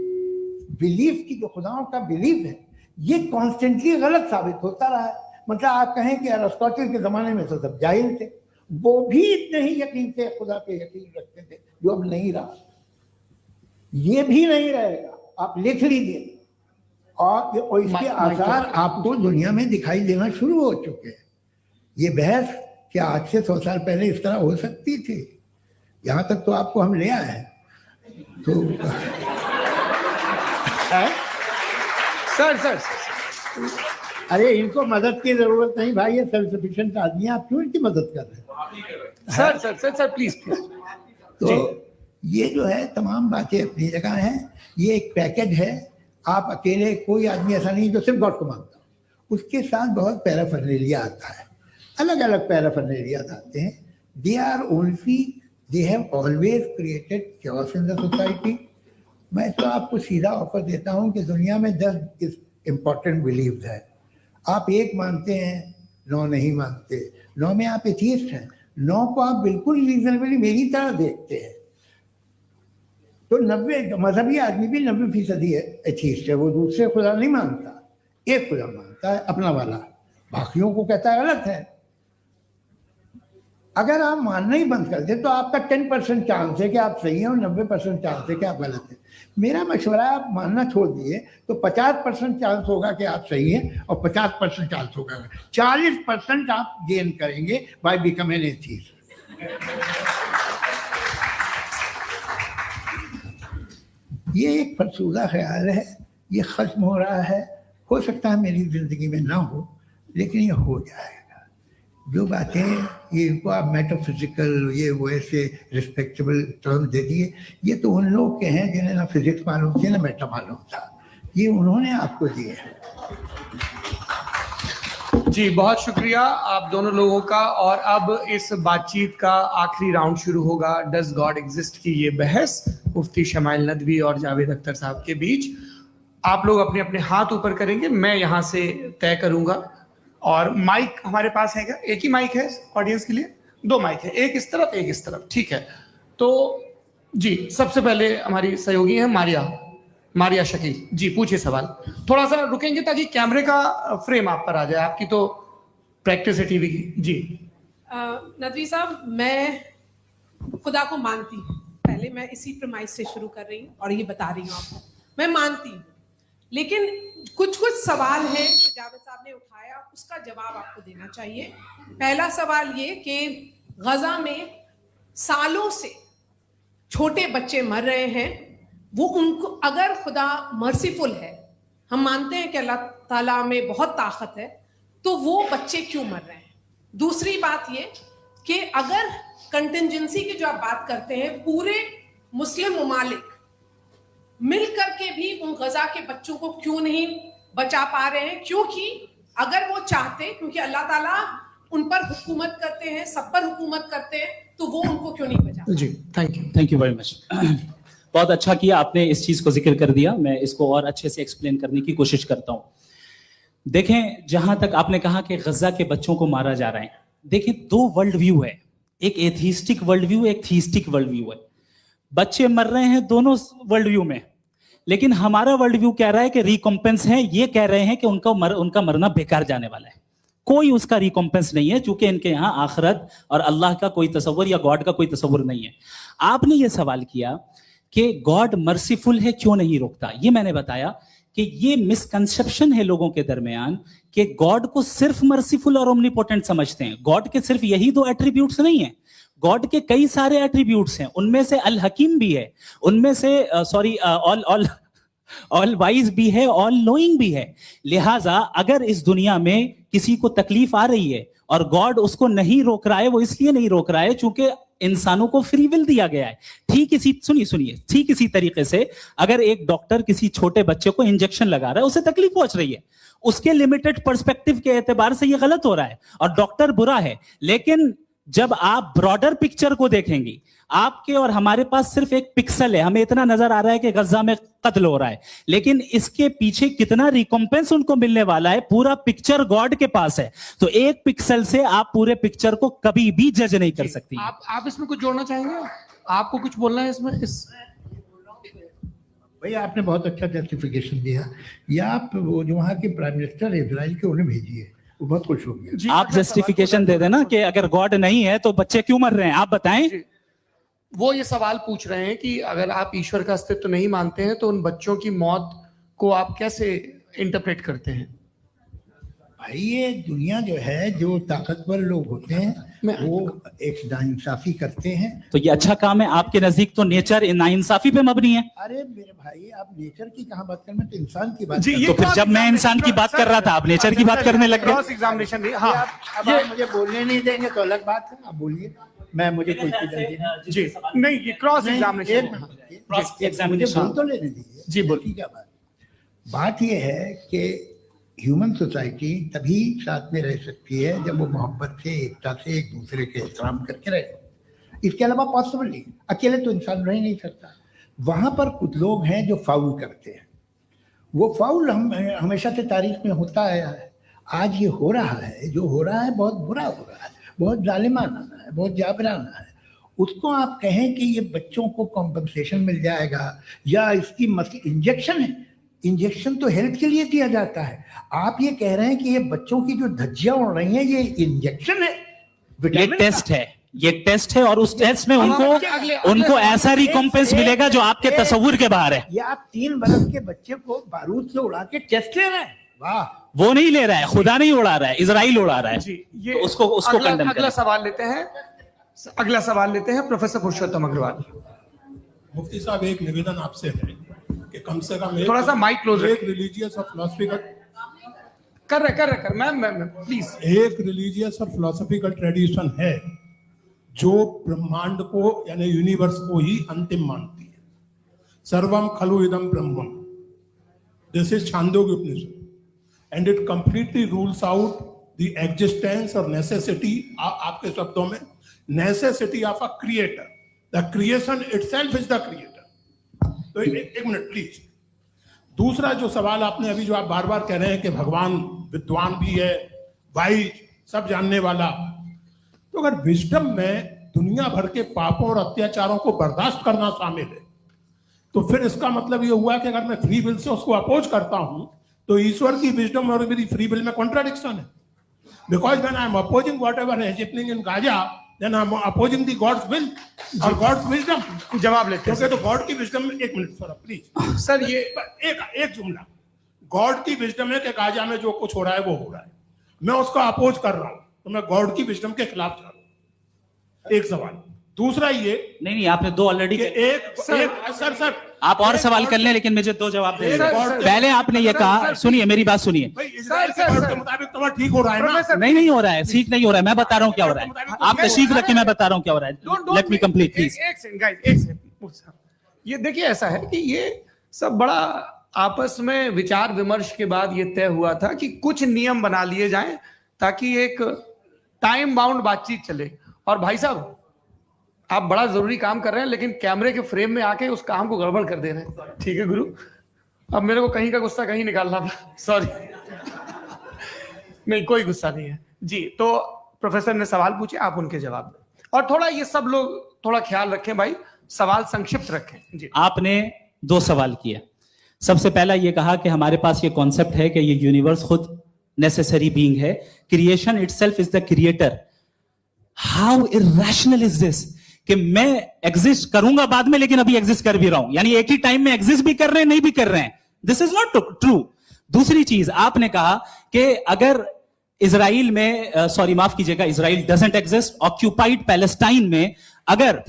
बिलीफ की, जो खुदाओं का बिलीफ है, ये कॉन्स्टेंटली गलत साबित होता रहा है। मतलब आप कहें कि अरिस्टोटल के जमाने में तो सब जाहिल थे, वो भी इतने ही यकीन से खुदा पे यकीन रखते थे, जो अब नहीं रहा। ये भी नहीं रहेगा, आप लिख लीजिए। और इसके आसार आपको दुनिया में दिखाई देना शुरू हो चुके हैं। ये बहस क्या आज से 100 साल पहले इस तरह हो सकती थी? यहाँ तक तो आपको हम ले आए हैं। तो सर अरे इनको मदद की जरूरत नहीं भाई, ये सेल्फ सफिशिएंट आदमी है, आप क्यों इनकी मदद कर रहे हैं? Sir please. तो ये जो है तमाम बातें अपनी जगह हैं। ये एक पैकेज है। आप अकेले, कोई आदमी ऐसा नहीं जो सिर्फ गॉड को मानता, उसके साथ बहुत पैराफर्नेलिया आता है, अलग अलग पैराफर्नेलिया आते हैं। They have always created chaos in the society. मैं तो आपको सीधा ऑफर देता हूँ कि दुनिया में 10 इम्पोर्टेंट बिलीव्स है। आप एक मानते हैं, 9 नहीं मानते, 9 में आप एथीस्ट हैं, 9 को आप बिल्कुल रीजनेबली मेरी तरह देखते हैं। तो 90 मजहबी आदमी भी 90% एथीस्ट है, वो दूसरे खुदा नहीं मानता, एक खुदा मानता है अपना वाला, बाकियों को कहता है गलत है। अगर आप मानना ही बंद कर दे तो आपका 10% चांस है कि आप सही हैं और 90% चांस है कि आप गलत हैं। मेरा मशवरा है, आप मानना छोड़ दिए तो 50% चांस होगा कि आप सही हैं और 50% चांस होगा, 40% आप गेन करेंगे बाय बिकमिंग एन एथीस्ट। ये एक फरसूदा ख्याल है ये खत्म हो रहा है। हो सकता है मेरी जिंदगी में ना हो, लेकिन ये हो जाएगा। जो बातें ये इनको आप मेटाफिजिकल ये वो ऐसे रिस्पेक्टेबल टर्म दे दिए, ये तो उन लोग के हैं जिन्हें ना फिजिक्स मालूम थी ना मेटा मालूम था, ये उन्होंने आपको दिए हैं। जी बहुत शुक्रिया आप दोनों लोगों का। और अब इस बातचीत का आखिरी राउंड शुरू होगा, डज गॉड एग्जिस्ट की ये बहस मुफ्ती शमाइल नदवी और जावेद अख्तर साहब के बीच। आप लोग अपने अपने हाथ ऊपर करेंगे, मैं यहाँ से तय करूंगा। और माइक हमारे पास है क्या? एक ही माइक है ऑडियंस के लिए? 2 माइक है, एक इस तरफ एक इस तरफ, ठीक है। तो जी सबसे पहले हमारी सहयोगी है मारिया शकील जी, पूछिए सवाल। थोड़ा सा रुकेंगे ताकि कैमरे का फ्रेम आप पर आ जाए, आपकी तो प्रैक्टिस है टीवी की। जी नदवी साहब, मैं खुदा को मानती हूँ, पहले मैं इसी प्रमाइस से शुरू कर रही हूँ और ये बता रही हूँ आपको, मैं मानती हूँ। लेकिन कुछ सवाल हैं जो जावेद साहब ने उठाया, उसका जवाब आपको देना चाहिए। पहला सवाल ये कि गजा में सालों से छोटे बच्चे मर रहे हैं, वो उनको अगर खुदा मर्सीफुल है, हम मानते हैं कि अल्लाह ताला में बहुत ताकत है, तो वो बच्चे क्यों मर रहे हैं? दूसरी बात ये कि अगर कंटिजेंसी की जो आप बात करते हैं, पूरे मुस्लिम ममालिक मिल करके भी उन गजा के बच्चों को क्यों नहीं बचा पा रहे हैं? क्योंकि अगर वो चाहते, क्योंकि अल्लाह ताला उन पर हुकूमत करते हैं, सब पर हुकूमत करते हैं, तो वो उनको क्यों नहीं बचा? जी थैंक यू वेरी मच। बहुत अच्छा किया आपने इस चीज को जिक्र कर दिया, मैं इसको और अच्छे से एक्सप्लेन करने की कोशिश करता हूं। देखें, जहां तक आपने कहा कि गजा के बच्चों को मारा जा रहा है, देखिए 2 वर्ल्ड व्यू है, एक एथीस्टिक वर्ल्ड व्यू, एक थीस्टिक वर्ल्ड व्यू है। बच्चे मर रहे हैं दोनों वर्ल्ड व्यू में, लेकिन हमारा वर्ल्ड व्यू कह रहा है कि रिकॉम्पेंस है, ये कह रहे हैं कि उनका मरना बेकार जाने वाला है, कोई उसका रिकॉम्पेंस नहीं है, चूंकि इनके यहाँ आखिरत और अल्लाह का कोई तसव्वुर या गॉड का कोई तसव्वुर नहीं है। आपने ये सवाल किया कि गॉड मर्सीफुल है, क्यों नहीं रोकता? ये मैंने बताया कि ये मिसकंसेप्शन है लोगों के दरमियान कि गॉड को सिर्फ मर्सीफुल और ओमनीपोटेंट समझते हैं। गॉड के सिर्फ यही 2 एट्रीब्यूट्स नहीं है, गॉड के कई सारे एट्रीब्यूट्स हैं, उनमें से अल हकीम भी है, उनमें से ऑल वाइज भी है, ऑल नोइंग भी है। लिहाजा अगर इस दुनिया में किसी को तकलीफ आ रही है और गॉड उसको नहीं रोक रहा है, वो इसलिए नहीं रोक रहा है चूंकि इंसानों को फ्री विल दिया गया है। ठीक इसी तरीके से अगर एक डॉक्टर किसी छोटे बच्चे को इंजेक्शन लगा रहा है, उसे तकलीफ पहुंच रही है, उसके लिमिटेड पर्सपेक्टिव के एतबार से ये गलत हो रहा है और डॉक्टर बुरा है। लेकिन जब आप ब्रॉडर पिक्चर को देखेंगी, आपके और हमारे पास सिर्फ एक पिक्सल है, हमें इतना नजर आ रहा है कि गजा में कत्ल हो रहा है, लेकिन इसके पीछे कितना रिकॉम्पेंस उनको मिलने वाला है, पूरा पिक्चर गॉड के पास है। तो एक पिक्सल से आप पूरे पिक्चर को कभी भी जज नहीं कर सकती। आप इसमें कुछ जोड़ना चाहेंगे? आपको कुछ बोलना है इसमें? भैया आपने बहुत अच्छा जस्टिफिकेशन दिया, या आप वो जो वहाँ के प्राइम मिनिस्टर इजराइल के उन्हें भेजिए, वो बहुत खुश हो गया। आप जस्टिफिकेशन दे देना कि अगर गॉड नहीं है तो बच्चे क्यों मर रहे हैं, आप बताएं। वो ये सवाल पूछ रहे हैं कि अगर आप ईश्वर का अस्तित्व नहीं मानते हैं तो उन बच्चों की मौत को आप कैसे इंटरप्रेट करते हैं? भाई ये दुनिया जो है, जो ताकतवर लोग होते हैं वो एक नाइंसाफी करते हैं। तो ये अच्छा काम है आपके नजदीक, तो नेचर नाइंसाफी पे मबनी है। अरे मेरे भाई, आप नेचर की कहाँ बात कर रहे हैं, तो इंसान की बात। तो फिर जब मैं इंसान की बात कर रहा था, आप नेचर की बात करने लग गए। क्रॉस एग्जामिनेशन नहीं। हाँ, अब आप मुझे बोलने नहीं देंगे तो अलग बात है, आप बोलिए, मैं मुझे कोई चीज जी नहीं, ये क्रॉस एग्जामिनेशन। मुझे बोल तो लेने दीजिए। जी बोलिए। क्या बात ये है कि ह्यूमन सोसाइटी तभी साथ में रह सकती है जब वो मोहब्बत से, एकता से, एक दूसरे के एहतराम करके रहे। इसके अलावा पॉसिबल नहीं, अकेले तो इंसान रह नहीं सकता। वहाँ पर कुछ लोग हैं जो फाउल करते हैं, वो फाउल हम हमेशा से तारीख में होता आया है। आज ये हो रहा है, जो हो रहा है बहुत बुरा हो रहा है, बहुत जालिमाना है, बहुत जाबराना है। उसको आप कहें कि ये बच्चों को कॉम्पनसेशन मिल जाएगा या इसकी इंजेक्शन है, इंजेक्शन तो हेल्थ के लिए दिया जाता है। आप ये कह रहे हैं कि ये बच्चों की जो धज्जियां उड़ रही हैं ये इंजेक्शन है, ये टेस्ट है, ये टेस्ट है, और उस टेस्ट में उनको ऐसा रिकॉम्पेंस मिलेगा जो आपके तस्वुर के बाहर है। ये आप 3 बरस के बच्चे को बारूद से उड़ा के टेस्ट ले रहे हैं। वाह, वो नहीं ले रहा है, खुदा नहीं उड़ा रहा है, इजराइल उड़ा रहा है। जी, ये तो उसको कंडेम अगला सवाल लेते हैं प्रोफेसर पुरुषोत्तम अग्रवाल। मुफ्ती साहब, एक निवेदन आपसे है कि कम से कम थोड़ा सा mic close एक रखिए। रिलीजियस और फिलोसफिकल कर रहे मैम प्लीज। एक रिलीजियस और फिलोसफिकल ट्रेडिशन है जो ब्रह्मांड को यानी यूनिवर्स को ही अंतिम मानती है। सर्वम खलु इदम ब्रह्मम, this is Chandogya Upanishad and it completely rules out the existence और नेसेसिटी, आपके शब्दों में necessity of a creator. The creation itself is the creator. तो एक मिनट प्लीज। दूसरा जो सवाल आपने अभी, जो आप बार बार कह रहे हैं कि भगवान विद्वान भी है, वाइज, सब जानने वाला, तो अगर विजडम में दुनिया भर के पापों और अत्याचारों को बर्दाश्त करना शामिल है, तो फिर इसका मतलब ये हुआ कि अगर मैं फ्री विल से उसको अपोज करता हूं तो ईश्वर की विजडम और मेरी फ्री विल में कॉन्ट्राडिक्शन है। Because when I am opposing whatever is happening in Gaza, then I am opposing the God's will और गॉड्स विजडम। जवाब लेते हैं क्योंकि तो गॉड की विजडम में, एक मिनट सर प्लीज सर, ये एक जुमला, गॉड की विजडम है कि गाजा में जो कुछ हो रहा है वो हो रहा है, मैं उसका अपोज कर रहा हूं, तो मैं गॉड की विजडम के खिलाफ जा रहा हूं। एक सवाल। दूसरा ये नहीं आपने दो ऑलरेडी। कि सर आप और सवाल कर लें, लेकिन मुझे दो जवाब दे सर, दें। सर, पहले आपने ये कहा, सुनिए मेरी बात सुनिए। भाई इजराइल के गॉड के मुताबिक तुम्हारा ठीक हो रहा है ना? प्रोफेसर, नहीं हो रहा है, ठीक नहीं हो रहा है, मैं बता रहा हूँ क्या हो रहा है। आप तशरीफ रखें, मैं बता रहा हूँ क्या हो रहा है। Let me complete please. एक सेकंड गाइस, एक सेकंड। ये देखिए, ऐसा है कि ये सब बड़ा आपस में विचार विमर्श के बाद ये तय हुआ था कि कुछ नियम बना लिए जाएं ताकि एक टाइम बाउंड बातचीत चले। और भाई साहब, आप बड़ा जरूरी काम कर रहे हैं, लेकिन कैमरे के फ्रेम में आके उस काम को गड़बड़ कर दे रहे हैं। ठीक है गुरु, अब मेरे को कहीं का गुस्सा कहीं निकालना था, सॉरी। नहीं, कोई गुस्सा नहीं है जी। तो प्रोफेसर ने सवाल पूछे, आप उनके जवाब दें, और थोड़ा ये सब लोग थोड़ा ख्याल रखें भाई, सवाल संक्षिप्त रखें जी। आपने दो सवाल किए। सबसे पहला ये कहा कि हमारे पास ये कॉन्सेप्ट है कि ये यूनिवर्स खुद नेसेसरी बीइंग है, creation itself is the creator. How irrational is this कि मैं एग्जिस्ट करूंगा बाद में, लेकिन अभी एग्जिस्ट कर भी रहा हूं, यानी एक ही टाइम में एग्जिस्ट भी कर रहे हैं, नहीं भी कर रहे हैं। This is not true. दूसरी चीज आपने कहा कि अगर इजराइल में, सॉरी माफ कीजिएगा, Israel doesn't exist, occupied Palestine में अगर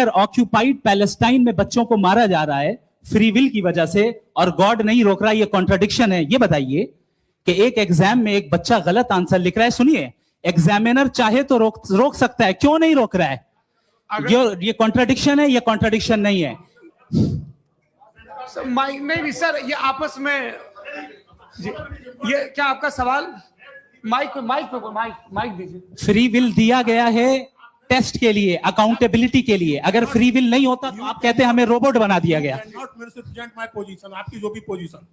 ऑक्यूपाइड पैलेस्टाइन में बच्चों को मारा जा रहा है फ्री विल की वजह से और गॉड नहीं रोक रहा, ये कॉन्ट्रडिक्शन है। ये बताइए कि एक एग्जाम में एक बच्चा गलत आंसर लिख रहा है, सुनिए, एग्जामिनर चाहे तो रोक सकता है, क्यों नहीं रोक रहा है? ये कॉन्ट्रडिक्शन है, ये कॉन्ट्रडिक्शन नहीं है। नहीं सर, ये आपस में जी, ये क्या आपका सवाल? माइक दीजिए। फ्री विल दिया गया है टेस्ट के लिए, अकाउंटेबिलिटी के लिए। अगर फ्री विल नहीं होता तो आप कहते हैं हमें रोबोट बना दिया गया। नॉट मिसरिप्रेजेंट माय पोजीशन, आपकी जो भी पोजीशन,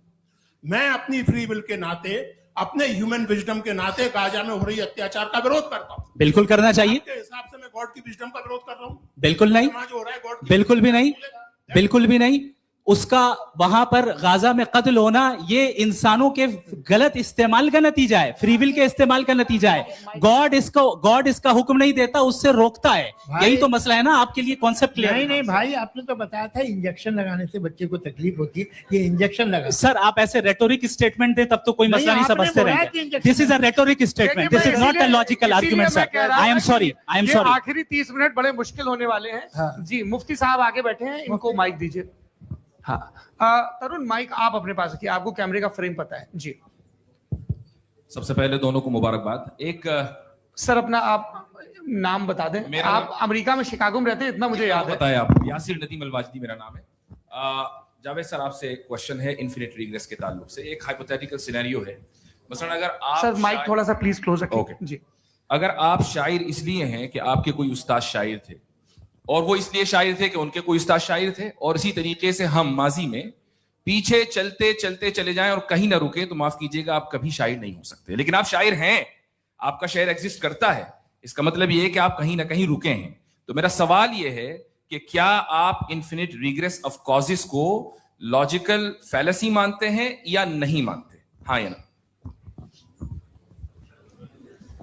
मैं अपनी फ्री विल के नाते, अपने ह्यूमन विजडम के नाते गाजा में हो रही अत्याचार का विरोध करता हूं। बिल्कुल करना चाहिए। आपके हिसाब से मैं गॉड की विजडम का विरोध कर रहा हूं? बिल्कुल नहीं, जो हो रहा है गॉड, बिल्कुल भी नहीं, बिल्कुल भी नहीं। उसका वहां पर गाजा में कत्ल होना ये इंसानों के गलत इस्तेमाल का नतीजा है, फ्री विल के इस्तेमाल का नतीजा है। गॉड इसका हुक्म नहीं देता, उससे रोकता है। यही तो मसला है ना, आपके लिए कॉन्सेप्ट क्लियर? नहीं भाई, आपने तो बताया था इंजेक्शन लगाने से बच्चे को तकलीफ होती है, ये इंजेक्शन लगा। सर आप ऐसे रेटोरिक स्टेटमेंट दे तब तो कोई मसला नहीं समझते रहेंगे। This is a rhetoric statement, this is not a logical argument sir. I am sorry, I am sorry. आखिरी 30 मिनट बड़े मुश्किल होने वाले हैं जी। मुफ्ती साहब आगे बैठे हैं, इनको माइक दीजिए। हाँ, तरुण माइक आप अपने पास रखिए, आपको कैमरे का फ्रेम पता है जी। सबसे पहले दोनों को मुबारकबाद। एक सर अपना आप नाम बता दें। आप अमेरिका में शिकागो में रहते हैं, इतना मुझे याद है। बताया आपको, यासिर नदीम अलवाजदी मेरा नाम है। जावेद सर, आपसे एक क्वेश्चन है इन्फिनिट रिग्रेस के ताल्लुक से। एक हाइपोथेटिकल सिनेरियो है, मसलन अगर आप सर माइक थोड़ा सा प्लीज क्लोज रखिए। ओके जी। अगर आप शायर इसलिए हैं कि आपके कोई उस्ताद शायर थे, और वो इसलिए शायर थे कि उनके कोई उस्ताद शायर थे, और इसी तरीके से हम माजी में पीछे चलते चलते चले जाएं और कहीं ना रुके, तो माफ कीजिएगा आप कभी शायर नहीं हो सकते। लेकिन आप शायर हैं, आपका शायर एग्जिस्ट करता है, इसका मतलब ये है कि आप कहीं ना कहीं रुके हैं। तो मेरा सवाल ये है कि क्या आप इन्फिनिट रिग्रेस ऑफ कॉजेस को लॉजिकल फैलेसी मानते हैं या नहीं मानते? हाँ या ना?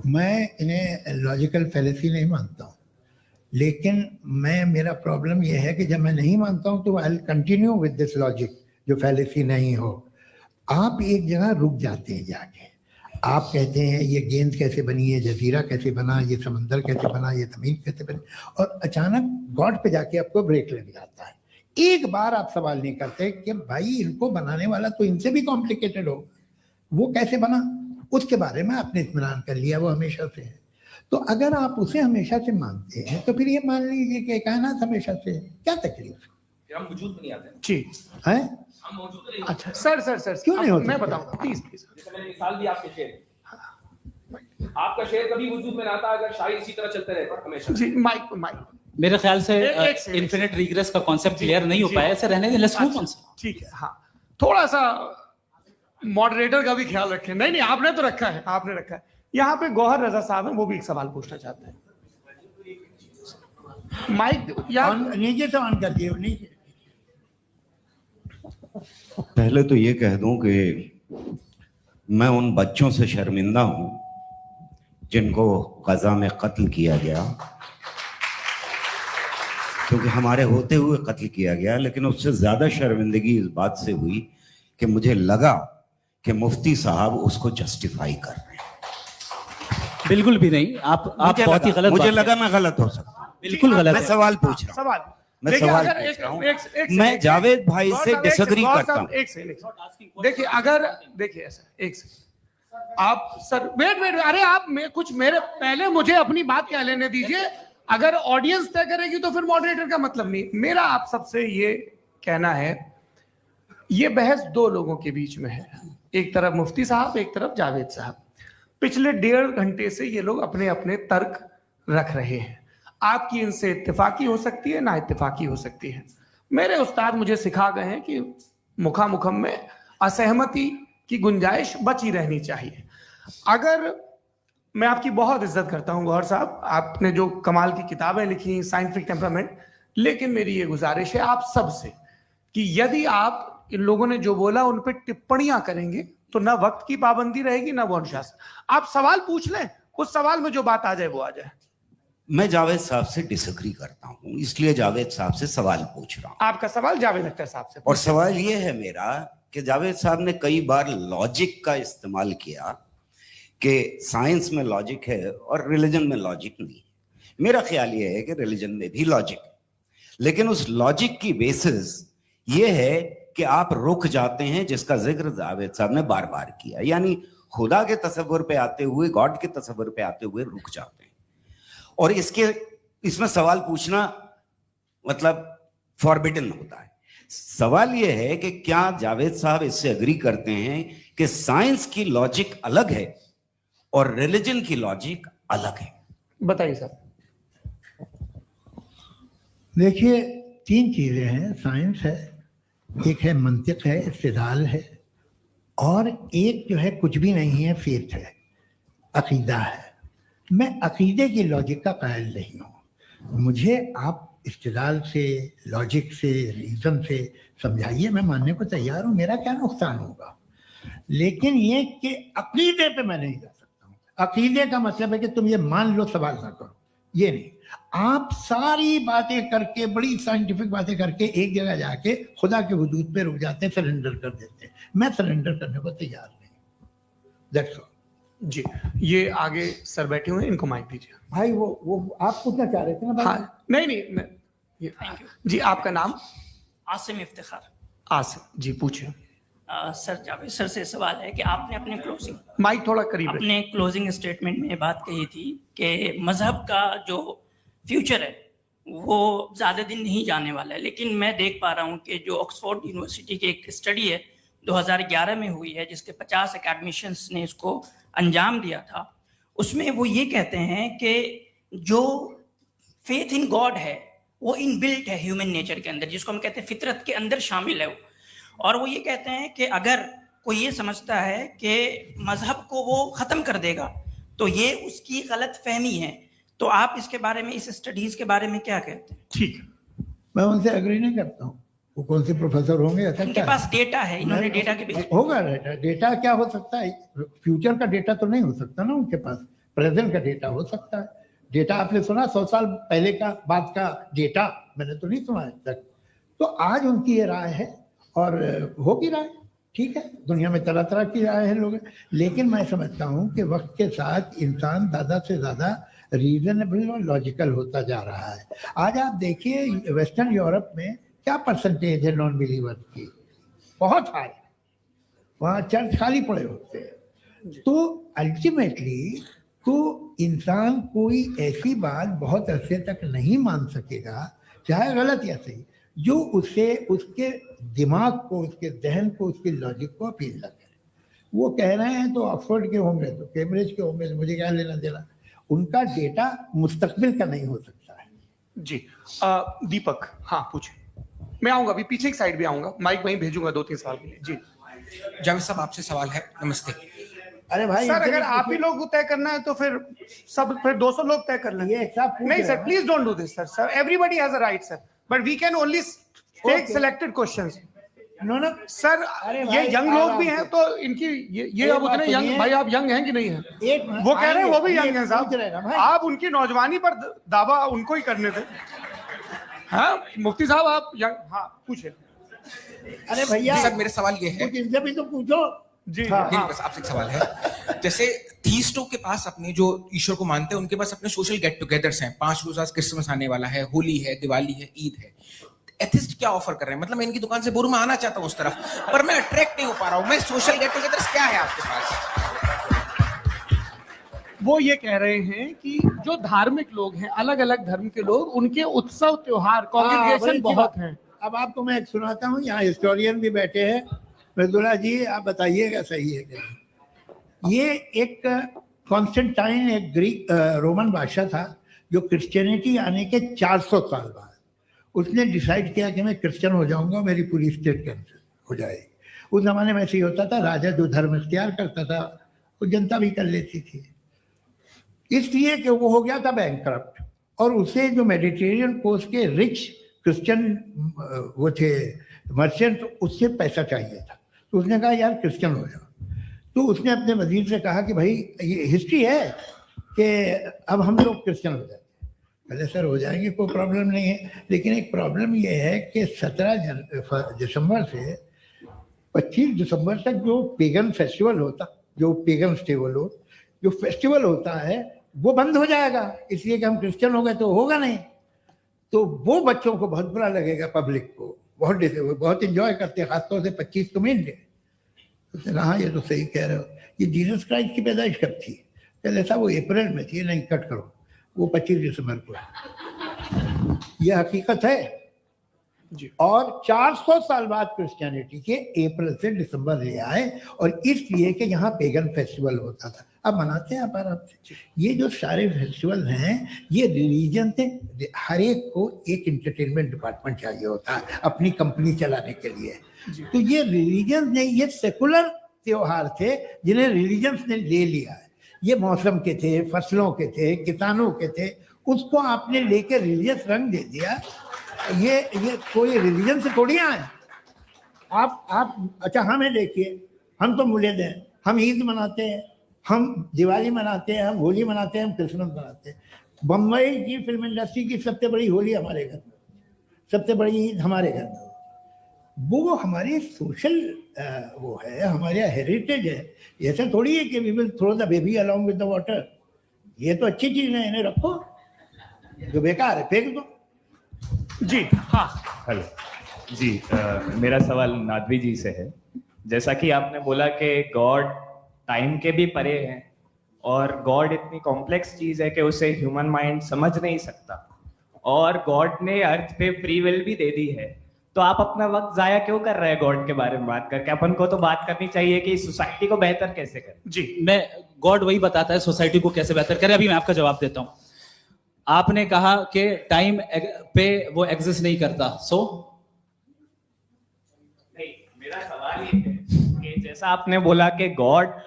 मैं इन्हें लॉजिकल फैलेसी नहीं मानता हूँ, लेकिन मेरा प्रॉब्लम यह है कि जब मैं नहीं मानता हूँ तो I will continue with this logic जो फैलेसी नहीं हो। आप एक जगह रुक जाते हैं जाके, आप कहते हैं ये गेंद कैसे बनी, ये जजीरा कैसे बना, ये समंदर कैसे बना, ये जमीन कैसे बनी, और अचानक गॉड पे जाके आपको ब्रेक लग जाता है। एक बार आप सवाल नहीं करते कि भाई इनको बनाने वाला तो इनसे भी कॉम्प्लिकेटेड हो, वो कैसे बना, उसके बारे में आपने इत्मीनान कर लिया, वो हमेशा से है। तो अगर आप उसे हमेशा से मानते हैं तो फिर ये मान लीजिए कि कायनात हमेशा से है, क्या तकलीफ फिर हम वजूद में नहीं आते हैं। जी है? हम मौजूद नहीं अच्छा सर क्यों नहीं अब होता? मैं बताऊं प्लीज प्लीज। जैसे मैंने मिसाल दी आपके शेर, आपका शेर कभी वजूद में ना आता अगर शायर इसी तरह चलते रहते हमेशा। जी माइक माइक मेरे ख्याल से एक सेकंड। इन्फिनिट रिग्रेस का कॉन्सेप्ट क्लियर नहीं हो जी। पाया, ऐसे रहने दें, लेट्स मूव ऑन। ठीक है, हाँ थोड़ा सा मॉडरेटर का भी ख्याल रखें। नहीं आपने तो रखा है, आपने रखा है। यहाँ पे गौहर रजा साहब हैं, वो भी एक सवाल पूछना चाहते हैं। माइक यार नीचे से ऑन कर दिए, नीचे। पहले तो ये कह दूं कि मैं उन बच्चों से शर्मिंदा हूं जिनको गजा में कत्ल किया गया, क्योंकि हमारे होते हुए कत्ल किया गया। लेकिन उससे ज्यादा शर्मिंदगी इस बात से हुई कि मुझे लगा कि मुफ्ती साहब उसको जस्टिफाई कर रहे हैं। बिल्कुल भी नहीं, आप बहुत ही गलत मुझे बात लगा कह- मैं गलत हो सकता हूं। बिल्कुल गलत मैं है। सवाल पूछ रहा हूं। सवाल मैं देखिए, सवाल अगर पूछ रहा हूं। एक मैं जावेद भाई गौर से साहब, एक डिसएग्री गौर करता साहब, हूं। एक सेकंड देखिए, अगर देखिए ऐसा एक सेकंड आप सर वेट अरे आप कुछ मेरे पहले मुझे अपनी बात कह लेने दीजिए। अगर ऑडियंस तय करेगी तो फिर मॉडरेटर का मतलब नहीं। मेरा आप सबसे ये कहना है, ये बहस दो लोगों के बीच में है, एक तरफ मुफ्ती साहब, एक तरफ जावेद साहब। पिछले 1.5 घंटे से ये लोग अपने अपने तर्क रख रहे हैं। आपकी इनसे इत्तेफाकी हो सकती है, ना इत्तेफाकी हो सकती है। मेरे उस्ताद मुझे सिखा गए हैं कि मुखामुखम में असहमति की गुंजाइश बची रहनी चाहिए। अगर मैं आपकी बहुत इज्जत करता हूं गौहर साहब, आपने जो कमाल की किताबें लिखी, साइंटिफिक टेम्परामेंट, लेकिन मेरी ये गुजारिश है आप सबसे कि यदि आप इन लोगों ने जो बोला उन पर टिप्पणियां करेंगे तो ना वक्त की पाबंदी रहेगी, ना वो अनुशासन। आप सवाल पूछ लें, उस सवाल में जो बात आ जाए वो आ जाए। मैं जावेद साहब से डिसएग्री करता हूं, इसलिए जावेद साहब से सवाल पूछ रहा हूं। आपका सवाल जावेद अख्तर साहब से। और सवाल ये है मेरा कि जावेद साहब ने कई बार लॉजिक का इस्तेमाल किया कि साइंस में लॉजिक है और रिलीजन में लॉजिक नहीं है। मेरा ख्याल ये है कि रिलीजन में भी लॉजिक है, लेकिन उस लॉजिक की बेसिस ये है कि आप रुक जाते हैं, जिसका जिक्र जावेद साहब ने बार बार किया, यानी खुदा के तसव्वुर पे आते हुए, गॉड के तसव्वुर पे आते हुए रुक जाते हैं। और इसमें सवाल पूछना मतलब फॉरबिडन होता है। सवाल यह है कि क्या जावेद साहब इससे एग्री करते हैं कि साइंस की लॉजिक अलग है और रिलीजन की लॉजिक अलग है? बताइए सर। देखिए, 3 चीजें हैं, साइंस है, एक है मंतिक है, इस्तिदलाल है, और एक जो है कुछ भी नहीं है, फेथ है, अकीदा है। मैं अकीदे की लॉजिक का कायल नहीं हूँ। मुझे आप इस्तिदलाल से, लॉजिक से, रीजन से समझाइए, मैं मानने को तैयार हूँ, मेरा क्या नुकसान होगा। लेकिन ये कि अकीदे पे मैं नहीं जा सकता हूँ। अकीदे का मतलब है कि तुम ये मान लो, सवाल ना करो, ये नहीं। आप सारी बातें करके, बड़ी साइंटिफिक बातें करके एक जगह जाके खुदा के वजूद पे रुक जाते हैं, सरेंडर कर देते हैं। मैं सरेंडर करने को तैयार नहीं। That's all. जी, ये आगे सर बैठे हुए हैं, इनको माइक दीजिए। भाई वो आप पूछना चाह रहे थे ना? हाँ नहीं जी, आपका नाम? आसिम इफ्तिखार। आसिम जी, पूछिए। सर, जावेद सर से सवाल है कि आपने अपने क्लोजिंग माइक थोड़ा करीब रखिए। अपने क्लोजिंग स्टेटमेंट में बात कही थी कि मजहब का जो फ्यूचर है वो ज़्यादा दिन नहीं जाने वाला है। लेकिन मैं देख पा रहा हूँ कि जो ऑक्सफोर्ड यूनिवर्सिटी की एक स्टडी है 2011 में हुई है, जिसके 50 एकेडमिशियंस ने इसको अंजाम दिया था, उसमें वो ये कहते हैं कि जो फेथ इन गॉड है वो इनबिल्ट है ह्यूमन नेचर के अंदर, जिसको हम कहते हैं फितरत के अंदर शामिल है वो। और वो ये कहते हैं कि अगर कोई ये समझता है कि मजहब को वो ख़त्म कर देगा तो ये उसकी गलत फहमी है। तो आप इसके बारे में, इस स्टडीज के बारे में क्या कहते हैं? ठीक, मैं उनसे एग्री नहीं करता हूँ। वो कौन से प्रोफेसर होंगे? ऐसा उनके क्या पास डेटा है, इन्होंने डेटा के बेस होगा? डेटा क्या हो सकता है? फ्यूचर का डेटा तो नहीं हो सकता ना उनके पास, प्रेजेंट का डेटा हो सकता है। डेटा आपने सुना 100 साल पहले का बाद का डेटा? मैंने तो नहीं सुना आज तक। तो आज उनकी ये राय है और होगी राय, ठीक है, दुनिया में तरह तरह की राय है लोग, लेकिन मैं समझता हूँ कि वक्त के साथ इंसान ज़्यादा से ज़्यादा रीजनेबल और लॉजिकल होता जा रहा है। आज आप देखिए वेस्टर्न यूरोप में क्या परसेंटेज है नॉन बिलीवर्स की, बहुत हाई, वहाँ चर्च खाली पड़े होते हैं। तो अल्टीमेटली तो इंसान कोई ऐसी बात बहुत अरसे तक नहीं मान सकेगा, चाहे गलत या सही, जो उसे उसके दिमाग को, उसके जहन को, उसके लॉजिक को अपील ना करे। वो कह रहे हैं तो ऑक्सफोर्ड के होंगे तो कैम्ब्रिज के होंगे, तो मुझे क्या लेना देना, उनका डेटा मुस्तकबिल का नहीं हो सकता है। जी दीपक, हाँ पूछे, मैं आऊंगा अभी पीछे की साइड भी आऊंगा, माइक वहीं भेजूंगा 2-3 सवाल के लिए। जी जावेद साहब आपसे सवाल है। नमस्ते। अरे भाई सर, अगर आप ही लोग तय करना है तो फिर 200 लोग तय कर लेंगे। नहीं sir, please don't do this sir, everybody has a right sir, but we can only take selected questions. No sir, ये यंग लोग भी हैं तो इनकी ये अब उतने यंग, भाई आप यंग हैं कि नहीं है? वो कह रहे हैं वो भी यंग हैं साहब, आप उनकी नौजवानी पर दावा उनको ही करने थे। हाँ मुफ्ती साहब आप यंग, हाँ पूछे। अरे भैया सर मेरा सवाल ये है, इनसे भी तो पूछो। जी नहीं बस आपसे एक सवाल है। जैसे थीस्टों के पास अपने जो ईश्वर को मानते हैं उनके पास अपने सोशल गेट टुगेदर्स हैं, 5 रोज क्रिसमस आने वाला है, होली है, दिवाली है, ईद है। एथिस्ट क्या ऑफर कर रहे हैं? मतलब मैं इनकी दुकान से बुर में आना चाहता हूँ उस तरफ, पर मैं अट्रैक्ट नहीं हो पा रहा हूँ। मैं सोशल गेट टुगेदर्स क्या है आपके पास? वो ये कह रहे हैं कि जो धार्मिक लोग हैं, अलग अलग धर्म के लोग, उनके उत्सव त्योहार कॉन्ग्रेगेशन बहुत हैं। अब आपको मैं एक सुनाता हूँ, यहाँ हिस्टोरियन भी बैठे हैं, मृदुला जी आप बताइएगा सही है कि नहीं। ये एक कॉन्स्टेंटाइन, एक ग्रीक रोमन बादशाह था जो क्रिश्चियनिटी आने के 400 साल बाद उसने डिसाइड किया कि मैं क्रिश्चियन हो जाऊंगा, मेरी पूरी स्टेट कैंसिल हो जाएगी। उस जमाने में ऐसे ही होता था, राजा जो धर्म इख्तियार करता था वो जनता भी कर लेती थी, इसलिए कि वो हो गया था बैंकरप्ट, और उसे जो मेडिटेरियन कोस्ट के रिच क्रिश्चियन वो थे मर्चेंट, उससे पैसा चाहिए था। तो उसने कहा यार क्रिश्चियन हो जाओ। तो उसने अपने वजीर से कहा कि भाई ये हिस्ट्री है कि अब हम लोग क्रिश्चियन हो जाते हैं। पहले सर हो जाएंगे, कोई प्रॉब्लम नहीं है, लेकिन एक प्रॉब्लम ये है कि 17 दिसंबर से 25 दिसंबर तक जो पेगन फेस्टिवल होता, जो पेगन जो फेस्टिवल होता है वो बंद हो जाएगा, इसलिए कि हम क्रिश्चियन हो गए तो होगा नहीं। तो वो बच्चों को बहुत बुरा लगेगा, पब्लिक को बहुत इंजॉय करते हैं, खासतौर से 25 को मेन डे। उसने कहा ये तो सही कह रहे हो, ये जीसस क्राइस्ट की पैदाइश कब थी? पहले था वो अप्रैल में थी, नहीं कट करो, वो 25 दिसंबर को है। यह हकीकत है जी। और 400 साल बाद क्रिश्चियनिटी के अप्रैल से दिसंबर ले आए, और इसलिए कि यहाँ पेगन फेस्टिवल होता था, अब मनाते हैं आप आराम से। ये जो सारे फेस्टिवल हैं ये रिलीजन से, हर एक को एक इंटरटेनमेंट डिपार्टमेंट चाहिए होता है अपनी कंपनी चलाने के लिए। तो ये रिलीजन ने, ये सेकुलर त्योहार थे जिन्हें रिलीजन ने ले लिया है। ये मौसम के थे, फसलों के थे, किसानों के थे, उसको आपने लेके रिलीजियस रंग दे दिया। ये कोई रिलीजन से थोड़ी आए आप। अच्छा हमें देखिए, हम तो मुल्द हैं, हम ईद मनाते हैं, हम दिवाली मनाते हैं, हम होली मनाते हैं, हम क्रिसमस मनाते हैं। बम्बई की फिल्म इंडस्ट्री की सबसे बड़ी होली हमारे घर में, सबसे बड़ी ईद हमारे घर में। वो हमारी सोशल वो है, हमारा हेरिटेज है। ऐसा थोड़ी है कि we will throw the baby along with the water. ये तो अच्छी चीज है, इन्हें रखो, जो बेकार है फेंक दो। जी हाँ हेलो जी, मेरा सवाल नादवी जी से है। जैसा कि आपने बोला कि गॉड टाइम के भी परे है, और गॉड इतनी कॉम्प्लेक्स चीज है कि उसे ह्यूमन माइंड समझ नहीं सकता, और गॉड ने अर्थ पे फ्री विल भी दे दी है। तो आप अपना वक्त जाया क्यों कर रहे हैं गॉड के बारे में बात करके? अपन को तो बात करनी चाहिए कि सोसाइटी को बेहतर कैसे करें। जी, मैं गॉड वही बताता है सोसाइटी को कैसे बेहतर करे। अभी मैं आपका जवाब देता हूं। आपने कहा कि टाइम पे वो एग्जिस्ट नहीं करता, नहीं, मेरा सवाल ये है कि जैसा आपने बोला कि गॉड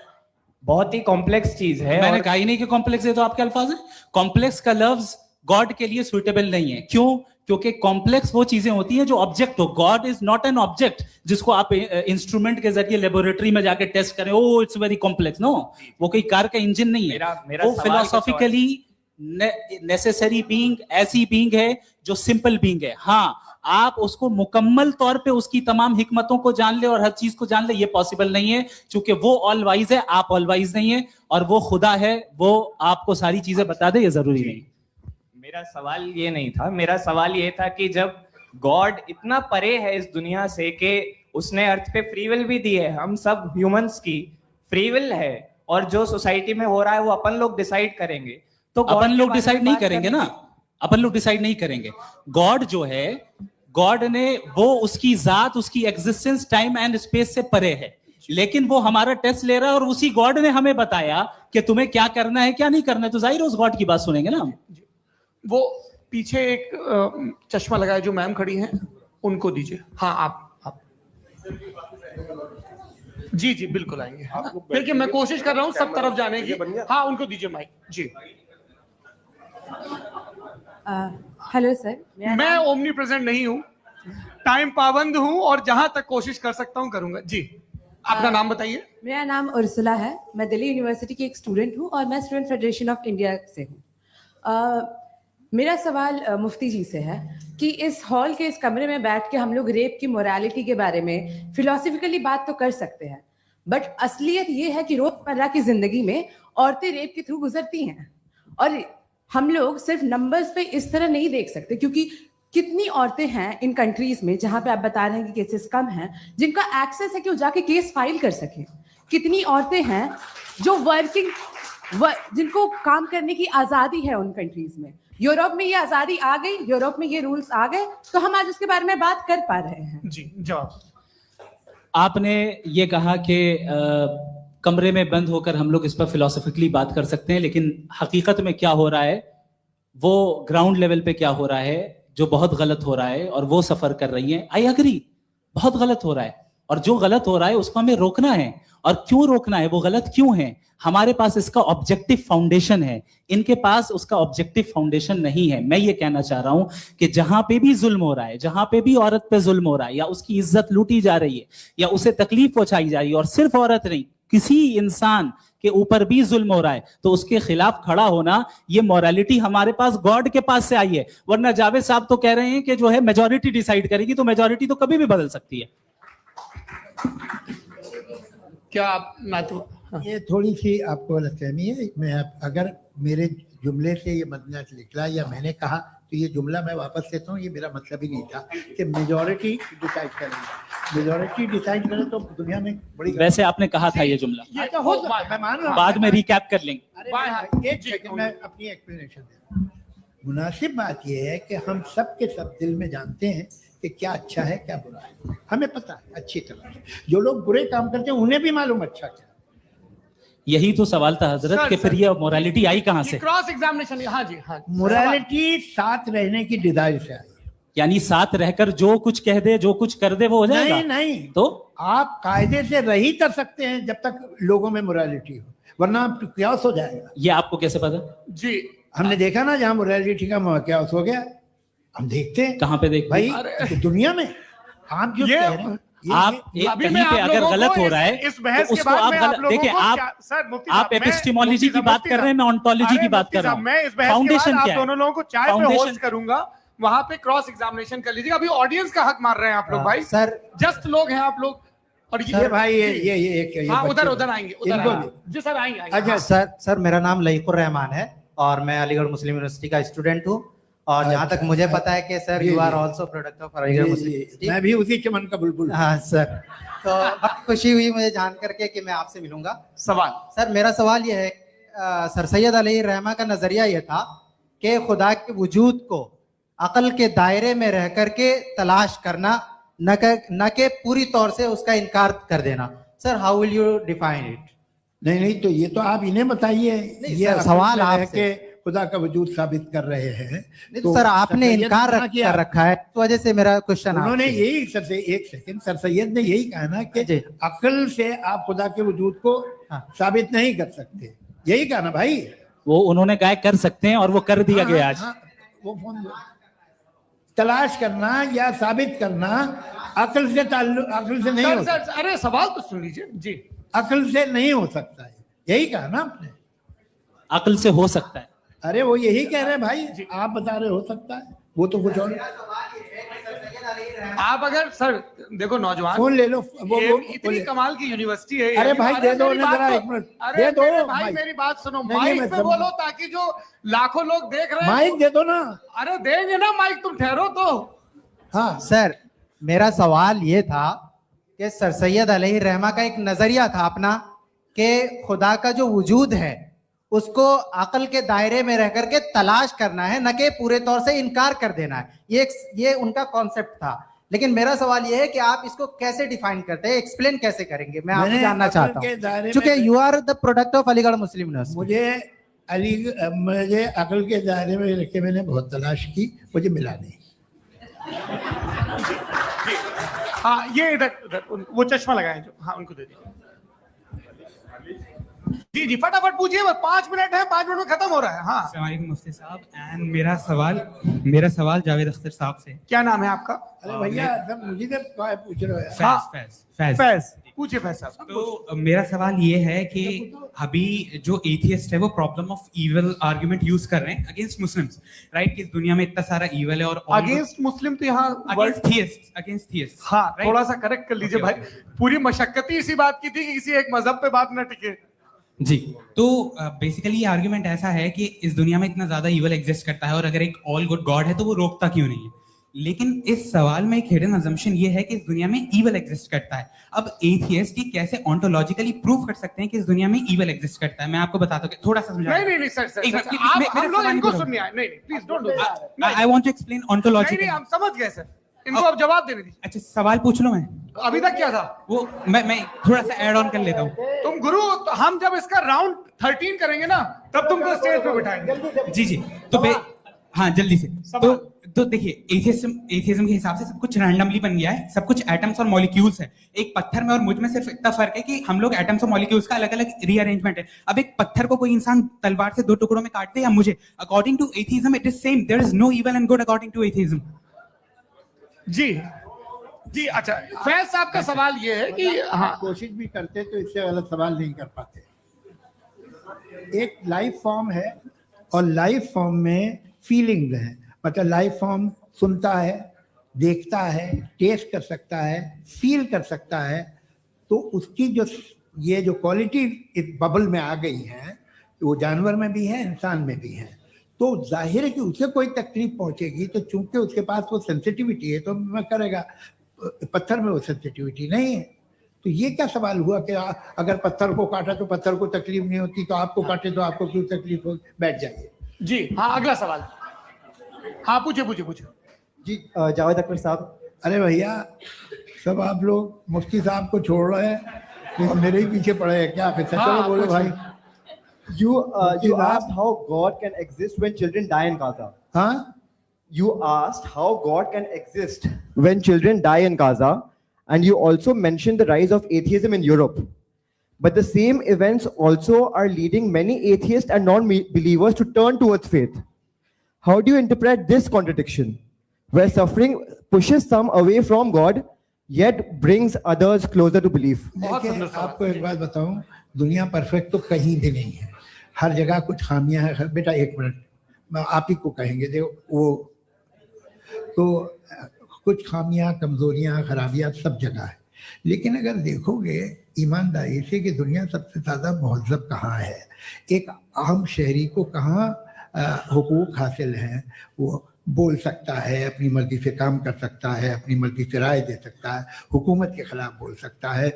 बहुत ही कॉम्प्लेक्स चीज है। मैंने कहा ही नहीं कि कॉम्प्लेक्स है, तो आपके अल्फाज है। कॉम्प्लेक्स का लफ्ज गॉड के लिए सुइटेबल नहीं है। क्यों? क्योंकि कॉम्प्लेक्स वो चीजें होती हैं जो ऑब्जेक्ट हो। God is not an object जिसको आप इंस्ट्रूमेंट के जरिए लेबोरेटरी में जाके टेस्ट करें, oh it's very complex. No, वो कोई कार का इंजन नहीं है। वो फिलोसॉफिकली नेसेसरी बीइंग ऐसी बीइंग है जो सिंपल बीइंग है। हाँ, आप उसको मुकम्मल तौर पे उसकी तमाम हिकमतों को जान ले और हर चीज को जान ले, ये पॉसिबल नहीं है, क्योंकि वो ऑल वाइज है, आप ऑल वाइज नहीं है, और वो खुदा है, वो आपको सारी चीजें बता दे, ये जरूरी नहीं। मेरा सवाल ये नहीं था, मेरा सवाल ये था कि जब गॉड इतना परे है इस दुनिया से कि उसने अर्थ पे फ्री विल भी दी है, हम सब ह्यूमंस की फ्री विल है, और जो सोसाइटी में हो रहा है वो अपन लोग डिसाइड करेंगे, तो God अपन के लोग बारे में डिसाइड नहीं बात करेंगे करने ना, की- अपन लोग डिसाइड नहीं करेंगे। गॉड जो है, गॉड ने वो उसकी जात, उसकी एग्जिस्टेंस टाइम एंड स्पेस से परे है, लेकिन वो हमारा टेस्ट ले रहा है और उसी गॉड ने हमें बताया कि तुम्हें क्या करना है क्या नहीं करना है, तो जाहिर है उस गॉड की बात सुनेंगे ना हम। वो पीछे एक चश्मा लगाए जो मैम खड़ी हैं, उनको दीजिए। हाँ आप जी जी बिल्कुल आएंगे। देखिए मैं कोशिश कर रहा हूँ सब तरफ जाने की। हाँ उनको दीजिए माइक जी। हेलो सर, मैं ओमनी प्रेजेंट नहीं हूँ, टाइम पाबंद हूँ और जहां तक कोशिश कर सकता हूँ करूंगा जी। अपना नाम बताइए। मेरा नाम उर्सुला है, मैं दिल्ली यूनिवर्सिटी की एक स्टूडेंट हूँ और मैं स्टूडेंट फेडरेशन ऑफ इंडिया से हूँ। मेरा सवाल मुफ्ती जी से है कि इस हॉल के इस कमरे में बैठ के हम लोग रेप की मोरालिटी के बारे में फिलोसफिकली बात तो कर सकते हैं, बट असलियत ये है कि रोजमर्रा की जिंदगी में औरतें रेप के थ्रू गुजरती हैं, और हम लोग सिर्फ नंबर्स पे इस तरह नहीं देख सकते, क्योंकि कितनी औरतें हैं इन कंट्रीज में जहां पे आप बता रहे हैं कि केसेस कम हैं, जिनका एक्सेस है कि वो जाके केस फाइल कर सकें। कितनी औरतें हैं जो जिनको काम करने की आजादी है उन कंट्रीज में। यूरोप में ये आजादी आ गई, यूरोप में ये रूल्स आ गए, तो हम आज उसके बारे में बात कर पा रहे हैं। जी जवाब। आपने ये कहा कि कमरे में बंद होकर हम लोग इस पर फिलोसफिकली बात कर सकते हैं, लेकिन हकीकत में क्या हो रहा है, वो ग्राउंड लेवल पे क्या हो रहा है जो बहुत गलत हो रहा है, और वो सफर कर रही हैं। आई एग्री, बहुत गलत हो रहा है, और जो गलत हो रहा है उसको हमें रोकना है। और क्यों रोकना है, वो गलत क्यों है, हमारे पास इसका ऑब्जेक्टिव फाउंडेशन है, इनके पास उसका ऑब्जेक्टिव फाउंडेशन नहीं है। मैं ये कहना चाह रहा हूं कि जहां पे भी जुल्म हो रहा है, जहां पे भी औरत पे जुल्म हो रहा है, या उसकी इज्जत लूटी जा रही है, या उसे तकलीफ पहुंचाई जा रही है, और सिर्फ औरत नहीं, किसी इंसान के ऊपर भी जुल्म हो रहा है, तो उसके खिलाफ खड़ा होना, ये मोरालिटी हमारे पास गॉड के पास से आई है। वरना जावेद साहब तो कह रहे हैं कि जो है मेजॉरिटी डिसाइड करेगी, तो मेजॉरिटी तो कभी भी बदल सकती है। क्या आप ना तो ये थोड़ी सी आपको गलतफहमी है। मैं अगर मेरे जुमले से ये मदना निकला या मैंने कहा, तो ये जुमला मैं वापस लेता हूँ। ये मेरा मतलब ही नहीं था कि मेजॉरिटी डिसाइड करेगी। मेजॉरिटी डिसाइड करे तो दुनिया में बड़ी वैसे आपने कहा था ये जुमला, अच्छा हो सकता है, मैं मान रहा हूँ। बाद में रिकैप कर लेंगे। अरे मैं एक सेकंड में अपनी एक्सप्लेनेशन देता हूँ। मुनासिब बात यह है कि हम सब के सब दिल में जानते हैं कि क्या अच्छा है क्या बुरा है, हमें पता है अच्छी तरह से। जो लोग बुरे काम करते हैं उन्हें भी मालूम अच्छा क्या। यही तो सवाल था हजरत कि फिर ये मोरालिटी आई कहां से? Cross examination. हाँ जी हाँ। मोरालिटी साथ रहने की डिजायर से आई, यानी साथ रहकर जो कुछ कह दे, जो कुछ कर दे, वो हो जाएगा? नहीं नहीं, तो आप कायदे से रही कर सकते हैं जब तक लोगों में मोरालिटी हो, वरना आप क्यास हो जाएगा। ये आपको कैसे पता? जी हमने देखा ना, जहाँ मोरालिटी का क्यास हो गया, हम देखते हैं। कहाँ पे देख भाई दुनिया में आप जो कह रहे हैं, आप एक कहीं पे अगर गलत हो रहा है इस बहस तो के उसको बाद आप मैं गलत लोगों देखिए। को आप एपिस्टेमोलॉजी की बात कर रहे हैं, मैं ऑन्टोलॉजी की बात कर रहा हूँ। मैं इस बहस के फाउंडेशन बाद आप क्या है? दोनों लोगों को चाय पे फाउंडेशन होस्ट करूंगा, वहां पे क्रॉस एग्जामिनेशन कर लीजिएगा। अभी ऑडियंस का हक मार रहे हैं आप लोग भाई, सर जस्ट लोग हैं आप लोग। और ये भाई ये हाँ बच्चे- उधर आएंगे, उधर इनको आएंगे जी सर, आएंगे अच्छा सर मेरा नाम लईकुर रहमान है और मैं अलीगढ़ मुस्लिम यूनिवर्सिटी का स्टूडेंट हूँ, और जहाँ तक मुझे पता है कि sir you are also product of Aligarh Muslim University. मैं भी उसी चमन का बुलबुल। हाँ सर, तो बहुत खुशी हुई मुझे जान करके कि मैं आपसे मिलूंगा। सवाल सर मेरा सवाल यह है, सर सैयद अली रहमा का नजरिया यह था कि खुदा के वजूद को अकल के दायरे में रह करके तलाश करना, न के पूरी तौर से उसका इनकार कर देना। Sir how will you define it? नहीं तो ये तो आप इन्हें बताइए। ये सर, सवाल है आपसे कि खुदा का वजूद साबित कर रहे हैं। तो सर आपने इनकार कर रखा है, इस वजह से मेरा क्वेश्चन उन्होंने यही सर से एक सेकंड, सर सैयद ने यही कहा ना कि अकल से आप खुदा के वजूद को साबित नहीं कर सकते, यही कहा ना भाई। वो उन्होंने कहा कर सकते हैं और वो कर दिया गया आज। वो फोन तलाश करना या साबित करना अकल से अकल से नहीं हो सकता। अरे सवाल तो सुन लीजिए जी। अकल से नहीं हो सकता है, यही कहा ना आपने। अकल से हो सकता है, अरे वो यही कह रहे हैं भाई, आप बता रहे हो सकता है, वो तो कुछ और। आप अगर सर देखो नौजवान फोन ले लो इतनी कमाल की यूनिवर्सिटी है। अरे भाई दे दो मेरी ना बात जरा तो- 1 मिनट अरे दे दो मेरे भाई मेरी बात सुनो, नहीं, माइक मैं पे समझ- बोलो ताकि जो लाखों लोग देख रहे हैं माइक दे दो ना। अरे देंगे ना माइक, तुम ठहरो तो। हाँ सर मेरा सवाल ये था कि सर सैयद अलैहि रहमा का एक नजरिया था अपना कि खुदा का जो वजूद है उसको अकल के दायरे में रह करके तलाश करना है, न कि पूरे तौर से इनकार कर देना है। ये उनका कॉन्सेप्ट था। लेकिन मेरा सवाल ये है कि आप इसको कैसे डिफाइन करते हैं, एक्सप्लेन कैसे करेंगे, मैं आपसे मैंने जानना अकल चाहता के दायरे हूँ, में- क्योंकि you are the product of Aligarh Muslim University. मुझे अकल के दायरे में रख के मैंने बहुत तलाश की, मुझे मिला नहीं। हाँ ये इधर वो चश्मा लगाए जो, हाँ उनको दे दीजिए। जी जी फटाफट पूछिए, बस 5 मिनट है, 5 मिनट में खत्म हो रहा है। हाँ अस्सलाम वालेकुम मुफ्ती साहब। एंड मेरा सवाल जावेद अख्तर साहब से। क्या नाम है आपका? अरे भैया सब मुझे तो पूछ रहे हो। हाँ, फैज। पूछिए फैज साहब। तो मेरा सवाल ये है कि अभी जो एथियस्ट है वो problem of evil argument use कर रहे हैं अगेंस्ट मुस्लिम्स, राइट? कि इस दुनिया में इतना सारा इविल है और अगेंस्ट मुस्लिम तो यहाँ अगेंस्ट थियस्ट। हाँ थोड़ा सा करेक्ट कर लीजिए भाई, पूरी मशक्कती इसी बात की थी कि किसी एक मजहब पे बात न टिके। जी, तो बेसिकली ये आर्गुमेंट ऐसा है कि इस दुनिया में इतना ज्यादा इविल एग्जिस्ट करता है और अगर एक ऑल गुड गॉड है तो वो रोकता क्यों नहीं है? लेकिन इस सवाल में एक हिडन अजम्पशन ये है कि इस दुनिया में इविल एग्जिस्ट करता है। अब एथियस्ट ये कैसे ऑन्टोलॉजिकली प्रूव कर सकते हैं कि इस दुनिया में इविल एग्जिस्ट करता है? मैं आपको बताता हूँ, थोड़ा सा समझा। नहीं सर एक मिनट, आप हम लोग मेरा इनको सवाल सुनिए। नहीं please don't do that. I want to explain ontologically. हम समझ गए सर, इनको अब जवाब देने दीजिए। अच्छा सवाल पूछ लो। मैं अभी तक क्या था वो मैं थोड़ा सा ऐड ऑन कर लेता हूँ। तुम गुरु, हम जब इसका राउंड 13 करेंगे ना तब तुमको स्टेज पे बिठाएंगे। जी तो हाँ जल्दी से। तो देखिए एथियज्म के हिसाब से सब कुछ रैंडमली बन गया है, सब कुछ एटम्स और मॉलिक्यूल्स है। एक पत्थर में और मुझ में सिर्फ इतना फर्क है कि हम लोग एटम्स और मॉलिक्यूल्स का अलग अलग रीअरेंजमेंट है। अब एक पत्थर को कोई इंसान तलवार से 2 टुकड़ों में काट दे या मुझे, according to atheism it is same. There is no evil and good according to atheism. जी अच्छा, फैज साहब का सवाल ये है कि हाँ कोशिश भी करते तो इससे गलत सवाल नहीं कर पाते। एक लाइफ फॉर्म है और लाइफ फॉर्म में फीलिंग्स हैं, मतलब लाइफ फॉर्म सुनता है, देखता है, टेस्ट कर सकता है, फील कर सकता है। तो उसकी जो क्वालिटी इस बबल में आ गई है वो जानवर में भी है, इंसान में भी है। तो जाहिर है कि उसे कोई तकलीफ पहुंचेगी, तो चूंकि उसके पास वो सेंसिटिविटी है तो मैं करेगा। पत्थर में वो सेंसिटिविटी नहीं है। तो ये क्या सवाल हुआ कि अगर पत्थर को काटा तो पत्थर को तकलीफ नहीं होती, तो आपको काटे तो आपको क्यों तकलीफ हो? बैठ जाइए। जी हाँ अगला सवाल। हाँ पूछे जी जावेद अख्तर साहब। अरे भैया सब आप लोग मुफ्ती साहब को छोड़ रहे हैं, मेरे ही पीछे पड़े हैं क्या? फिर चलो बोलो भाई। You asked how God can exist when children die in Gaza. हाँ You asked how God can exist when children die in Gaza, and you also mentioned the rise of atheism in Europe. But the same events also are leading many atheists and non-believers to turn towards faith. How do you interpret this contradiction, where suffering pushes some away from God, yet brings others closer to belief? देखिए आपको एक बात बताऊं, दुनिया perfect तो कहीं भी नहीं है, हर जगह कुछ खामियां हैं। बेटा 1 मिनट, मैं आप ही को कहेंगे। देखो वो तो कुछ खामियां, कमजोरियां, खराबियां सब जगह है। लेकिन अगर देखोगे ईमानदारी से कि दुनिया सबसे ज़्यादा महज़ब कहाँ है, एक आम शहरी को कहाँ हुकूक हासिल हैं, वो बोल सकता है, अपनी मर्जी से काम कर सकता है, अपनी मर्जी से राय दे सकता है, हुकूमत के खिलाफ बोल सकता है,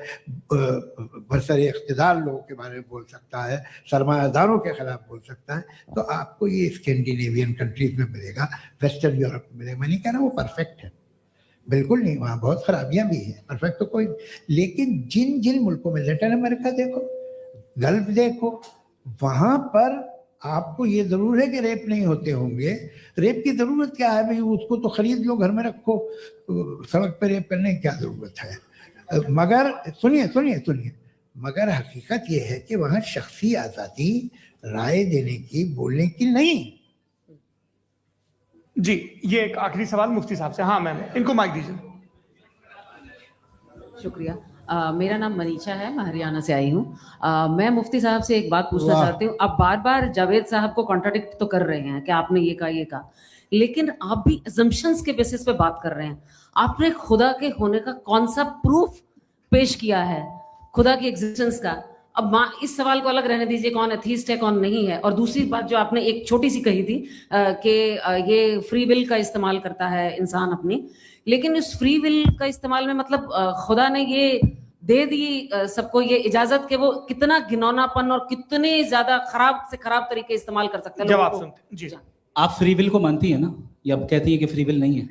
बरसरे इख्तिदार लोगों के बारे में बोल सकता है, सरमायादारों के खिलाफ बोल सकता है। तो आपको ये स्कैंडिनेवियन कंट्रीज में मिलेगा, वेस्टर्न यूरोप में मिलेगा। मैं नहीं कह रहा वो परफेक्ट है, बिल्कुल नहीं, वहाँ बहुत खराबियाँ भी हैं, परफेक्ट तो कोई। लेकिन जिन जिन मुल्कों में, लैटिन अमेरिका देखो, गल्फ देखो, वहाँ पर आपको ये जरूर है कि रेप नहीं होते होंगे। रेप की जरूरत क्या है भाई? उसको तो खरीद लो, घर में रखो, सड़क पर रेप करने की क्या जरूरत है? मगर सुनिए, मगर हकीकत ये है कि वहाँ शख्सी आज़ादी राय देने की, बोलने की नहीं। जी ये एक आखिरी सवाल मुफ्ती साहब से। हाँ मैम, इनको माइक दीजिए। शुक्रिया। मेरा नाम मनीषा है, मैं हरियाणा से आई हूँ। मैं मुफ्ती साहब से एक बात पूछना चाहती हूँ। आप बार बार जावेद साहब को कॉन्ट्राडिक्ट तो कर रहे हैं कि आपने ये कहा, लेकिन आप भी assumptions के बेसिस पे बात कर रहे हैं। आपने खुदा के होने का कौन सा प्रूफ पेश किया है खुदा की एग्जिस्टेंस का? अब इस सवाल को अलग रहने दीजिए, कौन एथीस्ट है कौन नहीं है। और दूसरी बात जो आपने एक छोटी सी कही थी कि ये फ्री विल का इस्तेमाल करता है इंसान अपनी, लेकिन इस फ्री विल का इस्तेमाल में मतलब खुदा ने ये दे दी सबको ये इजाजत कि वो कितना घिनौनापन और कितने ज्यादा खराब से खराब तरीके इस्तेमाल कर सकते हैं। जवाब सुनते जी। आप फ्री विल को मानती है ना, या कहती है कि फ्री विल नहीं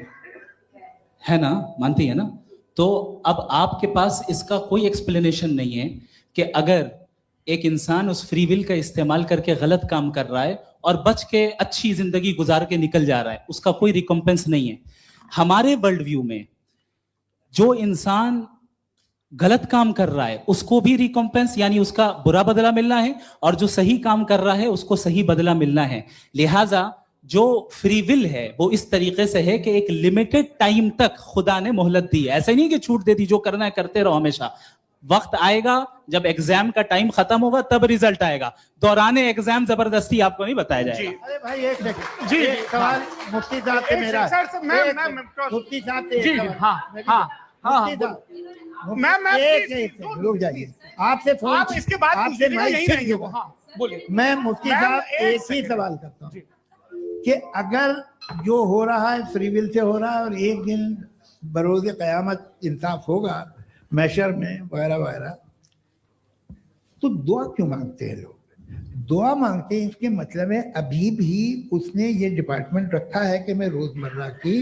है ना? मानती है ना? तो अब आपके पास इसका कोई एक्सप्लेनेशन नहीं है कि अगर एक इंसान उस फ्री विल का इस्तेमाल करके गलत काम कर रहा है और बच के अच्छी जिंदगी गुजार के निकल जा रहा है, उसका कोई रिकॉम्पेंस नहीं है। हमारे वर्ल्ड व्यू में जो इंसान गलत काम कर रहा है उसको भी रिकॉम्पेंस यानी उसका बुरा बदला मिलना है, और जो सही काम कर रहा है उसको सही बदला मिलना है। लिहाजा जो फ्री विल है वो इस तरीके से है कि एक लिमिटेड टाइम तक खुदा ने मोहलत दी है। ऐसा नहीं कि छूट दे दी, जो करना है करते रहो हमेशा। वक्त आएगा जब एग्जाम का टाइम खत्म होगा तब रिजल्ट आएगा, दौराने एग्जाम जबरदस्ती आपको नहीं बताया जाएगा। अरे भाई एक सेकंड जी, एक सवाल मुफ्ती साहब से मेरा, मुफ्ती साहब से जी, एक सवाल। हाँ, मुफ्ती साहब, मैं एक रुक जाइए, आपसे फोन आप इसके बाद आपसे पूछिएगा, यही माइक रहेंगे वो। हाँ, बोलिए। मैं मुफ्ती साहब एक ही सवाल करता हूँ कि अगर जो हो रहा है फ्री विल से हो रहा है और एक दिन बरोज़ क़यामत इंसाफ होगा मैशर में वगैरह वगैरह, तो दुआ क्यों मांगते हैं लोग? दुआ मांगते हैं इसके मतलब है अभी भी उसने ये डिपार्टमेंट रखा है कि मैं रोजमर्रा की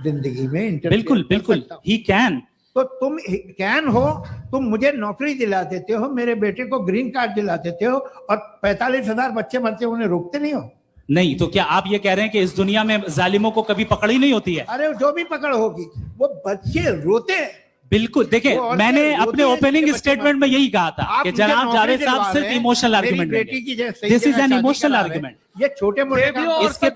जिंदगी में बिल्कुल बिल्कुल ही कैन। तो तुम कैन हो, तुम मुझे नौकरी दिला देते हो, मेरे बेटे को ग्रीन कार्ड दिला देते हो, और 45,000 बच्चे मरते उन्हें रोकते नहीं हो। नहीं तो क्या आप ये कह रहे हैं कि इस दुनिया में जालिमों को कभी पकड़ ही नहीं होती है? अरे जो भी पकड़ होगी वो बच्चे रोते हैं। बिल्कुल, देखिए मैंने अपने ओपनिंग स्टेटमेंट में यही कहा था कि जनाब जावेद साहब सिर्फ इमोशनल आर्गुमेंट में, this is an emotional argument. ये छोटे मोटे इसके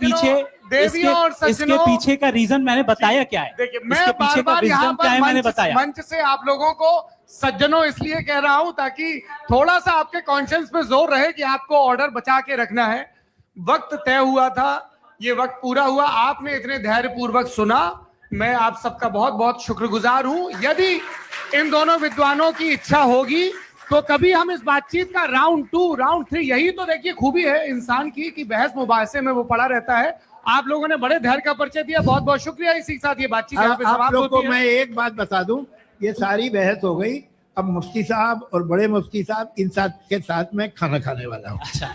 पीछे का रीजन मैंने बताया क्या है, इसके पीछे का रीजन क्या है मैंने बताया। मंच से आप लोगों को सज्जनों इसलिए कह रहा हूं ताकि थोड़ा सा आपके कॉन्शियंस पे जोर रहे कि आपको ऑर्डर बचा के रखना है। वक्त तय हुआ था, ये वक्त पूरा हुआ, आपने इतने धैर्य पूर्वक सुना, मैं आप सबका बहुत बहुत शुक्रगुजार हूं। यदि इन दोनों विद्वानों की इच्छा होगी तो कभी हम इस बातचीत का राउंड 2, राउंड 3, यही तो देखिए खूबी है इंसान की कि बहस मुबाहसे में वो पड़ा रहता है। आप लोगों ने बड़े धैर्य का परिचय दिया, बहुत बहुत शुक्रिया। इसी के साथ ये बातचीत यहाँ पे आप लोग को होती है। मैं एक बात बता दूं, ये सारी बहस हो गई, अब मुफ्ती साहब और बड़े मुफ्ती साहब इन साथ के साथ मैं खाना खाने वाला हूँ। अच्छा